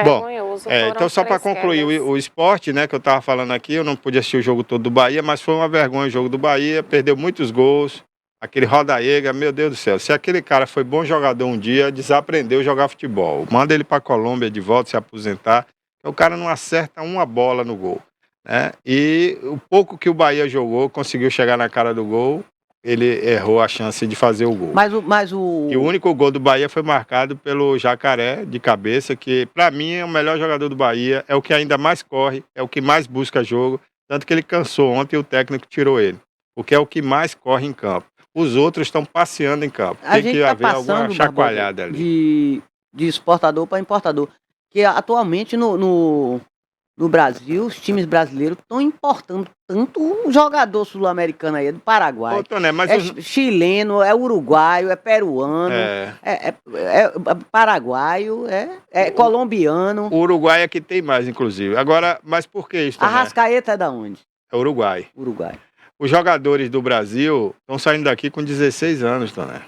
Bom,
Vergonhoso.
então só para concluir o esporte, né, que eu estava falando aqui, eu não pude assistir o jogo todo do Bahia, mas foi uma vergonha o jogo do Bahia, perdeu muitos gols, aquele Rodaega, meu Deus do céu, se aquele cara foi bom jogador um dia, desaprendeu a jogar futebol, manda ele para a Colômbia de volta se aposentar, o cara não acerta uma bola no gol, né? E o pouco que o Bahia jogou, conseguiu chegar na cara do gol, ele errou a chance de fazer o gol. E o único gol do Bahia foi marcado pelo Jacaré, de cabeça, que para mim é o melhor jogador do Bahia, é o que ainda mais corre, é o que mais busca jogo, tanto que ele cansou ontem e o técnico tirou ele, porque é o que mais corre em campo. Os outros estão passeando em campo. Tem que haver alguma chacoalhada ali.
De exportador para importador. Que atualmente no Brasil, os times brasileiros estão importando tanto um jogador sul-americano aí, é do Paraguai.
Ô, Toné, mas
chileno, é uruguaio, é peruano, é paraguaio, é colombiano.
O Uruguai é que tem mais, inclusive. Agora, mas por que isso, Toné?
Arrascaeta é da onde?
É Uruguai.
Uruguai.
Os jogadores do Brasil estão saindo daqui com 16 anos, Toné.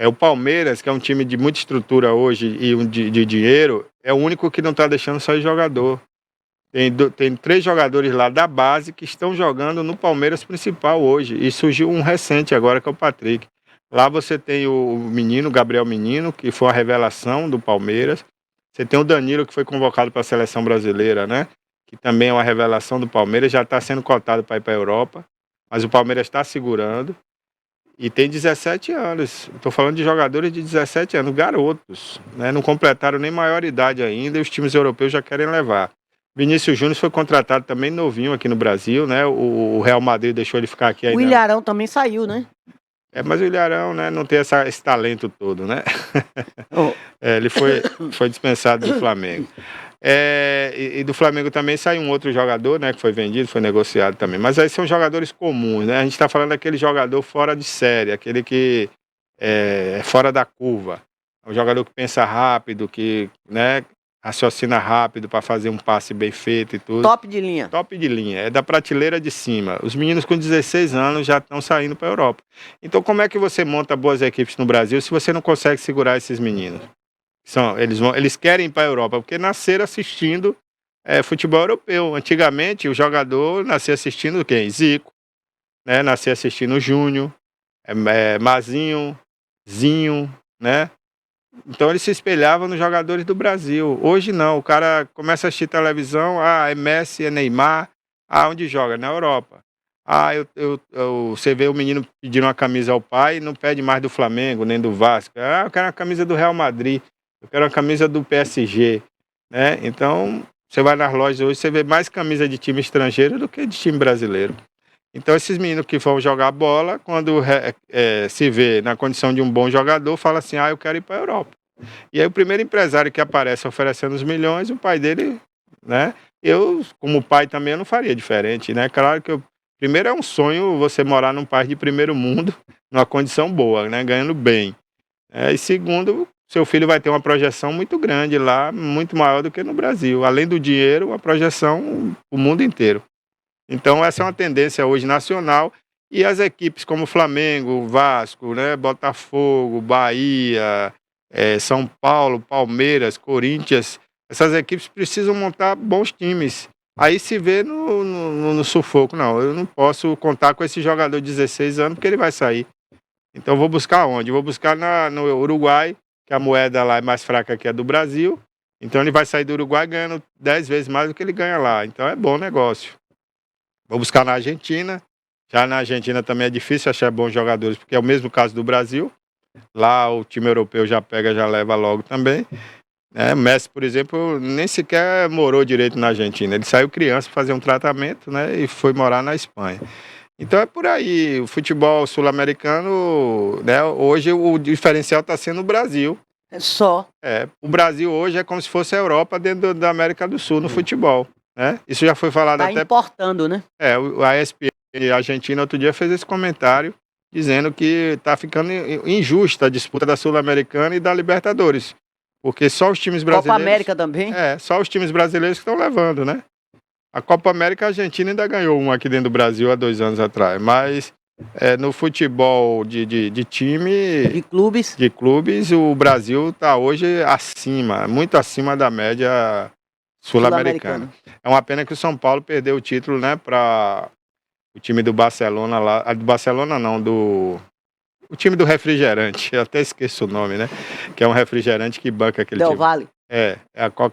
O Palmeiras, que é um time de muita estrutura hoje e de dinheiro, é o único que não está deixando sair jogador. Tem 3 jogadores lá da base que estão jogando no Palmeiras principal hoje. E surgiu um recente agora, que é o Patrick. Lá você tem o menino, Gabriel Menino, que foi uma revelação do Palmeiras. Você tem o Danilo, que foi convocado para a seleção brasileira, né? Que também é uma revelação do Palmeiras, já está sendo cotado para ir para a Europa. Mas o Palmeiras está segurando. E tem 17 anos. Estou falando de jogadores de 17 anos, garotos, né? Não completaram nem maioridade ainda e os times europeus já querem levar. Vinícius Júnior foi contratado também novinho aqui no Brasil, né? O Real Madrid deixou ele ficar aqui ainda.
O Ilharão também saiu, né?
Mas o Ilharão, né, não tem esse talento todo, né? Ele foi dispensado do Flamengo. E do Flamengo também saiu um outro jogador, né, que foi vendido, foi negociado também. Mas aí são jogadores comuns, né? A gente está falando daquele jogador fora de série, aquele que é fora da curva. É um jogador que pensa rápido, que, né, raciocina rápido para fazer um passe bem feito e tudo.
Top de linha.
Top de linha, é da prateleira de cima. Os meninos com 16 anos já estão saindo para a Europa. Então como é que você monta boas equipes no Brasil se você não consegue segurar esses meninos? Eles querem ir para a Europa, porque nasceram assistindo futebol europeu. Antigamente o jogador nascia assistindo quem? Zico, né? Nascia assistindo Júnior, Mazinho, Zinho, né? Então eles se espelhavam nos jogadores do Brasil. Hoje não, o cara começa a assistir televisão, é Messi, é Neymar, onde joga? Na Europa. Você vê o menino pedindo uma camisa ao pai, não pede mais do Flamengo, nem do Vasco. Eu quero uma camisa do Real Madrid, eu quero uma camisa do PSG, né? Então, você vai nas lojas hoje, você vê mais camisa de time estrangeiro do que de time brasileiro. Então, esses meninos que vão jogar bola, quando se vê na condição de um bom jogador, fala assim, eu quero ir para a Europa. E aí o primeiro empresário que aparece oferecendo os milhões, o pai dele, né? Eu, como pai também, eu não faria diferente, né? Claro que primeiro é um sonho você morar num país de primeiro mundo, numa condição boa, né? Ganhando bem. E segundo, seu filho vai ter uma projeção muito grande lá, muito maior do que no Brasil. Além do dinheiro, uma projeção o mundo inteiro. Então essa é uma tendência hoje nacional e as equipes como Flamengo, Vasco, né, Botafogo, Bahia, São Paulo, Palmeiras, Corinthians, essas equipes precisam montar bons times. Aí se vê no sufoco, não, eu não posso contar com esse jogador de 16 anos porque ele vai sair. Então vou buscar onde? Vou buscar no Uruguai, que a moeda lá é mais fraca que a do Brasil, então ele vai sair do Uruguai ganhando 10 vezes mais do que ele ganha lá, então é bom negócio. Vou buscar na Argentina. Já na Argentina também é difícil achar bons jogadores, porque é o mesmo caso do Brasil. Lá o time europeu já pega, já leva logo também. O Messi, por exemplo, nem sequer morou direito na Argentina. Ele saiu criança para fazer um tratamento, né, e foi morar na Espanha. Então é por aí. O futebol sul-americano, né, hoje o diferencial está sendo o Brasil.
Só.
O Brasil hoje é como se fosse a Europa dentro da América do Sul no futebol, né? Isso já foi falado
Tá
até...
importando, né?
A ESPN Argentina outro dia fez esse comentário dizendo que tá ficando injusta a disputa da Sul-Americana e da Libertadores. Porque só os times
Copa
brasileiros...
América também.
Só os times brasileiros que estão levando, né? A Copa América a Argentina ainda ganhou um aqui dentro do Brasil há 2 anos atrás, mas no futebol de time,
De clubes.
o Brasil está hoje acima, muito acima da média sul-americana. É uma pena que o São Paulo perdeu o título, né, para o time do Barcelona lá, do Barcelona não, o time do refrigerante, eu até esqueço o nome, né, que é um refrigerante que banca aquele
Del
time.
Valle.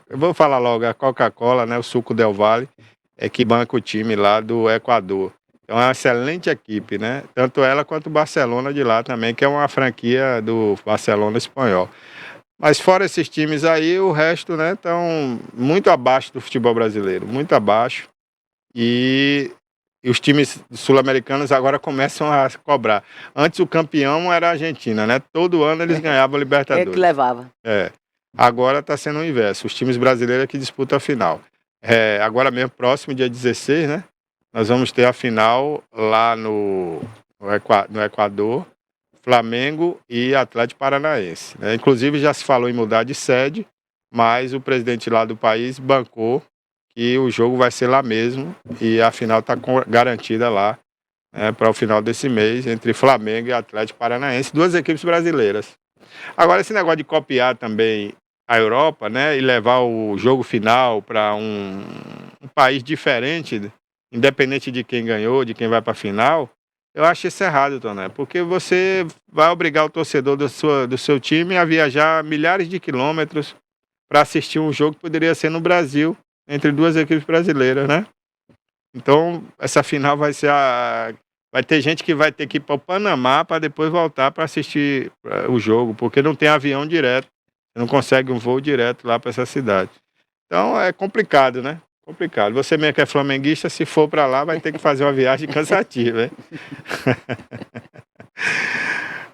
Eu vou falar logo, a Coca-Cola, né, o suco Del Valle, que banca o time lá do Equador. É uma excelente equipe, né? Tanto ela quanto o Barcelona de lá também, que é uma franquia do Barcelona espanhol. Mas fora esses times aí, o resto, né, estão muito abaixo do futebol brasileiro, muito abaixo. E os times sul-americanos agora começam a cobrar. Antes o campeão era a Argentina, né? Todo ano eles ganhavam a Libertadores.
Que levava.
Agora está sendo o inverso. Os times brasileiros que disputam a final. Agora mesmo, próximo, dia 16, né? Nós vamos ter a final lá no Equador, Flamengo e Atlético Paranaense, né? Inclusive já se falou em mudar de sede, mas o presidente lá do país bancou que o jogo vai ser lá mesmo e a final está garantida lá, né, para o final desse mês, entre Flamengo e Atlético Paranaense, 2 equipes brasileiras. Agora, esse negócio de copiar também a Europa, né, e levar o jogo final para um país diferente, independente de quem ganhou, de quem vai para a final, eu acho isso errado, Toné, porque você vai obrigar o torcedor do seu time a viajar milhares de quilômetros para assistir um jogo que poderia ser no Brasil, entre 2 equipes brasileiras, né? Então, essa final vai ser vai ter gente que vai ter que ir para o Panamá para depois voltar para assistir o jogo, porque não tem avião direto, não consegue um voo direto lá para essa cidade. Então, é complicado, né? Complicado. Você mesmo que é flamenguista, se for para lá, vai ter que fazer uma viagem cansativa, hein?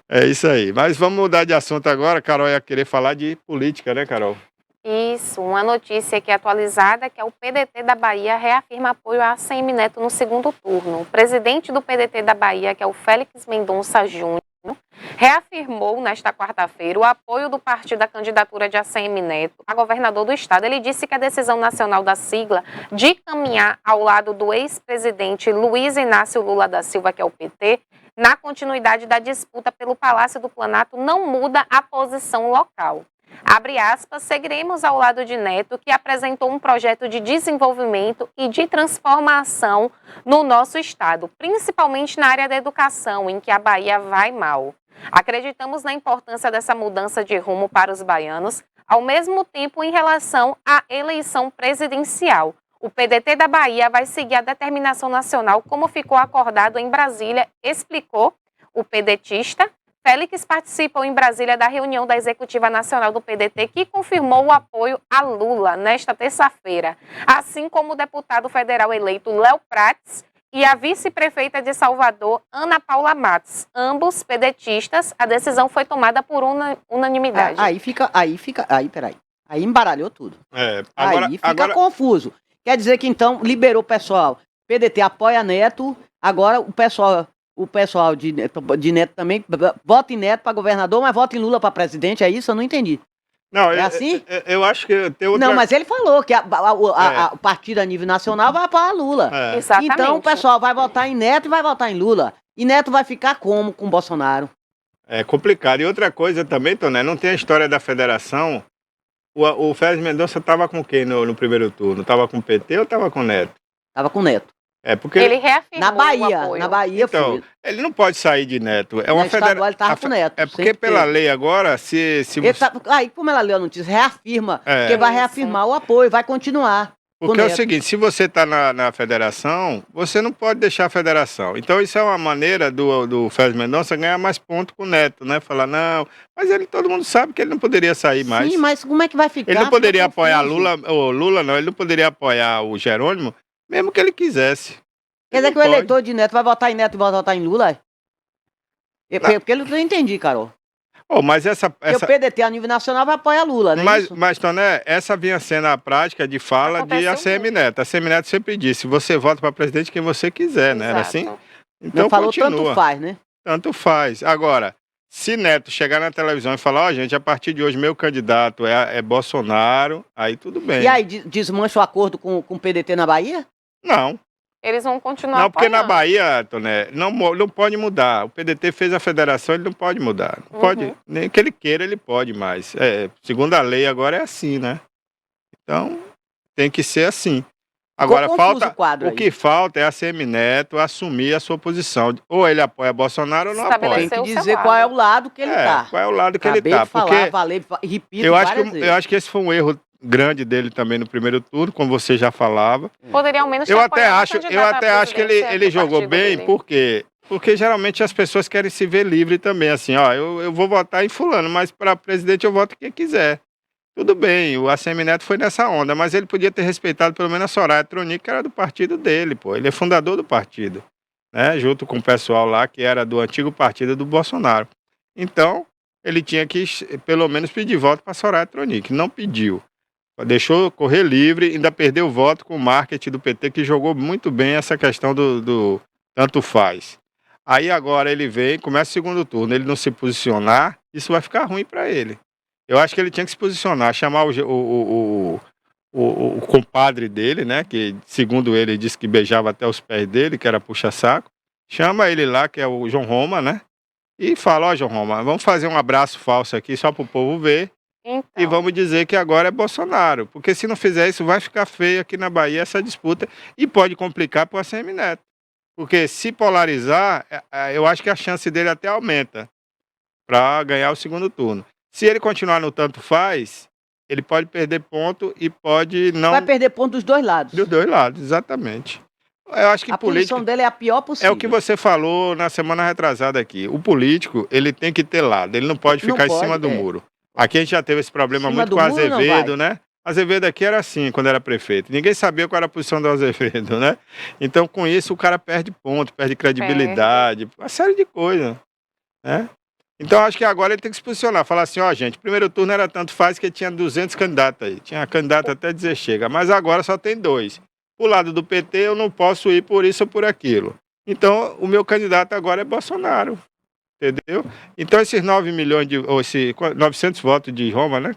É isso aí. Mas vamos mudar de assunto agora. Carol ia querer falar de política, né, Carol?
Isso, uma notícia aqui atualizada que é o PDT da Bahia reafirma apoio a ACM Neto no segundo turno. O presidente do PDT da Bahia, que é o Félix Mendonça Júnior, reafirmou nesta quarta-feira o apoio do partido à candidatura de ACM Neto a governador do estado. Ele disse que a decisão nacional da sigla de caminhar ao lado do ex-presidente Luiz Inácio Lula da Silva, que é o PT, na continuidade da disputa pelo Palácio do Planalto, não muda a posição local. Abre aspas, seguiremos ao lado de Neto, que apresentou um projeto de desenvolvimento e de transformação no nosso estado, principalmente na área da educação, em que a Bahia vai mal. Acreditamos na importância dessa mudança de rumo para os baianos, ao mesmo tempo em relação à eleição presidencial. O PDT da Bahia vai seguir a determinação nacional, como ficou acordado em Brasília, explicou o pedetista. Félix participou em Brasília da reunião da Executiva Nacional do PDT, que confirmou o apoio a Lula nesta terça-feira, assim como o deputado federal eleito Léo Prates e a vice-prefeita de Salvador, Ana Paula Matos. Ambos pedetistas, a decisão foi tomada por unanimidade.
Aí embaralhou tudo.
Agora,
aí fica confuso. Quer dizer que então liberou o pessoal. PDT apoia Neto, agora o pessoal de Neto também vota em Neto para governador, mas vota em Lula para presidente, é isso? Eu não entendi.
Não,
é assim?
Eu acho que tem outra...
Não, mas ele falou que o partido a nível nacional vai apoiar Lula.
Exatamente.
Então o pessoal vai votar em Neto e vai votar em Lula. E Neto vai ficar como com Bolsonaro?
É complicado. E outra coisa também, Toné, não tem a história da federação. O Félix Mendonça estava com quem no primeiro turno? Estava com o PT ou estava com o Neto?
Estava com o Neto.
Porque
ele reafirmou
na Bahia,
o apoio.
Na Bahia
então,
foi.
Ele não pode sair de Neto. É uma federação.
Ele estava com o Neto.
É porque pela lei agora, se você...
Aí, como ela leu a notícia, reafirma. Porque vai reafirmar o apoio, vai continuar.
Porque é o seguinte, se você está na federação, você não pode deixar a federação. Então isso é uma maneira do Félix Mendonça ganhar mais pontos com o Neto, né? Falar, não, mas todo mundo sabe que ele não poderia sair mais.
Sim, mas como é que vai ficar?
Ele não poderia apoiar Lula não, ele não poderia apoiar o Jerônimo, mesmo que ele quisesse.
Quer dizer que o eleitor de Neto vai votar em Neto e vai votar em Lula? Porque eu não entendi, Carol.
Mas
Porque o PDT a nível nacional vai apoiar Lula, né?
Mas, Toné, essa vinha sendo a prática de fala de ACM Neto. A ACM Neto sempre disse, você vota para presidente quem você quiser, né? Era assim? Então
não falou
continua.
tanto faz, né?
Tanto faz. Agora, se Neto chegar na televisão e falar, gente, a partir de hoje meu candidato é Bolsonaro, aí tudo bem.
E aí desmancha o acordo com o PDT na Bahia?
Não.
Eles vão continuar
Não, porque
apoiando.
na Bahia, Toné, não pode mudar. O PDT fez a federação, ele não pode mudar. Não pode, nem que ele queira, ele pode mais. Segundo a lei, agora é assim, né? Então, tem que ser assim. Agora, o que falta é a ACM Neto assumir a sua posição. Ou ele apoia Bolsonaro ou não apoia.
Tem que dizer qual é o lado que ele está.
Qual é o lado que ele está.
Repito,
eu acho que esse foi um erro grande dele também no primeiro turno, como você já falava.
Poderia ao menos
eu até acho que ele jogou bem, dele. Por quê? Porque geralmente as pessoas querem se ver livre também, assim, eu vou votar em fulano, mas para presidente eu voto quem quiser. Tudo bem, o ACM Neto foi nessa onda, mas ele podia ter respeitado pelo menos a Soraya Tronic, que era do partido dele, pô. Ele é fundador do partido, né? Junto com o pessoal lá que era do antigo partido do Bolsonaro. Então, ele tinha que pelo menos pedir voto para Soraya Tronic, não pediu. Deixou correr livre, ainda perdeu o voto com o marketing do PT, que jogou muito bem essa questão do tanto faz. Aí agora ele vem, começa o segundo turno, ele não se posicionar, isso vai ficar ruim para ele. Eu acho que ele tinha que se posicionar, chamar o compadre dele, né, que segundo ele disse que beijava até os pés dele, que era puxa-saco, chama ele lá, que é o João Roma, né, e fala, João Roma, vamos fazer um abraço falso aqui só para o povo ver. Então. E vamos dizer que agora é Bolsonaro, porque se não fizer isso vai ficar feio aqui na Bahia essa disputa e pode complicar para o ACM Neto, porque se polarizar, eu acho que a chance dele até aumenta para ganhar o segundo turno. Se ele continuar no tanto faz, ele pode perder ponto e pode não...
Vai perder ponto dos dois lados.
Dos dois lados, exatamente. Eu acho que
a posição dele é a pior possível.
É o que você falou na semana retrasada aqui. O político, ele tem que ter lado, ele não pode ficar em cima do muro. Aqui a gente já teve esse problema muito com o Azevedo, né? Azevedo aqui era assim, quando era prefeito. Ninguém sabia qual era a posição do Azevedo, né? Então, com isso, o cara perde ponto, perde credibilidade, uma série de coisas, né? Então, acho que agora ele tem que se posicionar. Falar assim, gente, primeiro turno era tanto faz que tinha 200 candidatos aí. Tinha candidato até dizer chega, mas agora só tem 2. O lado do PT eu não posso ir por isso ou por aquilo. Então, o meu candidato agora é Bolsonaro. Entendeu? Então esses 9 milhões ou esses 900 votos de Roma, né?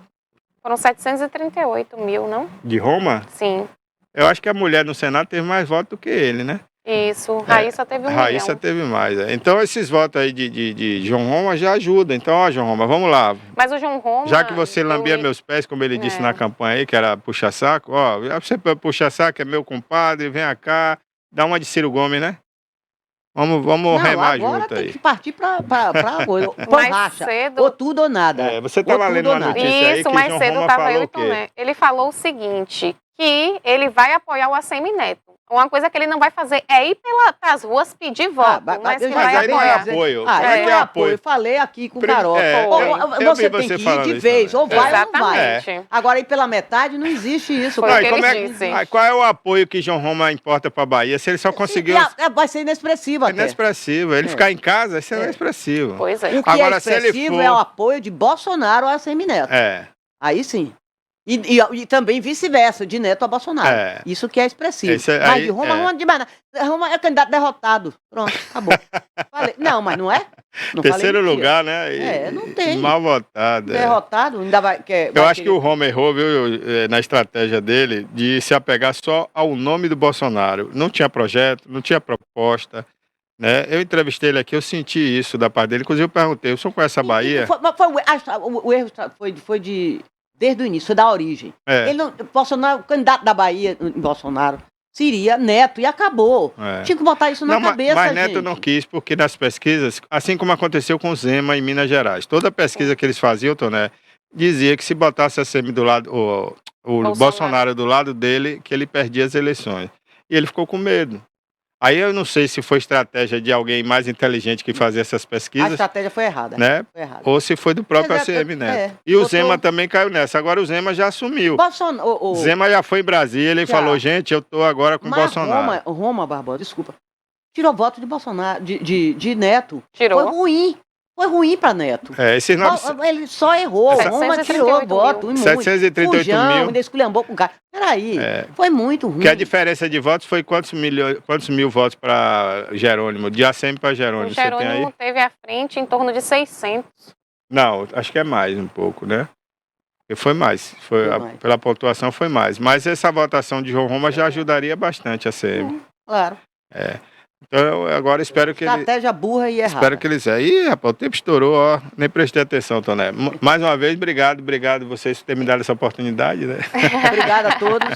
Foram 738 mil, não?
De Roma?
Sim.
Eu acho que a mulher no Senado teve mais votos do que ele, né?
Isso, Raíssa teve 1 milhão.
Raíssa teve mais. Então esses votos aí de João Roma já ajudam. Então, João Roma, vamos lá.
Mas o João Roma...
Já que você lambia meus pés, como ele disse na campanha aí, que era puxa-saco, você puxa-saco, é meu compadre, vem cá, dá uma de Ciro Gomes, né? Vamos remar junto aí.
Tem que partir pra
mais cedo.
Ou tudo ou nada.
Você estava lendo uma notícia aí que
Isso, mais
João
cedo
Roma
estava
falou
eu e Toné. Ele falou o seguinte, que ele vai apoiar o ACM Neto. Uma coisa que ele não vai fazer é ir pelas ruas pedir voto, mas que vai
aí não é
apoiar.
apoio.
Aí não é apoio. Eu falei aqui com o Carol. Você tem que ir de vez, ou vai ou não vai. Agora, ir pela metade, não existe isso.
Qual é o apoio que João Roma importa para a Bahia? Se ele só conseguiu...
Vai ser inexpressivo até.
Inexpressivo. Ele ficar em casa, isso é inexpressivo.
Pois é.
O que agora, é expressivo é o apoio de Bolsonaro ao ACM Neto. Aí sim. E também vice-versa, de Neto a Bolsonaro. Isso que é expressivo. Mas de Roma é candidato derrotado. Pronto, acabou. Não, mas não é? Não
terceiro lugar, né?
Não tem.
Mal votado.
Derrotado, ainda vai...
Eu acho que o Roma errou, viu, na estratégia dele, de se apegar só ao nome do Bolsonaro. Não tinha projeto, não tinha proposta. Né? Eu entrevistei ele aqui, eu senti isso da parte dele. Inclusive eu perguntei, o senhor conhece a Bahia?
O erro foi desde o início, foi da origem. Bolsonaro, o candidato da Bahia, Bolsonaro, seria Neto e acabou. Tinha que botar isso na cabeça,
mas Neto não quis, porque nas pesquisas, assim como aconteceu com o Zema em Minas Gerais, toda pesquisa que eles faziam, Toné, dizia que se botasse a SEMI do lado, o Bolsonaro do lado dele, que ele perdia as eleições. E ele ficou com medo. Aí eu não sei se foi estratégia de alguém mais inteligente que fazia essas pesquisas. A
estratégia foi errada.
Né? Ou se foi do próprio ACM Neto. E o Zema também caiu nessa. Agora o Zema já assumiu. Zema já foi em Brasília, ele falou, gente, eu tô agora com o Bolsonaro.
Roma Barbosa, desculpa. Tirou voto de Bolsonaro, de Neto.
Tirou.
Foi ruim. Foi ruim para Neto.
Esses 900,
Ele só errou.
Essa-
Roma tirou
738
voto.
mil.
Muito.
738
Fujão,
mil.
ainda esculhambou com o cara. Peraí, foi muito ruim.
que a diferença de votos foi quantos mil votos para Jerônimo, de ACM para
O
Jerônimo, você tem aí?
Jerônimo teve à frente em torno de 600.
Não, acho que é mais um pouco, né? Porque foi mais,
Foi mais.
pela pontuação foi mais. Mas essa votação de João Roma já ajudaria bastante a ACM.
Claro.
Então eu agora espero que ele...
Estratégia burra e errada.
Espero que eles... Ih, rapaz, o tempo estourou, ó. Nem prestei atenção, Toné. Mais uma vez, obrigado vocês por terem me dado essa oportunidade, né?
Obrigada a todos.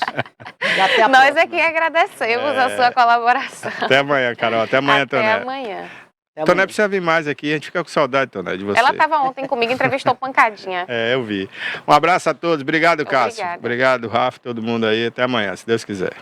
E até a
Nós
próxima.
aqui agradecemos a sua colaboração.
Até amanhã, Carol. Até amanhã,
Até
Toné.
amanhã.
Até
Toné
amanhã.
precisa vir mais aqui, a gente fica com saudade, Toné, de você.
Ela estava ontem comigo, entrevistou Pancadinha.
Eu vi. Um abraço a todos. Obrigado, Cássio.
Obrigada.
Obrigado, Rafa, todo mundo aí. Até amanhã, se Deus quiser.